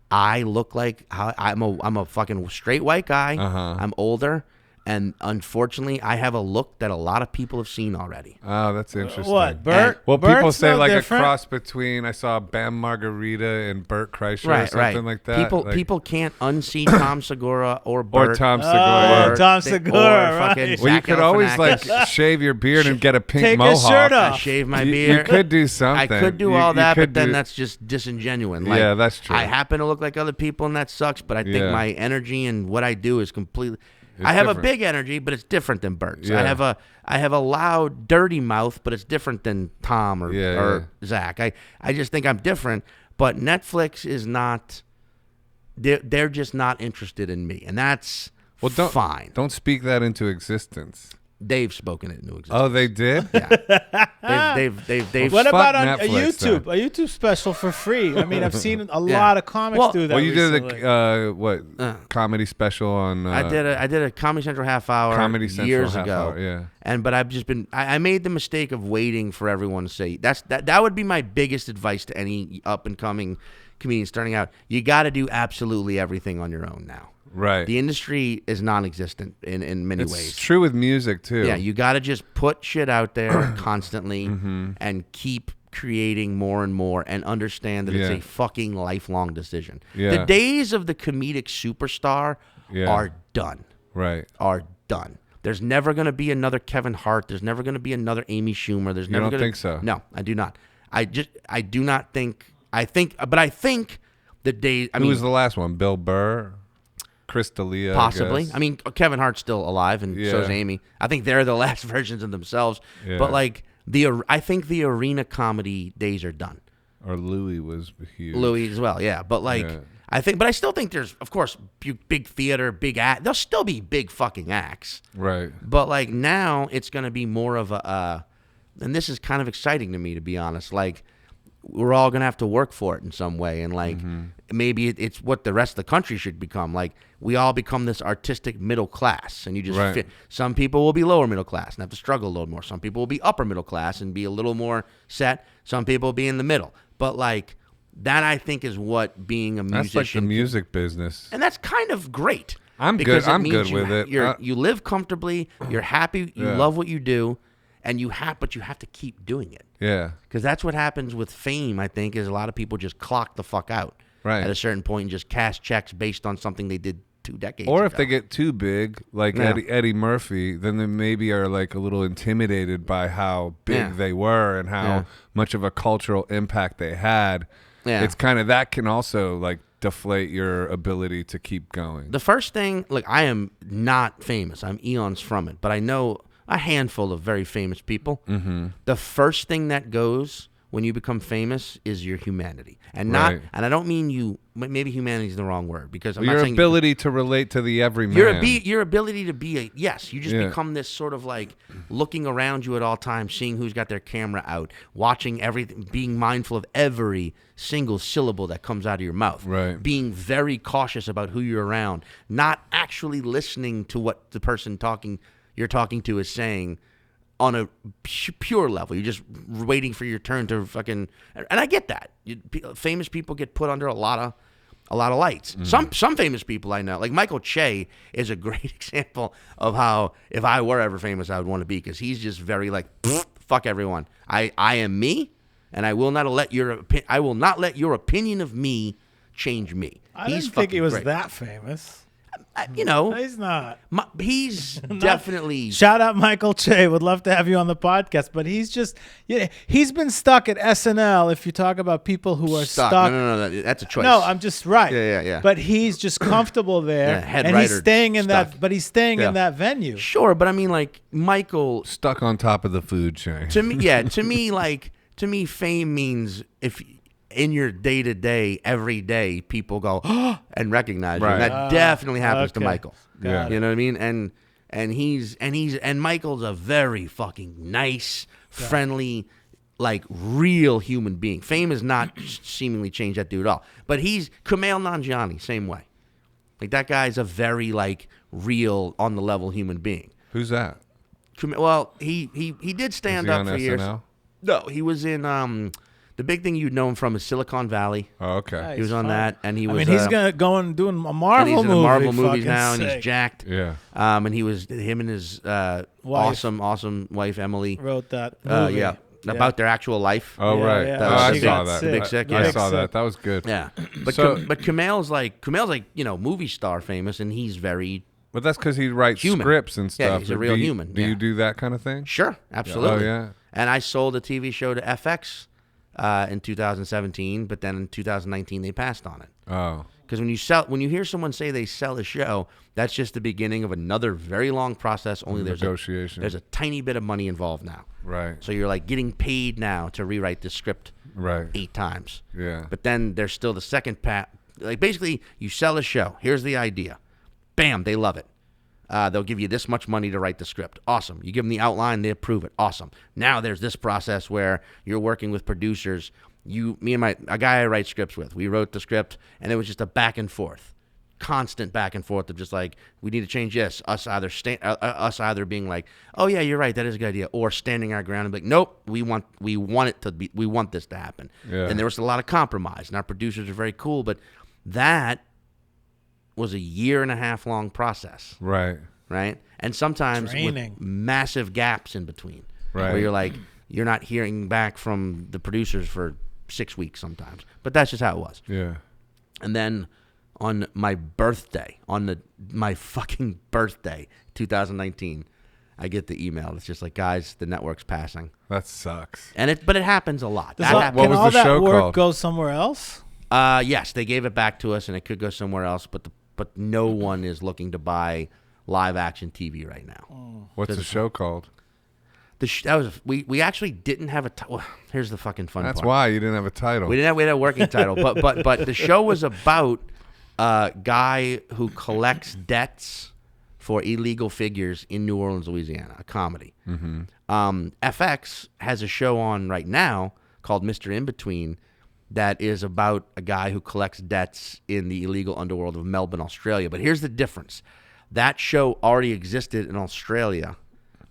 [SPEAKER 2] I look like I'm a fucking straight white guy. I'm older. And unfortunately, I have a look that a lot of people have seen already.
[SPEAKER 1] Oh, that's interesting.
[SPEAKER 3] What, Bert?
[SPEAKER 1] Well, people
[SPEAKER 3] Bert's
[SPEAKER 1] say
[SPEAKER 3] no
[SPEAKER 1] like
[SPEAKER 3] different.
[SPEAKER 1] a cross between, I saw Bam Margarita and Bert Kreischer or something like that.
[SPEAKER 2] People can't unsee Tom Segura or Bert.
[SPEAKER 1] Or Tom Segura.
[SPEAKER 3] Oh, Tom Segura, right.
[SPEAKER 1] Well, you could always like shave your beard and get a pink
[SPEAKER 3] Take
[SPEAKER 1] mohawk.
[SPEAKER 3] his shirt off.
[SPEAKER 2] I shave my
[SPEAKER 1] You
[SPEAKER 2] beard.
[SPEAKER 1] could do something.
[SPEAKER 2] I could do all that, but then that's just disingenuous. Like,
[SPEAKER 1] yeah, that's true.
[SPEAKER 2] I happen to look like other people, and that sucks. But I think my energy and what I do is completely. I have a big energy, but it's different than Bert's.
[SPEAKER 1] Yeah.
[SPEAKER 2] I have a loud, dirty mouth, but it's different than Tom or Zach. I just think I'm different. But Netflix is not. They're just not interested in me, and that's fine.
[SPEAKER 1] Don't speak that into existence.
[SPEAKER 2] They've spoken it into existence.
[SPEAKER 1] Oh, they did?
[SPEAKER 2] Yeah. They've
[SPEAKER 3] What about on
[SPEAKER 1] Netflix,
[SPEAKER 3] YouTube? A YouTube special for free. I mean, I've seen a lot of comics do that.
[SPEAKER 1] Well, you
[SPEAKER 3] recently.
[SPEAKER 1] did a comedy special on.
[SPEAKER 2] I did a Comedy Central half hour years ago.
[SPEAKER 1] Yeah.
[SPEAKER 2] But I've just been. I made the mistake of waiting for everyone to say that would be my biggest advice to any up and coming comedian starting out. You got to do absolutely everything on your own now.
[SPEAKER 1] Right.
[SPEAKER 2] The industry is non-existent in many ways.
[SPEAKER 1] It's true with music too.
[SPEAKER 2] Yeah, you got to just put shit out there constantly and keep creating more and more and understand that it's a fucking lifelong decision.
[SPEAKER 1] Yeah.
[SPEAKER 2] The days of the comedic superstar are done.
[SPEAKER 1] Right.
[SPEAKER 2] Are done. There's never going to be another Kevin Hart. There's never going to be another Amy Schumer. There's never.
[SPEAKER 1] You don't think so?
[SPEAKER 2] No, I do not. I do not think. I think the days.
[SPEAKER 1] Who was the last one? Bill Burr. Chris D'Elia,
[SPEAKER 2] possibly.
[SPEAKER 1] I
[SPEAKER 2] mean, Kevin Hart's still alive, and so is Amy. I think they're the last versions of themselves.
[SPEAKER 1] Yeah.
[SPEAKER 2] But like I think the arena comedy days are done.
[SPEAKER 1] Or Louis was huge.
[SPEAKER 2] Louis as well, yeah. But like I still think there's, of course, big theater, big act. There'll still be big fucking acts.
[SPEAKER 1] Right.
[SPEAKER 2] But like now, it's gonna be more of a, and this is kind of exciting to me, to be honest. Like, we're all gonna have to work for it in some way, and like maybe it's what the rest of the country should become. Like, we all become this artistic middle class, and you just fit. Some people will be lower middle class and have to struggle a little more. Some people will be upper middle class and be a little more set. Some people will be in the middle. But like that, I think, is what being a musician.
[SPEAKER 1] That's like the music business,
[SPEAKER 2] and that's kind of great.
[SPEAKER 1] I'm good. I'm good with it.
[SPEAKER 2] You live comfortably. You're happy. You love what you do. And but you have to keep doing it.
[SPEAKER 1] Yeah.
[SPEAKER 2] Because that's what happens with fame, I think, is a lot of people just clock the fuck out at a certain point and just cash checks based on something they did 2 decades ago.
[SPEAKER 1] Or if they get too big, like Eddie Murphy, then they maybe are like a little intimidated by how big they were and how much of a cultural impact they had. Yeah. It's kind of, that can also like deflate your ability to keep going.
[SPEAKER 2] The first thing, like, I am not famous. I'm eons from it. But I know a handful of very famous people. The first thing that goes when you become famous is your humanity, and and I don't mean you. Maybe humanity is the wrong word, because I'm not saying
[SPEAKER 1] your ability to relate to the everyman.
[SPEAKER 2] Your ability to be you just become this sort of like looking around you at all times, seeing who's got their camera out, watching everything, being mindful of every single syllable that comes out of your mouth, being very cautious about who you're around, not actually listening to what the person you're talking to is saying on a pure level. You're just waiting for your turn to fucking, and I get that. Famous people get put under a lot of lights. Some famous people I know, like Michael Che, is a great example of how, if I were ever famous, I would want to be, because he's just very like, fuck everyone. I am me, and I will not let your opinion of me change me.
[SPEAKER 3] I didn't think he was that famous.
[SPEAKER 2] You know,
[SPEAKER 3] he's not.
[SPEAKER 2] He's definitely.
[SPEAKER 3] Shout out Michael Che. Would love to have you on the podcast, but he's just, he's been stuck at SNL. If you talk about people who are stuck.
[SPEAKER 2] No, that's a choice.
[SPEAKER 3] No, I'm just right.
[SPEAKER 2] Yeah.
[SPEAKER 3] But he's just comfortable there, and he's staying in that. But he's staying in that venue.
[SPEAKER 2] Sure, but I mean, like, Michael
[SPEAKER 1] stuck on top of the food chain.
[SPEAKER 2] To me, fame means if. In your day-to-day, every day, people go and recognize you. And that definitely happens to Michael.
[SPEAKER 1] Yeah.
[SPEAKER 2] You know what I mean? And Michael's a very fucking nice, friendly, like real human being. Fame has not seemingly changed that dude at all. But he's Kumail Nanjiani, same way. Like that guy's a very like real on the level human being.
[SPEAKER 1] Who's that?
[SPEAKER 2] Well, he did stand up for years.
[SPEAKER 1] SNL?
[SPEAKER 2] No, he was in the big thing you'd know him from is Silicon Valley.
[SPEAKER 1] Oh, okay.
[SPEAKER 2] He was on that, and he was.
[SPEAKER 3] I mean, he's gonna go and doing a Marvel
[SPEAKER 2] and he's
[SPEAKER 3] movie.
[SPEAKER 2] in Marvel movies
[SPEAKER 3] fucking
[SPEAKER 2] now, and
[SPEAKER 3] sick.
[SPEAKER 2] he's jacked.
[SPEAKER 1] Yeah.
[SPEAKER 2] And he was him and his awesome wife Emily.
[SPEAKER 3] Wrote that movie.
[SPEAKER 2] Yeah. About their actual life.
[SPEAKER 1] Oh,
[SPEAKER 3] Yeah,
[SPEAKER 1] right.
[SPEAKER 3] yeah.
[SPEAKER 1] Oh, I
[SPEAKER 3] She
[SPEAKER 1] saw
[SPEAKER 3] got
[SPEAKER 1] that.
[SPEAKER 3] sick.
[SPEAKER 2] Big sick,
[SPEAKER 1] I
[SPEAKER 2] yeah.
[SPEAKER 1] saw that. That was good.
[SPEAKER 2] Yeah, but
[SPEAKER 1] So-
[SPEAKER 2] but Kumail's like movie star famous, and he's very
[SPEAKER 1] But that's because he writes
[SPEAKER 2] Human.
[SPEAKER 1] scripts and
[SPEAKER 2] Yeah,
[SPEAKER 1] stuff.
[SPEAKER 2] he's a real human,
[SPEAKER 1] Do
[SPEAKER 2] yeah.
[SPEAKER 1] you do that kind of thing?
[SPEAKER 2] sure, absolutely.
[SPEAKER 1] Oh, yeah.
[SPEAKER 2] And I sold a TV show to FX in 2017, but then in 2019 they passed on it.
[SPEAKER 1] Oh.
[SPEAKER 2] Because when you hear someone say they sell a show, that's just the beginning of another very long process. Only there's
[SPEAKER 1] Negotiation.
[SPEAKER 2] a tiny bit of money involved now.
[SPEAKER 1] Right.
[SPEAKER 2] So you're like getting paid now to rewrite the script
[SPEAKER 1] Right.
[SPEAKER 2] 8 times.
[SPEAKER 1] Yeah.
[SPEAKER 2] But then there's still the second like basically you sell a show. Here's the idea. Bam, they love it. They'll give you this much money to write the script. Awesome. You give them the outline, they approve it. Awesome. Now there's this process where you're working with producers. Me and a guy I write scripts with, we wrote the script, and it was just a back and forth, constant back and forth of just like, we need to change this. Us either being like, oh yeah, you're right, that is a good idea, or standing our ground and be like, nope, we want this to happen.
[SPEAKER 1] Yeah.
[SPEAKER 2] And there was a lot of compromise, and our producers are very cool, but that was a 1.5 year long process.
[SPEAKER 1] Right.
[SPEAKER 2] Right? And sometimes
[SPEAKER 3] Training.
[SPEAKER 2] with massive gaps in between.
[SPEAKER 1] Right.
[SPEAKER 2] Where you're like, you're not hearing back from the producers for 6 weeks sometimes. But that's just how it was.
[SPEAKER 1] Yeah.
[SPEAKER 2] And then on my birthday, my fucking birthday, 2019, I get the email. It's just like, guys, the network's passing.
[SPEAKER 1] That sucks.
[SPEAKER 2] But it happens a lot.
[SPEAKER 3] Does
[SPEAKER 2] That
[SPEAKER 3] all-
[SPEAKER 2] happens.
[SPEAKER 1] What
[SPEAKER 3] can
[SPEAKER 1] was
[SPEAKER 3] all
[SPEAKER 1] the
[SPEAKER 3] that
[SPEAKER 1] show
[SPEAKER 3] work
[SPEAKER 1] called?
[SPEAKER 3] go somewhere else?
[SPEAKER 2] Yes, they gave it back to us, and it could go somewhere else. But no one is looking to buy live action TV right now.
[SPEAKER 1] What's the show called?
[SPEAKER 2] We actually didn't have a title. Here's the fucking fun
[SPEAKER 1] That's
[SPEAKER 2] part.
[SPEAKER 1] why you didn't have a title.
[SPEAKER 2] We had a working title, but the show was about a guy who collects debts for illegal figures in New Orleans, Louisiana, a comedy. Mm-hmm. FX has a show on right now called Mr. In Between that is about a guy who collects debts in the illegal underworld of Melbourne, Australia. But here's the difference. That show already existed in Australia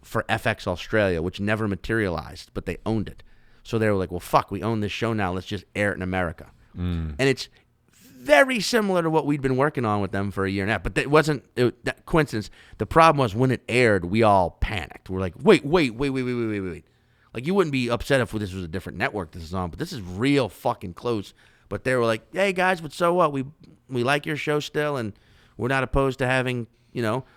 [SPEAKER 2] for FX Australia, which never materialized, but they owned it. So they were like, well, fuck, we own this show now. Let's just air it in America. And it's very similar to what we'd been working on with them for a year and a half. But it wasn't that coincidence. The problem was when it aired, we all panicked. We're like, wait. Like, you wouldn't be upset if this was a different network this is on, but this is real fucking close. But they were like, hey, guys, but so what? We like your show still, and we're not opposed to having,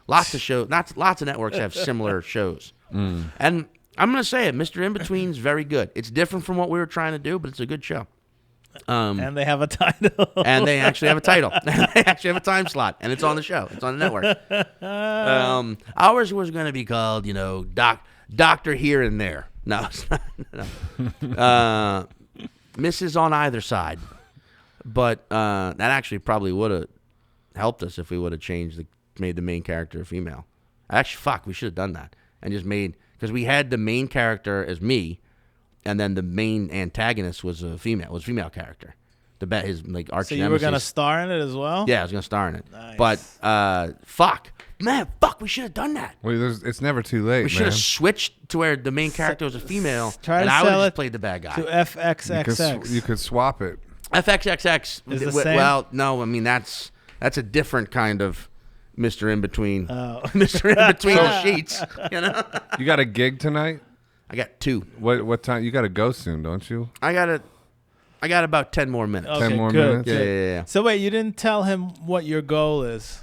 [SPEAKER 2] lots of shows. Lots of networks have similar shows. And I'm going to say it, Mr. In Between's very good. It's different from what we were trying to do, but it's a good show.
[SPEAKER 3] And they have a title.
[SPEAKER 2] And they actually have a title. They actually have a time slot, and it's on the show. It's on the network. Ours was going to be called, Doctor Here and There. No, it's not. No. Mrs. on Either Side. But that actually probably would have helped us if we would have made the main character a female. Actually, we should have done that. And just because we had the main character as me, and then the main antagonist was a female character. His like arch
[SPEAKER 3] So you were going to star in it as well?
[SPEAKER 2] Yeah, I was going to star in it.
[SPEAKER 3] Nice.
[SPEAKER 2] But we should have done that.
[SPEAKER 1] Well, it's never too late,
[SPEAKER 2] We should
[SPEAKER 1] man.
[SPEAKER 2] have switched to where the main character was a female,
[SPEAKER 3] Try
[SPEAKER 2] and
[SPEAKER 3] to
[SPEAKER 2] I would have
[SPEAKER 3] sell
[SPEAKER 2] just
[SPEAKER 3] it
[SPEAKER 2] played the bad guy.
[SPEAKER 3] To FXXX.
[SPEAKER 1] You could swap it.
[SPEAKER 2] FXXX
[SPEAKER 3] Is the same?
[SPEAKER 2] Well, no, I mean that's a different kind of Mr. In Between.
[SPEAKER 3] Oh.
[SPEAKER 2] Mr. In Between the sheets.
[SPEAKER 1] You got a gig tonight?
[SPEAKER 2] I got 2.
[SPEAKER 1] What time? You got to go soon, don't you?
[SPEAKER 2] I got about 10 more minutes.
[SPEAKER 3] Okay,
[SPEAKER 1] 10 more
[SPEAKER 3] good,
[SPEAKER 1] minutes?
[SPEAKER 2] Yeah,
[SPEAKER 3] good.
[SPEAKER 2] yeah.
[SPEAKER 3] So wait, you didn't tell him what your goal is,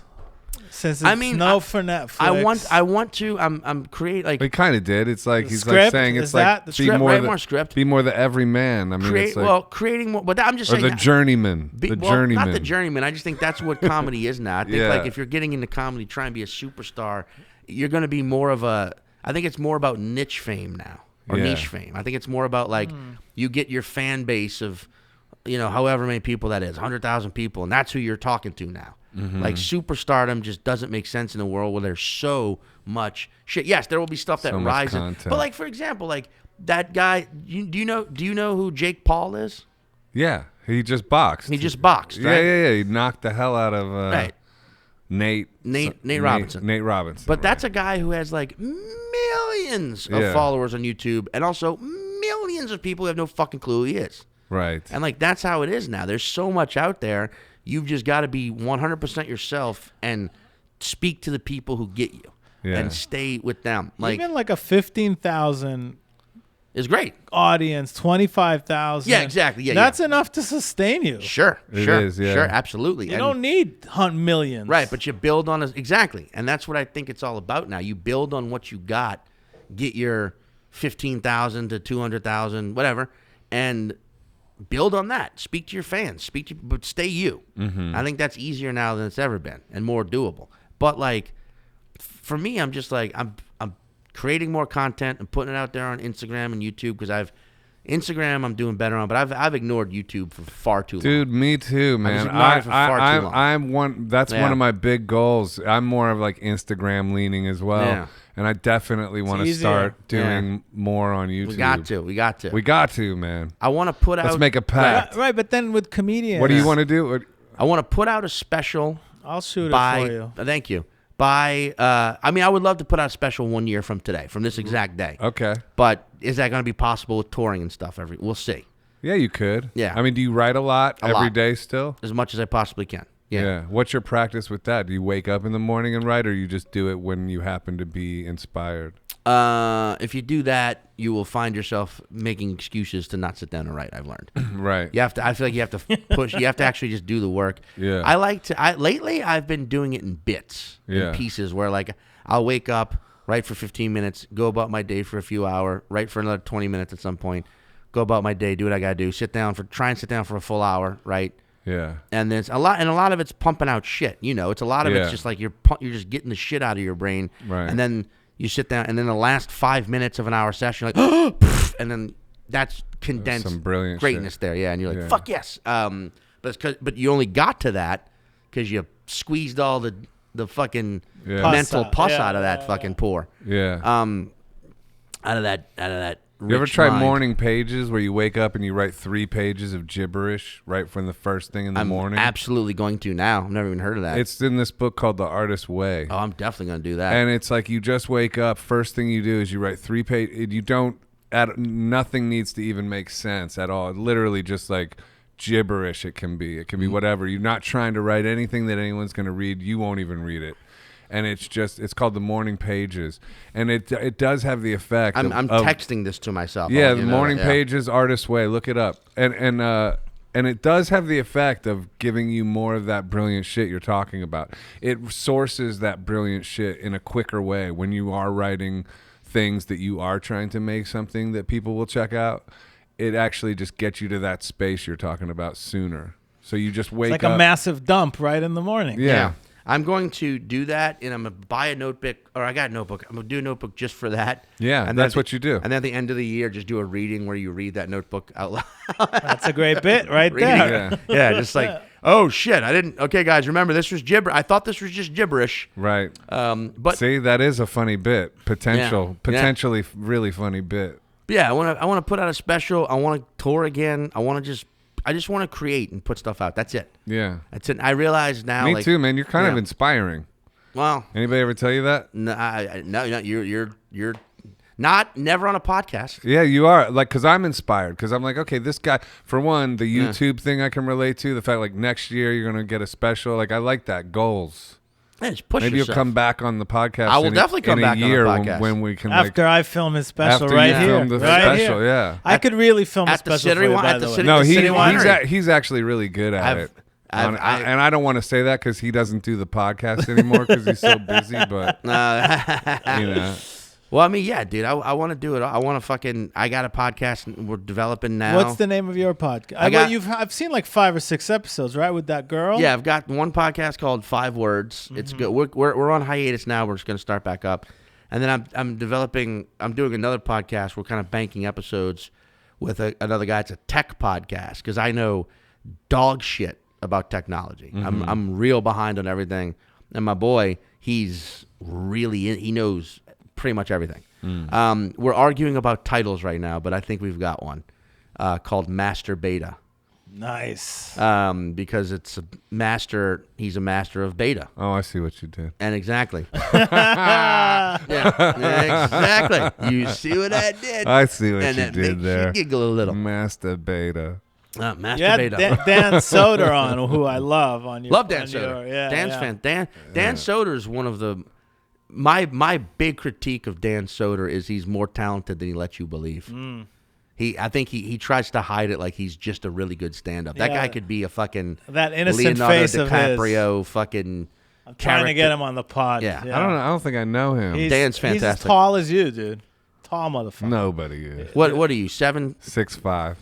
[SPEAKER 3] since it's
[SPEAKER 2] I mean,
[SPEAKER 3] for Netflix.
[SPEAKER 2] I want to. I'm create like
[SPEAKER 1] He kind of did. It's like
[SPEAKER 3] The
[SPEAKER 1] he's
[SPEAKER 3] script?
[SPEAKER 1] like saying
[SPEAKER 3] Is
[SPEAKER 1] it's
[SPEAKER 3] that
[SPEAKER 1] like
[SPEAKER 3] the
[SPEAKER 1] be
[SPEAKER 2] script?
[SPEAKER 1] more
[SPEAKER 2] Write
[SPEAKER 1] the,
[SPEAKER 2] more script.
[SPEAKER 1] Be more the everyman. I mean, it's like
[SPEAKER 2] creating more. But I'm just
[SPEAKER 1] or
[SPEAKER 2] saying
[SPEAKER 1] the
[SPEAKER 2] that-
[SPEAKER 1] journeyman.
[SPEAKER 2] Be-
[SPEAKER 1] The
[SPEAKER 2] well,
[SPEAKER 1] journeyman.
[SPEAKER 2] Not the journeyman. I just think that's what comedy is now. I think
[SPEAKER 1] Yeah.
[SPEAKER 2] like if you're getting into comedy, try and be a superstar, you're going to be more of a. I think it's more about niche fame now or
[SPEAKER 1] Yeah.
[SPEAKER 2] niche fame. I think it's more about like you get your fan base of, however many people that is, 100,000 people, and that's who you're talking to now. Like superstardom just doesn't make sense in a world where there's so much shit. Yes, there will be stuff that
[SPEAKER 1] So much
[SPEAKER 2] rises,
[SPEAKER 1] content.
[SPEAKER 2] but like for example, like that guy. Do you know who Jake Paul is?
[SPEAKER 1] Yeah, he just boxed.
[SPEAKER 2] He just boxed, right?
[SPEAKER 1] Yeah. He knocked the hell out of
[SPEAKER 2] Right.
[SPEAKER 1] Nate
[SPEAKER 2] Robinson.
[SPEAKER 1] Nate Robinson.
[SPEAKER 2] But that's a guy who has like millions of followers on YouTube, and also millions of people who have no fucking clue who he is.
[SPEAKER 1] Right.
[SPEAKER 2] And like that's how it is now. There's so much out there. You've just got to be 100% yourself and speak to the people who get you and stay with them. Like
[SPEAKER 3] even like a 15,000
[SPEAKER 2] is great.
[SPEAKER 3] Audience, 25,000.
[SPEAKER 2] Yeah, exactly. Yeah,
[SPEAKER 3] that's enough to sustain you.
[SPEAKER 2] Sure,
[SPEAKER 1] It
[SPEAKER 2] sure,
[SPEAKER 1] is, yeah.
[SPEAKER 2] sure, absolutely.
[SPEAKER 3] You don't need hunt millions.
[SPEAKER 2] Right, but you build on it. Exactly. And that's what I think it's all about now. You build on what you got, get your 15,000 to 200,000, whatever, and build on that. Speak to your fans. But stay you. Mm-hmm. I think that's easier now than it's ever been and more doable. But like, for me, I'm just like, I'm creating more content and putting it out there on Instagram and YouTube because Instagram I'm doing better on, but I've ignored YouTube for far too long.
[SPEAKER 1] Dude, me too, man. I'm one. That's one of my big goals. I'm more of like Instagram leaning as well, and I definitely want to start doing more on YouTube.
[SPEAKER 2] We got to,
[SPEAKER 1] man.
[SPEAKER 2] I want to put out.
[SPEAKER 1] Let's make a pact.
[SPEAKER 3] Right, but then with comedians,
[SPEAKER 1] what do you want to do?
[SPEAKER 2] I want to put out a special.
[SPEAKER 3] I'll shoot it for you.
[SPEAKER 2] Thank you. I would love to put out a special 1 year from today, from this exact day.
[SPEAKER 1] Okay.
[SPEAKER 2] But is that going to be possible with touring and stuff? We'll see.
[SPEAKER 1] Yeah, you could.
[SPEAKER 2] Yeah.
[SPEAKER 1] I mean, do you write a lot every day still?
[SPEAKER 2] As much as I possibly can. Yeah.
[SPEAKER 1] What's your practice with that? Do you wake up in the morning and write, or you just do it when you happen to be inspired?
[SPEAKER 2] If you do that, you will find yourself making excuses to not sit down and write. I've learned.
[SPEAKER 1] Right.
[SPEAKER 2] I feel like you have to push. You have to actually just do the work.
[SPEAKER 1] Yeah.
[SPEAKER 2] Lately, I've been doing it in bits, in pieces, where like I'll wake up, write for 15 minutes, go about my day for a few hours, write for another 20 minutes at some point, go about my day, do what I gotta do, try and sit down for a full hour, right?
[SPEAKER 1] Yeah.
[SPEAKER 2] And there's a lot of it's pumping out shit. It's a lot of it's just like you're just getting the shit out of your brain,
[SPEAKER 1] right?
[SPEAKER 2] And then you sit down, and then the last 5 minutes of an hour session, you're like, and then that's condensed
[SPEAKER 1] some brilliant
[SPEAKER 2] greatness
[SPEAKER 1] shit
[SPEAKER 2] there, and you're like, fuck yes. But you only got to that because you squeezed all the fucking mental pus out of that fucking pore.
[SPEAKER 1] Yeah.
[SPEAKER 2] Out of that.
[SPEAKER 1] You ever try morning pages where you wake up and you write 3 pages of gibberish right from the first thing in the morning?
[SPEAKER 2] I'm absolutely going to now. I've never even heard of that.
[SPEAKER 1] It's in this book called The Artist's Way.
[SPEAKER 2] Oh, I'm definitely going to do that.
[SPEAKER 1] And it's like you just wake up, first thing you do is you write 3 pages. You don't nothing needs to even make sense at all. Literally just like gibberish it can be. It can be whatever. You're not trying to write anything that anyone's going to read. You won't even read it. And it's called the morning pages, and it does have the effect.
[SPEAKER 2] I'm texting this to myself.
[SPEAKER 1] Yeah, the morning pages, Artist's Way. Look it up, and it does have the effect of giving you more of that brilliant shit you're talking about. It sources that brilliant shit in a quicker way when you are writing things that you are trying to make something that people will check out. It actually just gets you to that space you're talking about sooner. So you just wake up.
[SPEAKER 3] It's like a massive dump right in the morning.
[SPEAKER 1] Yeah.
[SPEAKER 2] I'm going to do that, and I'm going to buy a notebook, or I got a notebook. I'm going to do a notebook just for that.
[SPEAKER 1] Yeah, and that's what you do.
[SPEAKER 2] And then at the end of the year, just do a reading where you read that notebook out loud.
[SPEAKER 3] That's a great bit right there.
[SPEAKER 2] Yeah, just like, oh, shit, okay, guys, remember, this was gibberish. I thought this was just gibberish.
[SPEAKER 1] Right.
[SPEAKER 2] But
[SPEAKER 1] see, that is a funny bit. Potentially really funny bit.
[SPEAKER 2] But yeah, I want to put out a special. I want to tour again. I just want to create and put stuff out. That's it.
[SPEAKER 1] Yeah.
[SPEAKER 2] That's it. I realize now.
[SPEAKER 1] Me too, man. You're kind of inspiring.
[SPEAKER 2] Well.
[SPEAKER 1] Anybody ever tell you that?
[SPEAKER 2] No, you're not never on a podcast.
[SPEAKER 1] Yeah, you are. Like, because I'm inspired. Because I'm like, okay, this guy, for one, the YouTube thing I can relate to. The fact, like, next year you're going to get a special. Like, I like that. Goals.
[SPEAKER 2] Yeah, just push
[SPEAKER 1] Maybe
[SPEAKER 2] yourself.
[SPEAKER 1] you'll come back on the podcast.
[SPEAKER 2] I will definitely come back
[SPEAKER 1] in a year
[SPEAKER 2] on the podcast.
[SPEAKER 1] when we can.
[SPEAKER 3] After I film his special
[SPEAKER 1] after
[SPEAKER 3] right
[SPEAKER 1] you
[SPEAKER 3] here.
[SPEAKER 1] film the
[SPEAKER 3] right
[SPEAKER 1] special,
[SPEAKER 3] here.
[SPEAKER 1] yeah.
[SPEAKER 3] I could really film a
[SPEAKER 2] at the
[SPEAKER 3] special for you, by the way.
[SPEAKER 1] No,
[SPEAKER 2] City Winery.
[SPEAKER 1] he's actually really good at it. And I don't want to say that because he doesn't do the podcast anymore because he's so busy. But you know.
[SPEAKER 2] Well, I mean, yeah, dude, I want to do it. I want to I got a podcast and we're developing now.
[SPEAKER 3] What's the name of your podcast? I've seen like 5 or 6 episodes, right, with that girl?
[SPEAKER 2] Yeah, I've got one podcast called 5 Words. Mm-hmm. It's good. We're on hiatus now. We're just going to start back up. And then I'm doing another podcast. We're kind of banking episodes with another guy. It's a tech podcast because I know dog shit about technology. Mm-hmm. I'm real behind on everything. And my boy, he knows pretty much everything. We're arguing about titles right now, but I think we've got one called Master Beta.
[SPEAKER 3] Nice.
[SPEAKER 2] Because it's a master. He's a master of beta.
[SPEAKER 1] Oh, I see what you did.
[SPEAKER 2] And exactly. Yeah, exactly. You see what I did?
[SPEAKER 1] I see what
[SPEAKER 2] and
[SPEAKER 1] you
[SPEAKER 2] that
[SPEAKER 1] did
[SPEAKER 2] makes
[SPEAKER 1] there.
[SPEAKER 2] You giggle a little.
[SPEAKER 1] Master Beta.
[SPEAKER 2] Master
[SPEAKER 3] Yeah,
[SPEAKER 2] Beta.
[SPEAKER 3] Dan Soder on, who I love on your.
[SPEAKER 2] Love Dan
[SPEAKER 3] on
[SPEAKER 2] Soder.
[SPEAKER 3] your- yeah,
[SPEAKER 2] Dan's
[SPEAKER 3] yeah.
[SPEAKER 2] fan. Dan Soder is one of the. My big critique of Dan Soder is he's more talented than he lets you believe. I think he tries to hide it like he's just a really good stand-up. That
[SPEAKER 3] Yeah.
[SPEAKER 2] guy could be a fucking
[SPEAKER 3] That innocent
[SPEAKER 2] Leonardo
[SPEAKER 3] face of his.
[SPEAKER 2] DiCaprio fucking.
[SPEAKER 3] I'm trying to get him on the pod.
[SPEAKER 2] Yeah.
[SPEAKER 1] I don't know. I don't think I know him.
[SPEAKER 2] Dan's
[SPEAKER 3] He's as
[SPEAKER 2] fantastic.
[SPEAKER 3] tall as you, dude. Tall motherfucker.
[SPEAKER 1] Nobody is.
[SPEAKER 2] What are you, 7?
[SPEAKER 1] 6'5".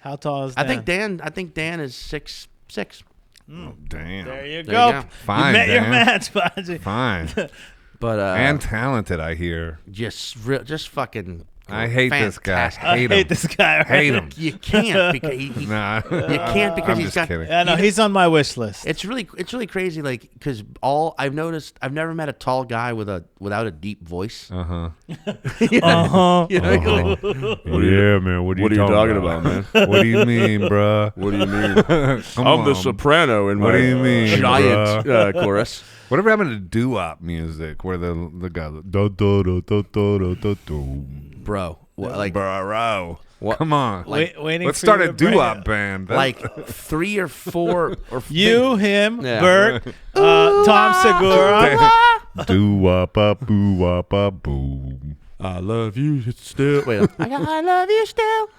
[SPEAKER 3] How tall is Dan?
[SPEAKER 2] I think Dan is 6'6".
[SPEAKER 1] Oh, damn.
[SPEAKER 3] There you
[SPEAKER 2] There
[SPEAKER 3] go.
[SPEAKER 2] you go.
[SPEAKER 1] Fine,
[SPEAKER 3] you met your
[SPEAKER 1] Dan.
[SPEAKER 3] match, Baji.
[SPEAKER 1] Fine.
[SPEAKER 2] But
[SPEAKER 1] And talented, I hear.
[SPEAKER 2] just fucking.
[SPEAKER 1] I hate this guy.
[SPEAKER 2] fantastic.
[SPEAKER 3] I
[SPEAKER 1] Hate
[SPEAKER 3] hate
[SPEAKER 1] him.
[SPEAKER 3] this guy. Right?
[SPEAKER 1] Hate him.
[SPEAKER 2] You can't because you
[SPEAKER 1] Nah.
[SPEAKER 2] can't because
[SPEAKER 1] I'm
[SPEAKER 2] he's
[SPEAKER 1] just
[SPEAKER 2] got.
[SPEAKER 1] kidding.
[SPEAKER 3] Yeah, no, he's on my wish list.
[SPEAKER 2] It's really crazy, like because I've noticed I've never met a tall guy without a deep voice.
[SPEAKER 1] Uh-huh.
[SPEAKER 3] Uh-huh.
[SPEAKER 2] You know?
[SPEAKER 1] Yeah, man. What are you talking about, man? What do you mean, bruh?
[SPEAKER 2] What do you mean?
[SPEAKER 1] Come
[SPEAKER 2] I'm the
[SPEAKER 1] on.
[SPEAKER 2] soprano in
[SPEAKER 1] What
[SPEAKER 2] my
[SPEAKER 1] do you mean,
[SPEAKER 2] giant chorus.
[SPEAKER 1] Whatever happened to doo-wop music where the guy do do do do do do do.
[SPEAKER 2] Bro. Like
[SPEAKER 1] Bro.
[SPEAKER 2] What-
[SPEAKER 1] Come on.
[SPEAKER 3] Waiting
[SPEAKER 1] Let's
[SPEAKER 3] for
[SPEAKER 1] start
[SPEAKER 3] you
[SPEAKER 1] a
[SPEAKER 3] to bring
[SPEAKER 1] doo-wop
[SPEAKER 3] it.
[SPEAKER 1] band.
[SPEAKER 2] like 3 or 4 or
[SPEAKER 3] You, him,
[SPEAKER 2] Yeah.
[SPEAKER 3] Bert, Tom Segura.
[SPEAKER 1] Doo-wop-a, boo-wop-a, boom.
[SPEAKER 2] I love you still. Wait, I love you still.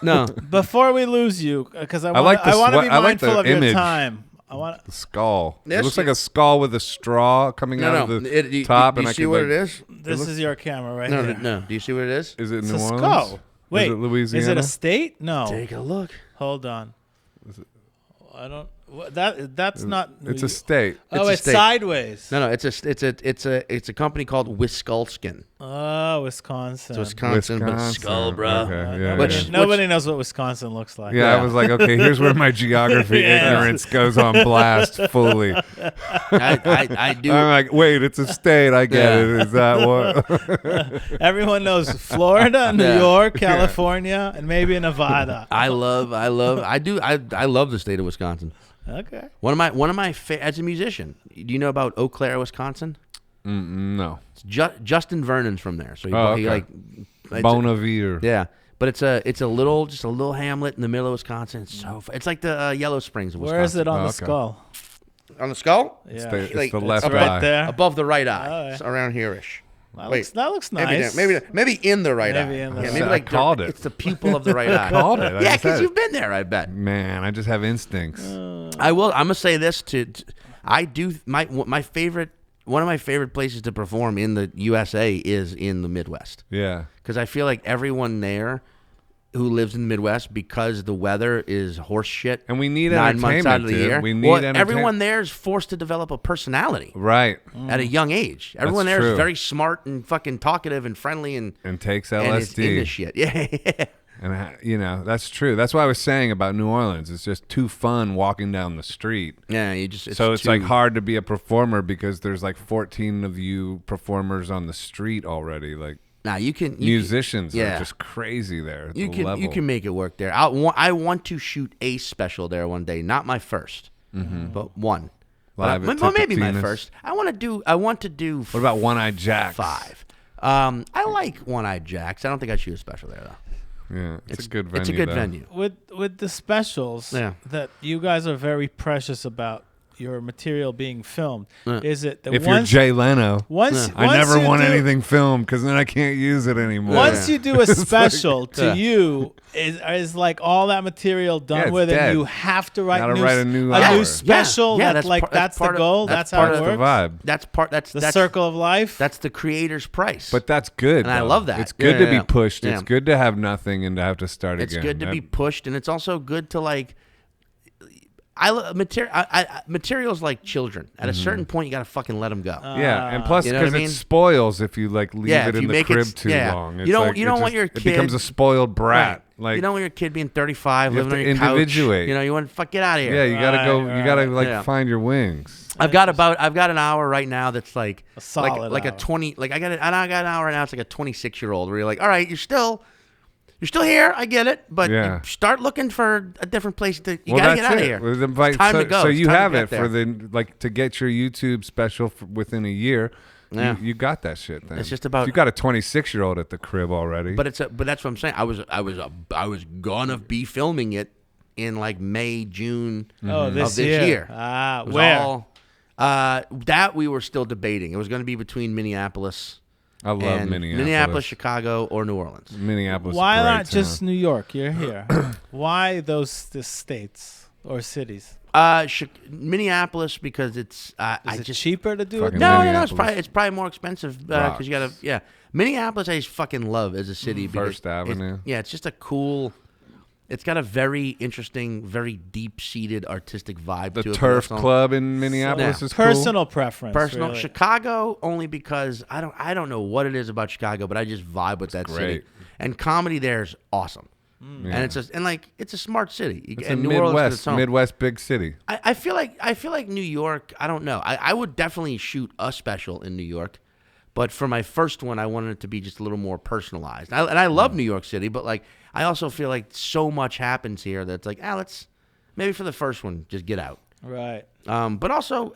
[SPEAKER 2] No,
[SPEAKER 3] Before we lose you, because I
[SPEAKER 1] like the
[SPEAKER 3] want to be
[SPEAKER 1] I like
[SPEAKER 3] mindful
[SPEAKER 1] the
[SPEAKER 3] of your
[SPEAKER 1] image.
[SPEAKER 3] time. I want.
[SPEAKER 1] The skull.
[SPEAKER 2] This
[SPEAKER 1] It looks like
[SPEAKER 2] is-
[SPEAKER 1] a skull with a straw coming out of the top.
[SPEAKER 2] Do
[SPEAKER 1] and
[SPEAKER 2] you
[SPEAKER 1] I
[SPEAKER 2] see
[SPEAKER 1] could,
[SPEAKER 2] what
[SPEAKER 1] like,
[SPEAKER 2] it is?
[SPEAKER 3] This is your camera right
[SPEAKER 2] No,
[SPEAKER 3] here.
[SPEAKER 2] no. Do you see what it is?
[SPEAKER 1] Is it
[SPEAKER 3] It's
[SPEAKER 1] New
[SPEAKER 3] a
[SPEAKER 1] Orleans?
[SPEAKER 3] skull. Wait,
[SPEAKER 1] Is it Louisiana?
[SPEAKER 3] Is it a state? No.
[SPEAKER 2] Take a look.
[SPEAKER 3] Hold on. I don't. That's not.
[SPEAKER 1] It's a state.
[SPEAKER 3] Oh,
[SPEAKER 2] a
[SPEAKER 3] it's
[SPEAKER 2] state.
[SPEAKER 3] sideways.
[SPEAKER 2] No, it's a company called Wisconsin.
[SPEAKER 3] Oh, Wisconsin.
[SPEAKER 2] It's Wisconsin, but
[SPEAKER 1] Wisconsin.
[SPEAKER 2] skull, bro.
[SPEAKER 1] Okay, yeah,
[SPEAKER 3] Nobody,
[SPEAKER 1] yeah.
[SPEAKER 3] nobody knows what Wisconsin looks like.
[SPEAKER 1] Yeah, I was like, okay, here's where my geography
[SPEAKER 3] Yeah.
[SPEAKER 1] ignorance goes on blast fully.
[SPEAKER 2] I do.
[SPEAKER 1] I'm like, wait, it's a state. I get
[SPEAKER 2] Yeah.
[SPEAKER 1] it. Is that what?
[SPEAKER 3] Everyone knows Florida, New
[SPEAKER 2] Yeah.
[SPEAKER 3] York, California, and maybe Nevada.
[SPEAKER 2] I love the state of Wisconsin.
[SPEAKER 3] Okay.
[SPEAKER 2] One of my as a musician, do you know about Eau Claire, Wisconsin?
[SPEAKER 1] No.
[SPEAKER 2] It's Justin Vernon's from there, so he
[SPEAKER 1] okay.
[SPEAKER 2] like it's
[SPEAKER 1] Bonavere.
[SPEAKER 2] yeah. But it's a little hamlet in the middle of Wisconsin. It's so it's like the Yellow Springs of Wisconsin.
[SPEAKER 3] Where is it on
[SPEAKER 1] Oh,
[SPEAKER 3] the
[SPEAKER 1] okay.
[SPEAKER 3] skull?
[SPEAKER 2] On the skull?
[SPEAKER 3] Yeah.
[SPEAKER 1] It's
[SPEAKER 2] Like,
[SPEAKER 1] the
[SPEAKER 2] it's
[SPEAKER 1] left
[SPEAKER 3] right
[SPEAKER 1] eye.
[SPEAKER 3] there.
[SPEAKER 2] Above the right eye.
[SPEAKER 3] Oh, yeah.
[SPEAKER 2] It's around here-ish.
[SPEAKER 3] That looks nice.
[SPEAKER 2] Maybe in the right
[SPEAKER 3] Maybe
[SPEAKER 2] eye.
[SPEAKER 3] in the
[SPEAKER 2] Yeah,
[SPEAKER 3] right
[SPEAKER 2] maybe
[SPEAKER 3] eye.
[SPEAKER 2] like
[SPEAKER 1] I called it.
[SPEAKER 2] It's the pupil of the right eye.
[SPEAKER 1] Called it. I
[SPEAKER 2] Yeah,
[SPEAKER 1] just
[SPEAKER 2] because
[SPEAKER 1] said
[SPEAKER 2] you've
[SPEAKER 1] it.
[SPEAKER 2] been there. I bet.
[SPEAKER 1] Man, I just have instincts.
[SPEAKER 2] I will. I'm gonna say this I do my favorite. One of my favorite places to perform in the USA is in the Midwest
[SPEAKER 1] Yeah.
[SPEAKER 2] because I feel like everyone there who lives in the Midwest, because the weather is horse shit.
[SPEAKER 1] And we need
[SPEAKER 2] 9 months out
[SPEAKER 1] entertainment,
[SPEAKER 2] of the
[SPEAKER 1] dude.
[SPEAKER 2] year.
[SPEAKER 1] We need
[SPEAKER 2] well,
[SPEAKER 1] entertainment.
[SPEAKER 2] everyone there is forced to develop a personality
[SPEAKER 1] Right.
[SPEAKER 2] at a young age. Everyone there is
[SPEAKER 1] true.
[SPEAKER 2] very smart and fucking talkative and friendly and
[SPEAKER 1] Takes
[SPEAKER 2] and is
[SPEAKER 1] LSD.
[SPEAKER 2] into shit. Yeah.
[SPEAKER 1] And that's true. That's what I was saying about New Orleans. It's just too fun walking down the street.
[SPEAKER 2] Yeah, you just
[SPEAKER 1] It's
[SPEAKER 2] too,
[SPEAKER 1] like hard to be a performer because there's like 14 of you performers on the street already. Like
[SPEAKER 2] Nah, you can
[SPEAKER 1] musicians
[SPEAKER 2] yeah.
[SPEAKER 1] are just crazy there.
[SPEAKER 2] You
[SPEAKER 1] the
[SPEAKER 2] can
[SPEAKER 1] level.
[SPEAKER 2] you can make it work there. I want to shoot a special there one day. Not my first, but one.
[SPEAKER 1] Live
[SPEAKER 2] But
[SPEAKER 1] at
[SPEAKER 2] well, maybe my
[SPEAKER 1] Tipitina's.
[SPEAKER 2] first. I want to do.
[SPEAKER 1] What about One-Eyed Jacks?
[SPEAKER 2] 5? I like One-Eyed Jacks. I don't think I'd shoot a special there though.
[SPEAKER 1] Yeah, it's a good venue.
[SPEAKER 2] It's a good
[SPEAKER 1] though.
[SPEAKER 2] venue.
[SPEAKER 3] With the specials
[SPEAKER 2] Yeah.
[SPEAKER 3] that you guys are very precious about your material being filmed. Is it that
[SPEAKER 1] If
[SPEAKER 3] once
[SPEAKER 1] you're Jay Leno,
[SPEAKER 3] once
[SPEAKER 1] I
[SPEAKER 3] once
[SPEAKER 1] never
[SPEAKER 3] you
[SPEAKER 1] want
[SPEAKER 3] do-
[SPEAKER 1] anything filmed because then I can't use it anymore.
[SPEAKER 3] Once you do a special to
[SPEAKER 2] Yeah.
[SPEAKER 3] you, is like all that material done
[SPEAKER 1] it's
[SPEAKER 3] with,
[SPEAKER 1] dead.
[SPEAKER 3] and you have to write,
[SPEAKER 1] Gotta write a new
[SPEAKER 3] a
[SPEAKER 1] hour.
[SPEAKER 3] new special.
[SPEAKER 2] Yeah,
[SPEAKER 3] that's
[SPEAKER 2] that's
[SPEAKER 3] like
[SPEAKER 2] part-
[SPEAKER 3] that's
[SPEAKER 2] that's part
[SPEAKER 3] the
[SPEAKER 2] of-
[SPEAKER 3] goal.
[SPEAKER 2] that's
[SPEAKER 3] That's
[SPEAKER 2] part
[SPEAKER 3] how
[SPEAKER 2] of
[SPEAKER 3] it
[SPEAKER 1] the
[SPEAKER 3] works.
[SPEAKER 1] vibe.
[SPEAKER 2] That's
[SPEAKER 3] The circle of life.
[SPEAKER 2] That's the creator's price.
[SPEAKER 1] But that's good.
[SPEAKER 2] And I
[SPEAKER 1] though.
[SPEAKER 2] love that.
[SPEAKER 1] It's good
[SPEAKER 2] Yeah,
[SPEAKER 1] to
[SPEAKER 2] yeah,
[SPEAKER 1] be pushed.
[SPEAKER 2] yeah.
[SPEAKER 1] It's good to have nothing and to have to start
[SPEAKER 2] it's
[SPEAKER 1] again.
[SPEAKER 2] good to be pushed, and it's also good to like. materials like children. At a certain point, you gotta fucking let them go.
[SPEAKER 1] Yeah, and plus
[SPEAKER 2] You know what
[SPEAKER 1] because
[SPEAKER 2] I mean?
[SPEAKER 1] it spoils if you like leave
[SPEAKER 2] Yeah,
[SPEAKER 1] it
[SPEAKER 2] if
[SPEAKER 1] in
[SPEAKER 2] you
[SPEAKER 1] the
[SPEAKER 2] make it
[SPEAKER 1] crib
[SPEAKER 2] s-
[SPEAKER 1] too
[SPEAKER 2] yeah.
[SPEAKER 1] long.
[SPEAKER 2] You don't-
[SPEAKER 1] It's
[SPEAKER 2] you don't
[SPEAKER 1] it
[SPEAKER 2] want your
[SPEAKER 1] It becomes
[SPEAKER 2] kid-
[SPEAKER 1] a spoiled brat. Like
[SPEAKER 2] you don't want your kid being 35,
[SPEAKER 1] You
[SPEAKER 2] living
[SPEAKER 1] have
[SPEAKER 2] on
[SPEAKER 1] to
[SPEAKER 2] your couch.
[SPEAKER 1] individuate.
[SPEAKER 2] You know, you want to get out of here.
[SPEAKER 1] yeah, you gotta go.
[SPEAKER 3] Right,
[SPEAKER 1] You gotta
[SPEAKER 3] right.
[SPEAKER 1] like
[SPEAKER 2] Yeah.
[SPEAKER 1] find your wings.
[SPEAKER 2] I've got an hour right now that's like
[SPEAKER 3] A solid
[SPEAKER 2] like a
[SPEAKER 3] hour.
[SPEAKER 2] 20 like I got an hour right now. It's like a 26-year-old where you're like, all right, you're still here. I get it, but
[SPEAKER 1] Yeah.
[SPEAKER 2] you start looking for a different place. You
[SPEAKER 1] Well,
[SPEAKER 2] gotta
[SPEAKER 1] that's
[SPEAKER 2] get out of
[SPEAKER 1] it.
[SPEAKER 2] here.
[SPEAKER 1] Well, then,
[SPEAKER 2] It's
[SPEAKER 1] like,
[SPEAKER 2] time
[SPEAKER 1] so,
[SPEAKER 2] to go.
[SPEAKER 1] So
[SPEAKER 2] It's
[SPEAKER 1] you
[SPEAKER 2] time to
[SPEAKER 1] have
[SPEAKER 2] get
[SPEAKER 1] it for
[SPEAKER 2] there.
[SPEAKER 1] the like to get your YouTube special within a year.
[SPEAKER 2] Yeah.
[SPEAKER 1] You got that shit. Then
[SPEAKER 2] It's just about-
[SPEAKER 1] you got a 26-year-old at the crib already.
[SPEAKER 2] But that's what I'm saying. I was gonna be filming it in like May, June
[SPEAKER 3] Oh,
[SPEAKER 2] of
[SPEAKER 3] this
[SPEAKER 2] this year.
[SPEAKER 3] Ah,
[SPEAKER 2] It was
[SPEAKER 3] where?
[SPEAKER 2] all- that we were still debating. It was going to be between Minneapolis.
[SPEAKER 1] I love
[SPEAKER 2] and
[SPEAKER 1] Minneapolis.
[SPEAKER 2] Chicago, or New Orleans.
[SPEAKER 1] Minneapolis. is
[SPEAKER 3] Why
[SPEAKER 1] a great
[SPEAKER 3] not just
[SPEAKER 1] town.
[SPEAKER 3] New York? You're here. Why the states or cities?
[SPEAKER 2] Minneapolis because it's
[SPEAKER 3] Is it cheaper to do it?
[SPEAKER 1] Fucking
[SPEAKER 2] No,
[SPEAKER 1] Minneapolis.
[SPEAKER 2] it's probably more expensive because you gotta Minneapolis I just fucking love as a city. because
[SPEAKER 1] First Avenue.
[SPEAKER 2] It's just a cool. It's got a very interesting, very deep-seated artistic vibe
[SPEAKER 1] The
[SPEAKER 2] to it.
[SPEAKER 1] Turf
[SPEAKER 2] Personal-
[SPEAKER 1] Club in Minneapolis is cool.
[SPEAKER 3] Personal preference.
[SPEAKER 2] Personal
[SPEAKER 3] really.
[SPEAKER 2] Chicago only because I don't know what it is about Chicago, but I just vibe with that city.
[SPEAKER 1] great.
[SPEAKER 2] And comedy there is awesome.
[SPEAKER 1] Yeah.
[SPEAKER 2] And it's a smart city.
[SPEAKER 1] It's
[SPEAKER 2] and
[SPEAKER 1] a
[SPEAKER 2] New Orleans is
[SPEAKER 1] Midwest,
[SPEAKER 2] its own.
[SPEAKER 1] Midwest big city.
[SPEAKER 2] I feel like New York. I don't know. I would definitely shoot a special in New York, but for my first one, I wanted it to be just a little more personalized. And I love New York City, but like I also feel like so much happens here that's like, let's maybe for the first one just get out.
[SPEAKER 3] Right.
[SPEAKER 2] But also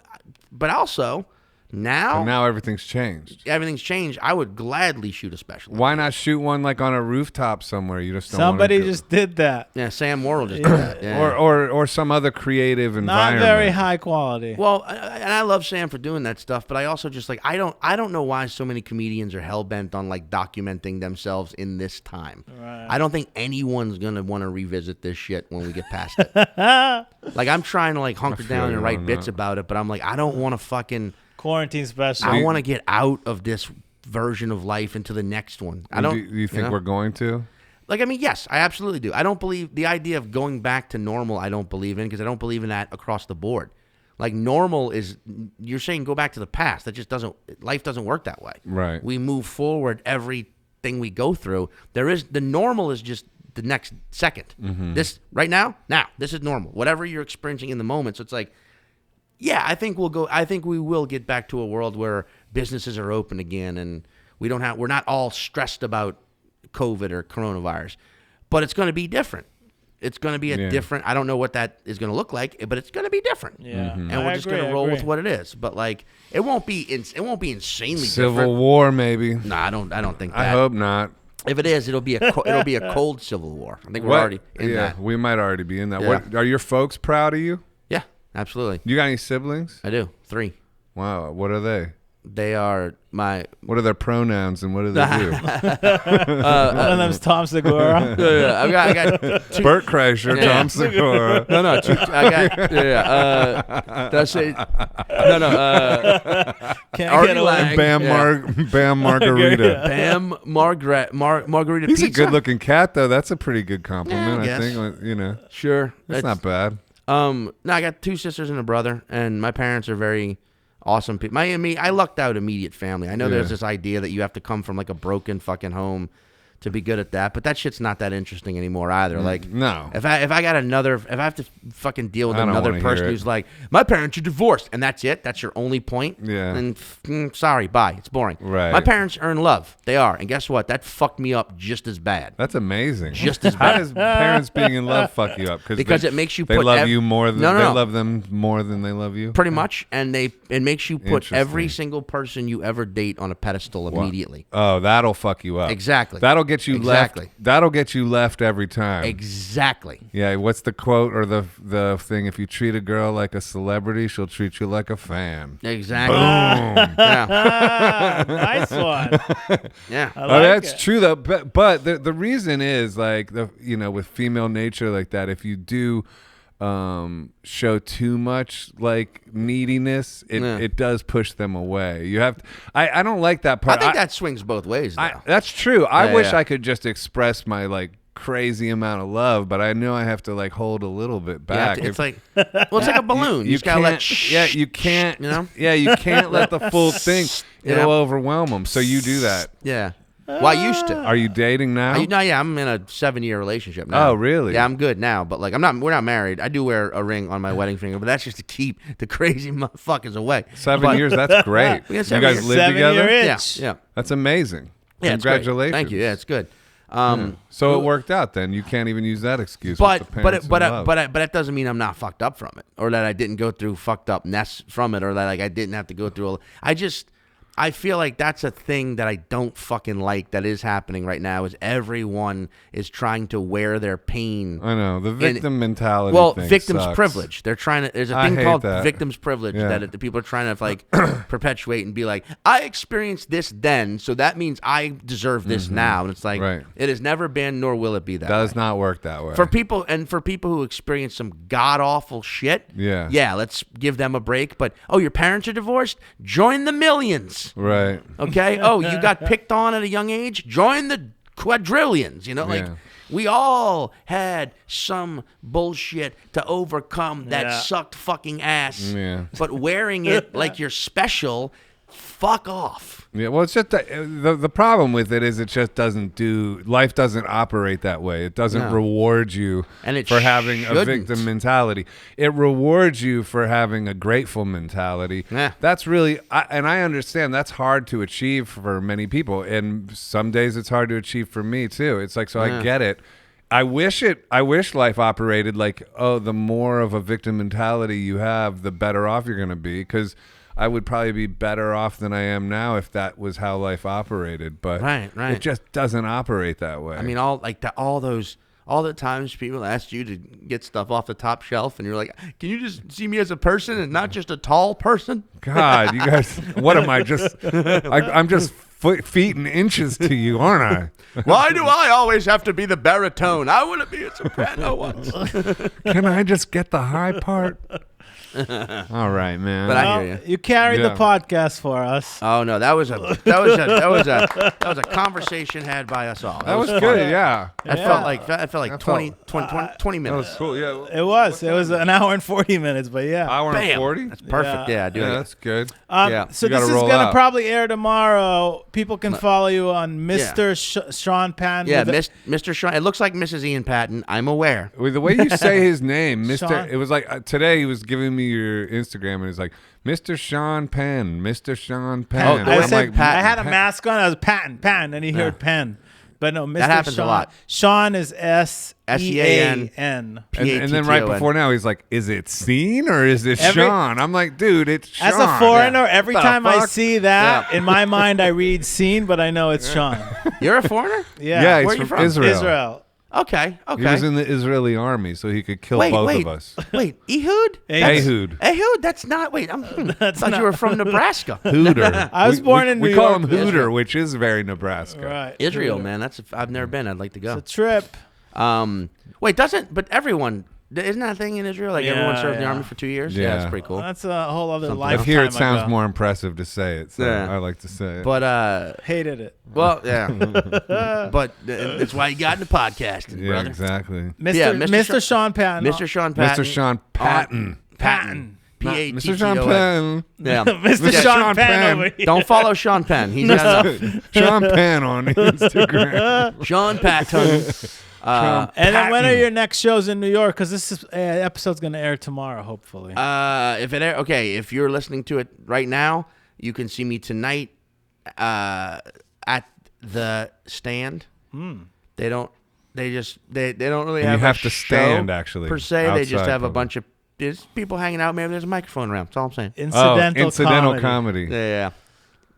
[SPEAKER 2] now
[SPEAKER 1] And now everything's changed.
[SPEAKER 2] everything's changed. I would gladly shoot a special.
[SPEAKER 1] Why not shoot one like on a rooftop somewhere? You just don't
[SPEAKER 3] Somebody
[SPEAKER 1] wanna go-
[SPEAKER 3] just did that.
[SPEAKER 2] Yeah, Sam Morrill just did that. Yeah.
[SPEAKER 1] or some other creative
[SPEAKER 3] Not
[SPEAKER 1] environment.
[SPEAKER 3] very high quality.
[SPEAKER 2] Well, and I love Sam for doing that stuff, but I also just like I don't know why so many comedians are hell bent on like documenting themselves in this time.
[SPEAKER 3] Right.
[SPEAKER 2] I don't think anyone's gonna want to revisit this shit when we get past it. Like I'm trying to like hunker
[SPEAKER 1] feel
[SPEAKER 2] down
[SPEAKER 1] you
[SPEAKER 2] and write
[SPEAKER 1] on
[SPEAKER 2] bits
[SPEAKER 1] that.
[SPEAKER 2] about it, but I'm like I don't want to fucking.
[SPEAKER 3] Quarantine special.
[SPEAKER 2] I want to get out of this version of life into the next one. I don't.
[SPEAKER 1] Do you think
[SPEAKER 2] know?
[SPEAKER 1] we're going to?
[SPEAKER 2] Like, I mean, yes, I absolutely do. I don't believe the idea of going back to normal. I don't believe in because I don't believe in that across the board. Like normal is you're saying go back to the past. That just doesn't. Life doesn't work that way.
[SPEAKER 1] Right.
[SPEAKER 2] We move forward everything we go through. The normal is just the next second. This right now. This is normal. Whatever you're experiencing in the moment. So it's like. Yeah, I think we will get back to a world where businesses are open again and we're not all stressed about COVID or coronavirus. But it's going to be different. It's going to be a different. I don't know what that is going to look like, but it's going to be different.
[SPEAKER 3] Yeah.
[SPEAKER 2] And
[SPEAKER 3] I
[SPEAKER 2] we're just going
[SPEAKER 3] agree,
[SPEAKER 2] to
[SPEAKER 3] I
[SPEAKER 2] roll with
[SPEAKER 3] agree.
[SPEAKER 2] what it is. But like it won't be insanely
[SPEAKER 1] Civil
[SPEAKER 2] different.
[SPEAKER 1] War, maybe.
[SPEAKER 2] No, I don't think that.
[SPEAKER 1] I hope not.
[SPEAKER 2] If it is, it'll be a cold civil war. I think we're
[SPEAKER 1] What?
[SPEAKER 2] already in that.
[SPEAKER 1] We might already be in that.
[SPEAKER 2] Yeah.
[SPEAKER 1] What are your folks proud of you?
[SPEAKER 2] Yeah, absolutely.
[SPEAKER 1] You got any siblings?
[SPEAKER 2] I do. 3.
[SPEAKER 1] Wow. What are they?
[SPEAKER 2] They are my
[SPEAKER 1] What are their pronouns and what do they do?
[SPEAKER 3] One of them's Tom Segura.
[SPEAKER 2] Yeah, I got 2.
[SPEAKER 1] Bert Kreischer,
[SPEAKER 2] Yeah.
[SPEAKER 1] Tom Segura.
[SPEAKER 2] No, 2. I got did I say
[SPEAKER 3] Can't
[SPEAKER 2] Artie
[SPEAKER 3] get away.
[SPEAKER 2] Lang.
[SPEAKER 1] Bam,
[SPEAKER 2] Yeah.
[SPEAKER 1] Bam Margarita.
[SPEAKER 2] Bam Margarita
[SPEAKER 1] He's
[SPEAKER 2] Pizza?
[SPEAKER 1] a good-looking cat, though. That's a pretty good compliment,
[SPEAKER 2] Yeah, I
[SPEAKER 1] I think. You know,
[SPEAKER 2] Sure,
[SPEAKER 1] that's not bad.
[SPEAKER 2] No, I got 2 sisters and a brother, and my parents are very awesome people. I lucked out immediate family. I know
[SPEAKER 1] Yeah.
[SPEAKER 2] there's this idea that you have to come from like a broken fucking home to be good at that, but that shit's not that interesting anymore either. Like,
[SPEAKER 1] No.
[SPEAKER 2] if I have to fucking deal with
[SPEAKER 1] I don't
[SPEAKER 2] another
[SPEAKER 1] wanna
[SPEAKER 2] person
[SPEAKER 1] hear it.
[SPEAKER 2] who's like, my parents are divorced, and that's it. That's your only point.
[SPEAKER 1] Yeah.
[SPEAKER 2] And sorry, bye. It's boring.
[SPEAKER 1] Right.
[SPEAKER 2] My parents earn love. They are, and guess what? That fucked me up just as bad.
[SPEAKER 1] That's amazing.
[SPEAKER 2] Just as
[SPEAKER 1] How
[SPEAKER 2] bad.
[SPEAKER 1] does parents being in love fuck you up?
[SPEAKER 2] Because it makes you
[SPEAKER 1] they
[SPEAKER 2] put
[SPEAKER 1] love you more than
[SPEAKER 2] No.
[SPEAKER 1] they love them more than they love you.
[SPEAKER 2] Pretty much, and it makes you put every
[SPEAKER 1] Interesting.
[SPEAKER 2] single person you ever date on a pedestal immediately.
[SPEAKER 1] Oh, that'll fuck you up.
[SPEAKER 2] Exactly.
[SPEAKER 1] That'll get you
[SPEAKER 2] Exactly.
[SPEAKER 1] left. That'll get you left every time.
[SPEAKER 2] Exactly.
[SPEAKER 1] Yeah. What's the quote or the thing? If you treat a girl like a celebrity, she'll treat you like a fan.
[SPEAKER 2] Exactly.
[SPEAKER 1] Boom.
[SPEAKER 2] Yeah.
[SPEAKER 3] Nice one.
[SPEAKER 2] Yeah.
[SPEAKER 3] I
[SPEAKER 1] Oh,
[SPEAKER 3] like
[SPEAKER 1] that's
[SPEAKER 3] it.
[SPEAKER 1] true though. But the reason is like with female nature like that, if you do show too much like neediness, it does push them away. You have to, I don't like that
[SPEAKER 2] I
[SPEAKER 1] part.
[SPEAKER 2] think that swings both ways, though.
[SPEAKER 1] That's true. I
[SPEAKER 2] Yeah,
[SPEAKER 1] wish
[SPEAKER 2] yeah.
[SPEAKER 1] I could just express my like crazy amount of love, but I know I have to like hold a little bit back.
[SPEAKER 2] It's like it's like a balloon. You just gotta let.
[SPEAKER 1] You can't.
[SPEAKER 2] You know.
[SPEAKER 1] Yeah, you can't let the full thing. It'll overwhelm them. So you do that.
[SPEAKER 2] Yeah. Well, I used to.
[SPEAKER 1] Are you dating now?
[SPEAKER 2] I'm in a 7-year relationship now.
[SPEAKER 1] Oh, really?
[SPEAKER 2] Yeah, I'm good now. But like, we're not married. I do wear a ring on my wedding finger, but that's just to keep the crazy motherfuckers away.
[SPEAKER 1] 7 years, that's great. You guys live together?
[SPEAKER 2] Yeah.
[SPEAKER 1] That's amazing.
[SPEAKER 2] Yeah,
[SPEAKER 1] congratulations.
[SPEAKER 2] Thank you. Yeah, it's good.
[SPEAKER 1] So it worked out then. You can't even use that excuse.
[SPEAKER 2] But that doesn't mean I'm not fucked up from it, or that I didn't go through fucked upness from it, or that like I didn't have to go through all. I feel like that's a thing that I don't fucking like that is happening right now. Is everyone is trying to wear their pain.
[SPEAKER 1] I know the victim mentality.
[SPEAKER 2] Well,
[SPEAKER 1] thing
[SPEAKER 2] victim's
[SPEAKER 1] sucks.
[SPEAKER 2] privilege. They're trying to. There's a thing called victim's privilege that the people are trying to like perpetuate and be like, I experienced this then, so that means I deserve this now. And it's like it has never been, nor will it be that.
[SPEAKER 1] Does not work that way
[SPEAKER 2] for people who experience some god awful shit. Yeah, let's give them a break. But your parents are divorced. Join the millions.
[SPEAKER 1] Right.
[SPEAKER 2] Okay. You got picked on at a young age. Join the quadrillions. You know, like we all had some bullshit to overcome that sucked fucking ass.
[SPEAKER 1] Yeah.
[SPEAKER 2] But wearing it like you're special, fuck off.
[SPEAKER 1] Yeah, well, it's just the problem with it is it just life doesn't operate that way. It doesn't reward you for having a victim mentality. It rewards you for having a grateful mentality.
[SPEAKER 2] Yeah.
[SPEAKER 1] That's really, and I understand that's hard to achieve for many people, and some days it's hard to achieve for me too. It's like, so I get it. I wish life operated like, the more of a victim mentality you have, the better off you're going to be, because I would probably be better off than I am now if that was how life operated. But it just doesn't operate that way.
[SPEAKER 2] I mean, all the times people asked you to get stuff off the top shelf, and you're like, "Can you just see me as a person and not just a tall person?"
[SPEAKER 1] God, you guys, what am I just? I'm just feet and inches to you, aren't I?
[SPEAKER 2] Why do I always have to be the baritone? I want to be a soprano once.
[SPEAKER 1] Can I just get the high part? All right, man.
[SPEAKER 2] But I hear you.
[SPEAKER 3] You carried the podcast for us.
[SPEAKER 2] Oh no, that was a conversation had by us all.
[SPEAKER 1] That was good. Yeah.
[SPEAKER 2] That felt like 20 minutes.
[SPEAKER 1] That was cool. Yeah.
[SPEAKER 3] It was an hour and 40 minutes, but
[SPEAKER 1] hour and 40.
[SPEAKER 2] That's perfect. Yeah, dude.
[SPEAKER 1] Yeah, that's good.
[SPEAKER 3] So this is gonna probably air tomorrow. People can follow you on Mr. Sean Patton.
[SPEAKER 2] Yeah, Mr. Sean. It looks like Mrs. Ian Patton. I'm aware.
[SPEAKER 1] The way you say his name, Mr.
[SPEAKER 3] Sean.
[SPEAKER 1] It was like today he was giving me your Instagram and he's like, Mr. Sean Penn, Mr. Sean Penn.
[SPEAKER 3] I said
[SPEAKER 2] like Patton.
[SPEAKER 3] I had a mask on. I was Patton, and he heard Penn. But no, Mr.
[SPEAKER 2] That happens
[SPEAKER 3] Sean.
[SPEAKER 2] a lot.
[SPEAKER 3] Sean is SEAN.
[SPEAKER 1] And then right before now, he's like, is it Scene or is it Sean? I'm like, dude, it's Sean.
[SPEAKER 3] As a foreigner, every time I see that, in my mind, I read Scene, but I know it's Sean.
[SPEAKER 2] You're a foreigner?
[SPEAKER 1] Yeah,
[SPEAKER 2] Where
[SPEAKER 1] he's
[SPEAKER 2] are you
[SPEAKER 1] from
[SPEAKER 2] from?
[SPEAKER 3] Israel.
[SPEAKER 2] Okay.
[SPEAKER 1] He was in the Israeli army, so he could kill both of us.
[SPEAKER 2] Wait, Ehud?
[SPEAKER 1] Ehud.
[SPEAKER 2] Ehud? That's not. Wait, I thought you were from Nebraska.
[SPEAKER 1] Hooter.
[SPEAKER 3] I was born in New
[SPEAKER 1] York.
[SPEAKER 3] We
[SPEAKER 1] call him Hooter, which is very Nebraska.
[SPEAKER 3] Right.
[SPEAKER 2] Israel, man. I've never been. I'd like to go.
[SPEAKER 3] It's a trip.
[SPEAKER 2] But everyone. Isn't that a thing in Israel? Like everyone served in the army for 2 years? Yeah, that's pretty cool.
[SPEAKER 3] That's a whole other lifetime.
[SPEAKER 1] I hear it sounds more impressive to say it, so I like to say it.
[SPEAKER 2] But
[SPEAKER 3] hated it.
[SPEAKER 2] Well, yeah. But that's why you got into podcasting, brother.
[SPEAKER 1] Exactly.
[SPEAKER 3] Mr. Sean Patton.
[SPEAKER 2] Mr. Sean Patton.
[SPEAKER 1] Mr. Sean Patton.
[SPEAKER 2] Patton. P-A-T-T-O-N.
[SPEAKER 1] Mr. Sean Penn.
[SPEAKER 2] Yeah.
[SPEAKER 3] Mr. Sean Penn.
[SPEAKER 2] Don't follow Sean Penn. He's got enough.
[SPEAKER 1] Sean Penn on Instagram.
[SPEAKER 2] Sean Patton.
[SPEAKER 3] And then when are your next shows in New York? Because this episode's going to air tomorrow, hopefully.
[SPEAKER 2] If you're listening to it right now, you can see me tonight at the Stand. They don't really have.
[SPEAKER 1] You have
[SPEAKER 2] a
[SPEAKER 1] to
[SPEAKER 2] show
[SPEAKER 1] stand actually
[SPEAKER 2] per se. They just have a bunch of people hanging out. Maybe there's a microphone around. That's all I'm saying.
[SPEAKER 3] Incidental
[SPEAKER 1] comedy.
[SPEAKER 2] Yeah.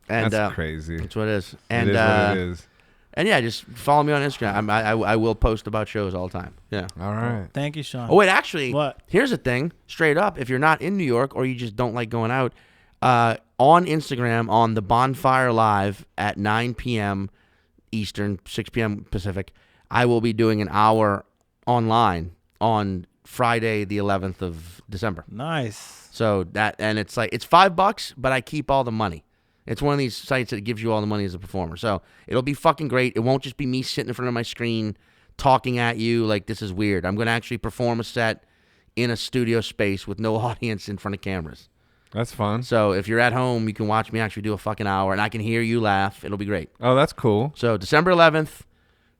[SPEAKER 2] And
[SPEAKER 1] that's crazy.
[SPEAKER 2] That's what it is.
[SPEAKER 1] And it is what it is.
[SPEAKER 2] And yeah, just follow me on Instagram. I will post about shows all the time. Yeah.
[SPEAKER 1] All right.
[SPEAKER 3] Thank you, Sean.
[SPEAKER 2] Oh wait, actually,
[SPEAKER 3] what?
[SPEAKER 2] Here's the thing. Straight up, if you're not in New York or you just don't like going out, on Instagram on the Bonfire Live at 9 p.m. Eastern, 6 p.m. Pacific, I will be doing an hour online on Friday, the 11th of December.
[SPEAKER 3] Nice.
[SPEAKER 2] So it's like it's $5, but I keep all the money. It's one of these sites that gives you all the money as a performer. So it'll be fucking great. It won't just be me sitting in front of my screen talking at you like this is weird. I'm going to actually perform a set in a studio space with no audience in front of cameras.
[SPEAKER 1] That's fun.
[SPEAKER 2] So if you're at home, you can watch me actually do a fucking hour, and I can hear you laugh. It'll be great.
[SPEAKER 1] Oh, that's cool.
[SPEAKER 2] So December 11th,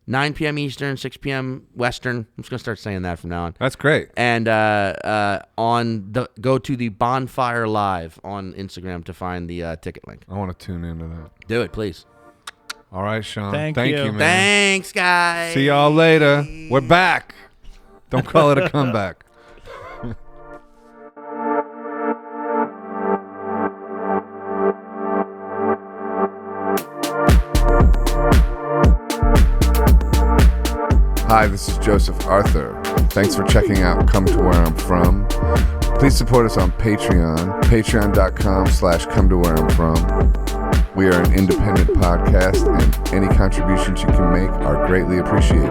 [SPEAKER 2] 9 p.m. Eastern, 6 p.m. Western. I'm just going to start saying that from now on.
[SPEAKER 1] That's great.
[SPEAKER 2] And go to the Bonfire Live on Instagram to find the ticket link.
[SPEAKER 1] I want to tune into that.
[SPEAKER 2] Do it, please.
[SPEAKER 1] All right, Sean.
[SPEAKER 3] Thank
[SPEAKER 1] you,
[SPEAKER 3] you.
[SPEAKER 1] man.
[SPEAKER 2] Thanks, guys.
[SPEAKER 1] See y'all later. We're back. Don't call it a comeback. Hi, this is Joseph Arthur. Thanks for checking out Come to Where I'm From. Please support us on Patreon, patreon.com/come to where I'm from. We are an independent podcast, and any contributions you can make are greatly appreciated.